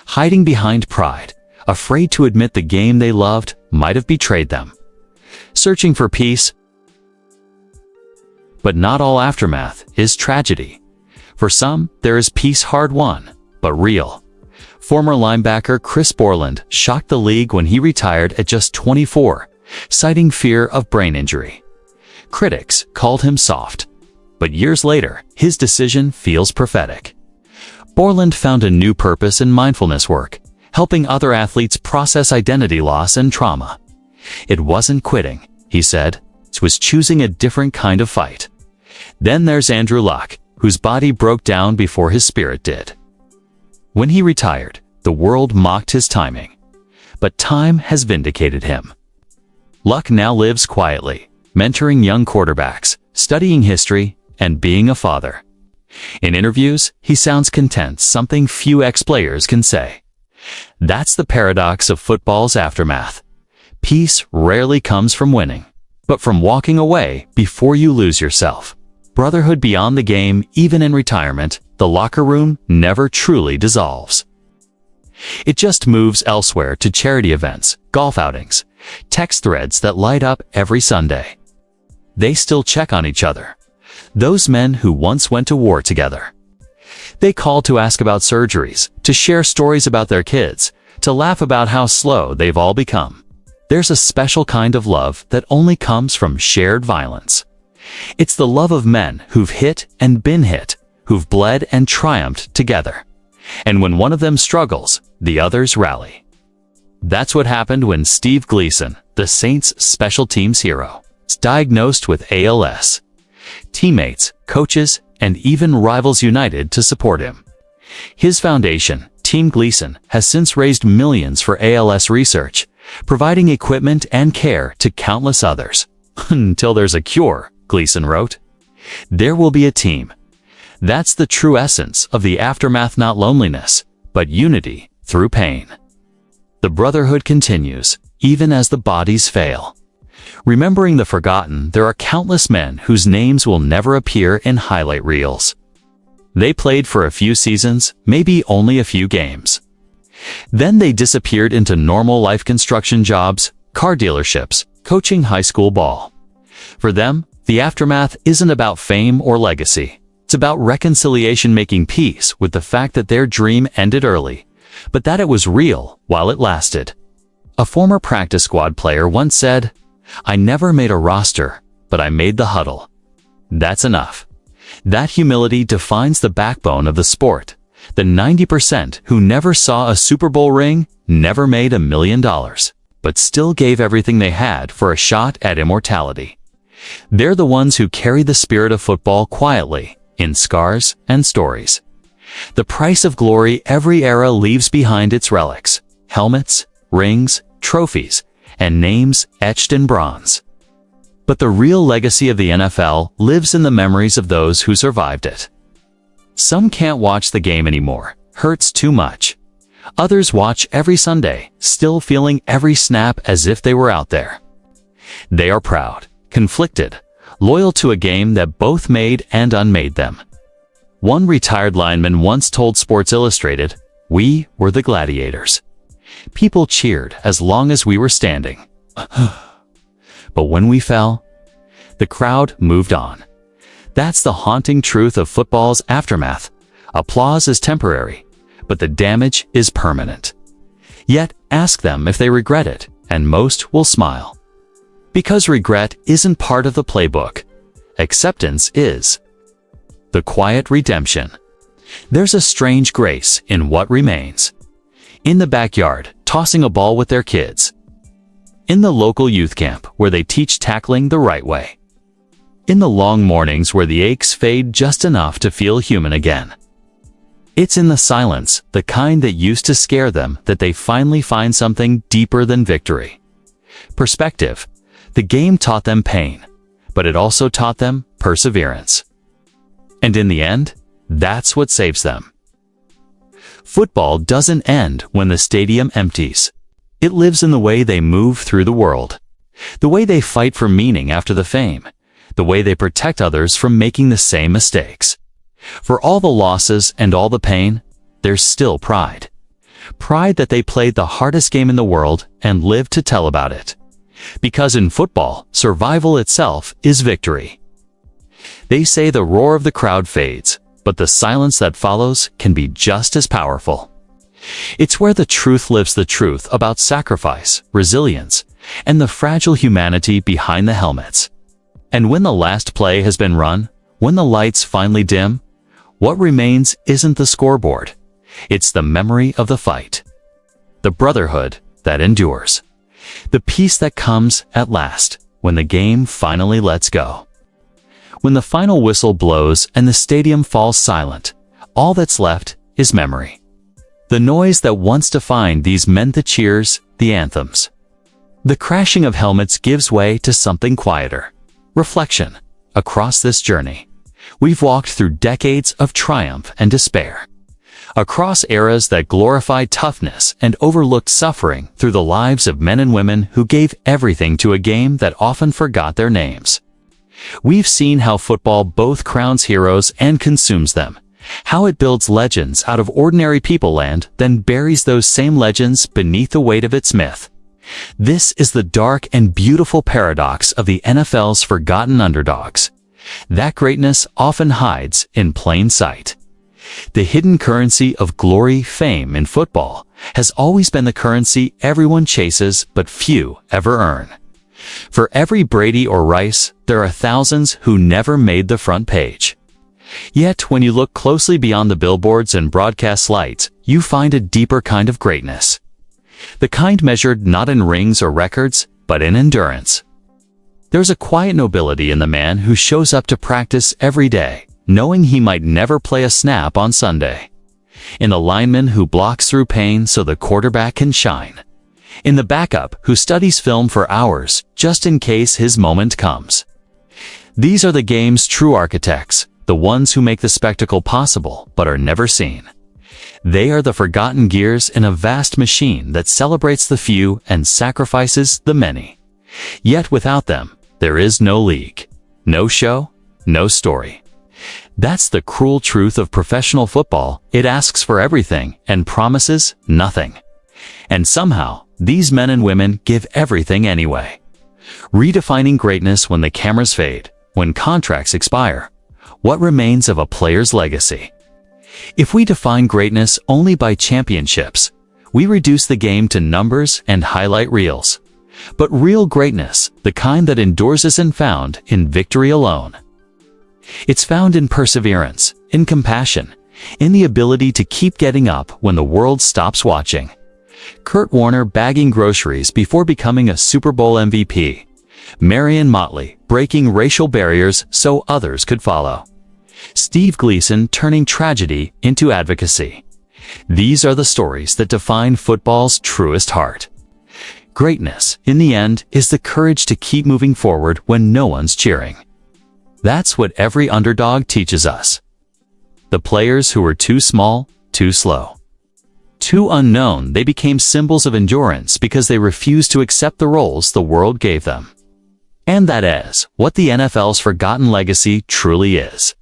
hiding behind pride, afraid to admit the game they loved might have betrayed them. Searching for peace. But not all aftermath is tragedy. For some, there is peace hard-won, but real. Former linebacker Chris Borland shocked the league when he retired at just 24, citing fear of brain injury. Critics called him soft, but years later, his decision feels prophetic. Borland found a new purpose in mindfulness work, helping other athletes process identity loss and trauma. "It wasn't quitting," he said, "it was choosing a different kind of fight." Then there's Andrew Luck, whose body broke down before his spirit did. When he retired, the world mocked his timing. But time has vindicated him. Luck now lives quietly, mentoring young quarterbacks, studying history, and being a father. In interviews, he sounds content, something few ex-players can say. That's the paradox of football's aftermath. Peace rarely comes from winning, but from walking away before you lose yourself. Brotherhood beyond the game, even in retirement, the locker room never truly dissolves. It just moves elsewhere, to charity events, golf outings, text threads that light up every Sunday. They still check on each other. Those men who once went to war together. They call to ask about surgeries, to share stories about their kids, to laugh about how slow they've all become. There's a special kind of love that only comes from shared violence. It's the love of men who've hit and been hit, who've bled and triumphed together. And when one of them struggles, the others rally. That's what happened when Steve Gleason, the Saints' special teams hero, was diagnosed with ALS. Teammates, coaches, and even rivals united to support him. His foundation, Team Gleason, has since raised millions for ALS research, providing equipment and care to countless others. Until there's a cure, Gleason wrote, there will be a team. That's the true essence of the aftermath, not loneliness, but unity through pain. The brotherhood continues, even as the bodies fail. Remembering the forgotten, there are countless men whose names will never appear in highlight reels. They played for a few seasons, maybe only a few games. Then they disappeared into normal life, construction jobs, car dealerships, coaching high school ball. For them, the aftermath isn't about fame or legacy. It's about reconciliation, making peace with the fact that their dream ended early, but that it was real while it lasted. A former practice squad player once said, "I never made a roster, but I made the huddle." That's enough. That humility defines the backbone of the sport. The 90% who never saw a Super Bowl ring, never made $1 million, but still gave everything they had for a shot at immortality. They're the ones who carry the spirit of football quietly, in scars and stories. The price of glory every era leaves behind its relics, helmets, rings, trophies, and names etched in bronze. But the real legacy of the NFL lives in the memories of those who survived it. Some can't watch the game anymore, hurts too much. Others watch every Sunday, still feeling every snap as if they were out there. They are proud, conflicted, loyal to a game that both made and unmade them. One retired lineman once told Sports Illustrated, "We were the Gladiators. People cheered as long as we were standing. But when we fell, the crowd moved on." That's the haunting truth of football's aftermath. Applause is temporary, but the damage is permanent. Yet, ask them if they regret it, and most will smile. Because regret isn't part of the playbook. Acceptance is. The quiet redemption. There's a strange grace in what remains. In the backyard, tossing a ball with their kids. In the local youth camp, where they teach tackling the right way. In the long mornings where the aches fade just enough to feel human again. It's in the silence, the kind that used to scare them, that they finally find something deeper than victory. Perspective. The game taught them pain, but it also taught them perseverance. And in the end, that's what saves them. Football doesn't end when the stadium empties. It lives in the way they move through the world. The way they fight for meaning after the fame. The way they protect others from making the same mistakes. For all the losses and all the pain, there's still pride. Pride that they played the hardest game in the world and lived to tell about it. Because in football, survival itself is victory. They say the roar of the crowd fades, but the silence that follows can be just as powerful. It's where the truth lives, the truth about sacrifice, resilience, and the fragile humanity behind the helmets. And when the last play has been run, when the lights finally dim, what remains isn't the scoreboard. It's the memory of the fight. The brotherhood that endures. The peace that comes at last, when the game finally lets go. When the final whistle blows and the stadium falls silent, all that's left is memory. The noise that once defined these men, the cheers, the anthems. The crashing of helmets gives way to something quieter. Reflection. Across this journey, we've walked through decades of triumph and despair. Across eras that glorified toughness and overlooked suffering, through the lives of men and women who gave everything to a game that often forgot their names. We've seen how football both crowns heroes and consumes them, how it builds legends out of ordinary people and then buries those same legends beneath the weight of its myth. This is the dark and beautiful paradox of the NFL's forgotten underdogs. That greatness often hides in plain sight. The hidden currency of glory, fame in football has always been the currency everyone chases but few ever earn. For every Brady or Rice, there are thousands who never made the front page. Yet when you look closely beyond the billboards and broadcast lights, you find a deeper kind of greatness. The kind measured not in rings or records, but in endurance. There's a quiet nobility in the man who shows up to practice every day, knowing he might never play a snap on Sunday. In the lineman who blocks through pain so the quarterback can shine. In the backup who studies film for hours just in case his moment comes. These are the game's true architects, the ones who make the spectacle possible but are never seen. They are the forgotten gears in a vast machine that celebrates the few and sacrifices the many. Yet without them, there is no league, no show, no story. That's the cruel truth of professional football. It asks for everything and promises nothing. And somehow, these men and women give everything anyway. Redefining greatness when the cameras fade, when contracts expire. What remains of a player's legacy? If we define greatness only by championships, we reduce the game to numbers and highlight reels. But real greatness, the kind that endures, isn't found in victory alone. It's found in perseverance, in compassion, in the ability to keep getting up when the world stops watching. Kurt Warner bagging groceries before becoming a Super Bowl MVP. Marion Motley breaking racial barriers so others could follow. Steve Gleason turning tragedy into advocacy. These are the stories that define football's truest heart. Greatness, in the end, is the courage to keep moving forward when no one's cheering. That's what every underdog teaches us. The players who were too small, too slow, too unknown, they became symbols of endurance because they refused to accept the roles the world gave them. And that is what the NFL's forgotten legacy truly is.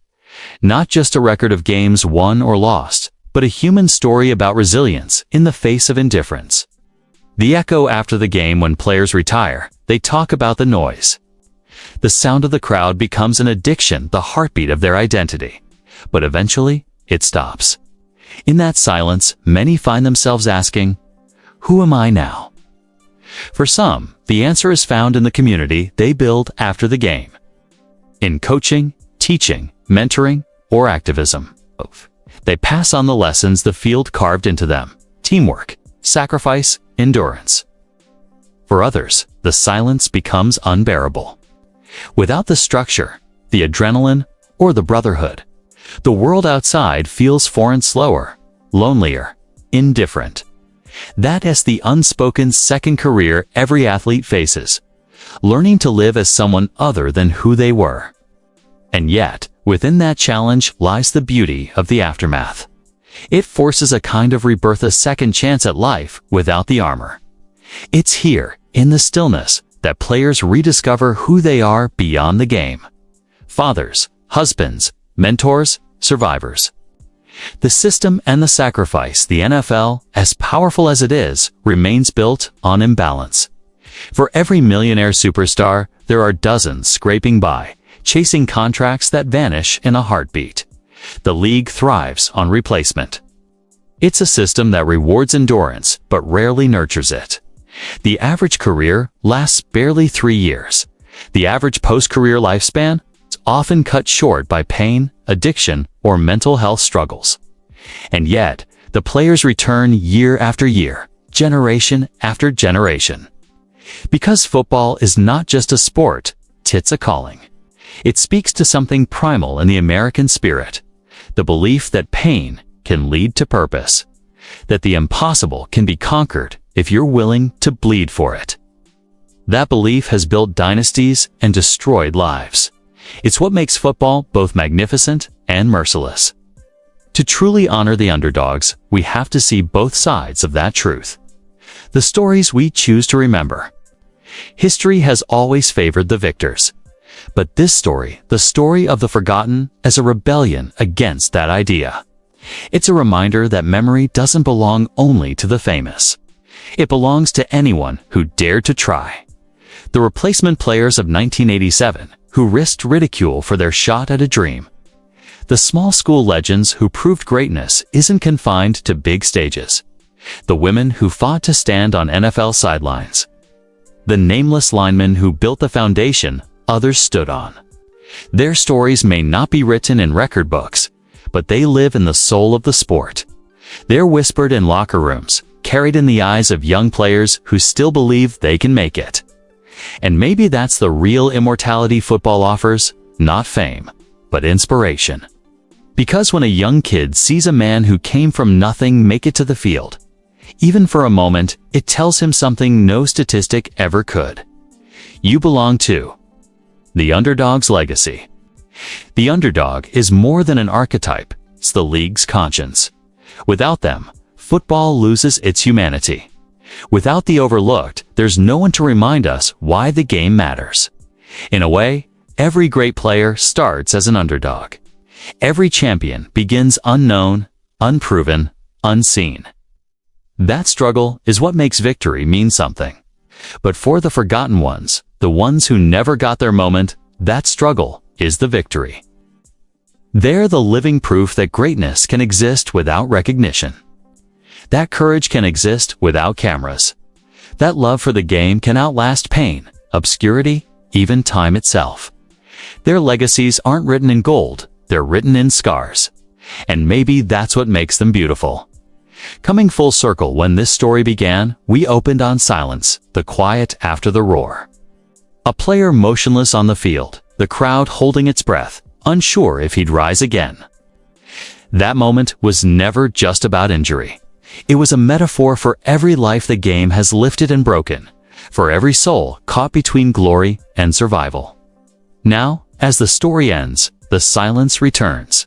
Not just a record of games won or lost, but a human story about resilience in the face of indifference. The echo after the game when players retire, they talk about the noise. The sound of the crowd becomes an addiction, the heartbeat of their identity. But eventually, it stops. In that silence, many find themselves asking, "Who am I now?" For some, the answer is found in the community they build after the game. In coaching, teaching, mentoring, or activism. They pass on the lessons the field carved into them: teamwork, sacrifice, endurance. For others, the silence becomes unbearable. Without the structure, the adrenaline, or the brotherhood, the world outside feels foreign, slower, lonelier, indifferent. That is the unspoken second career every athlete faces, learning to live as someone other than who they were. And yet, within that challenge lies the beauty of the aftermath. It forces a kind of rebirth, a second chance at life without the armor. It's here, in the stillness, that players rediscover who they are beyond the game. Fathers, husbands, mentors, survivors. The system and the sacrifice, the NFL, as powerful as it is, remains built on imbalance. For every millionaire superstar, there are dozens scraping by, chasing contracts that vanish in a heartbeat. The league thrives on replacement. It's a system that rewards endurance but rarely nurtures it. The average career lasts barely 3 years. The average post-career lifespan is often cut short by pain, addiction, or mental health struggles. And yet, the players return year after year, generation after generation. Because football is not just a sport, it's a calling. It speaks to something primal in the American spirit. The belief that pain can lead to purpose, that the impossible can be conquered if you're willing to bleed for it. That belief has built dynasties and destroyed lives. It's what makes football both magnificent and merciless. To truly honor the underdogs, we have to see both sides of that truth. The stories we choose to remember. History has always favored the victors. But this story, the story of the forgotten, is a rebellion against that idea. It's a reminder that memory doesn't belong only to the famous. It belongs to anyone who dared to try. The replacement players of 1987, who risked ridicule for their shot at a dream. The small school legends who proved greatness isn't confined to big stages. The women who fought to stand on NFL sidelines. The nameless linemen who built the foundation others stood on. Their stories may not be written in record books, but they live in the soul of the sport. They're whispered in locker rooms, carried in the eyes of young players who still believe they can make it. And maybe that's the real immortality football offers, not fame, but inspiration. Because when a young kid sees a man who came from nothing make it to the field, even for a moment, it tells him something no statistic ever could. You belong too. The underdog's legacy. The underdog is more than an archetype, it's the league's conscience. Without them, football loses its humanity. Without the overlooked, there's no one to remind us why the game matters. In a way, every great player starts as an underdog. Every champion begins unknown, unproven, unseen. That struggle is what makes victory mean something. But for the forgotten ones, the ones who never got their moment, that struggle is the victory. They're the living proof that greatness can exist without recognition. That courage can exist without cameras. That love for the game can outlast pain, obscurity, even time itself. Their legacies aren't written in gold, they're written in scars. And maybe that's what makes them beautiful. Coming full circle, when this story began, we opened on silence, the quiet after the roar. A player motionless on the field, the crowd holding its breath, unsure if he'd rise again. That moment was never just about injury. It was a metaphor for every life the game has lifted and broken, for every soul caught between glory and survival. Now, as the story ends, the silence returns.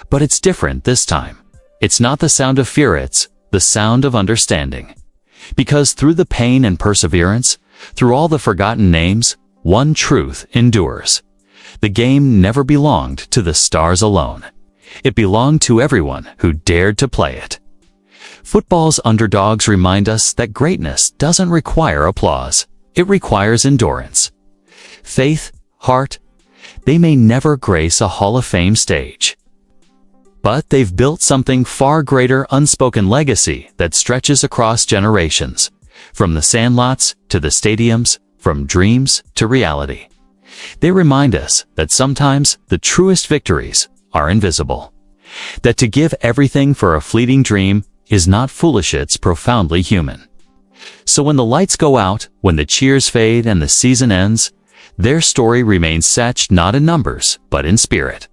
But it's different this time. It's not the sound of fear, it's the sound of understanding. Because through the pain and perseverance, through all the forgotten names, one truth endures. The game never belonged to the stars alone. It belonged to everyone who dared to play it. Football's underdogs remind us that greatness doesn't require applause. It requires endurance. Faith, heart, they may never grace a Hall of Fame stage. But they've built something far greater, unspoken legacy that stretches across generations. From the sandlots to the stadiums, from dreams to reality. They remind us that sometimes the truest victories are invisible. That to give everything for a fleeting dream is not foolish, it's profoundly human. So when the lights go out, when the cheers fade and the season ends, their story remains set not in numbers, but in spirit.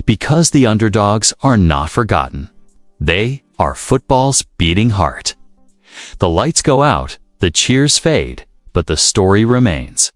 Because the underdogs are not forgotten. They are football's beating heart. The lights go out, the cheers fade, but the story remains.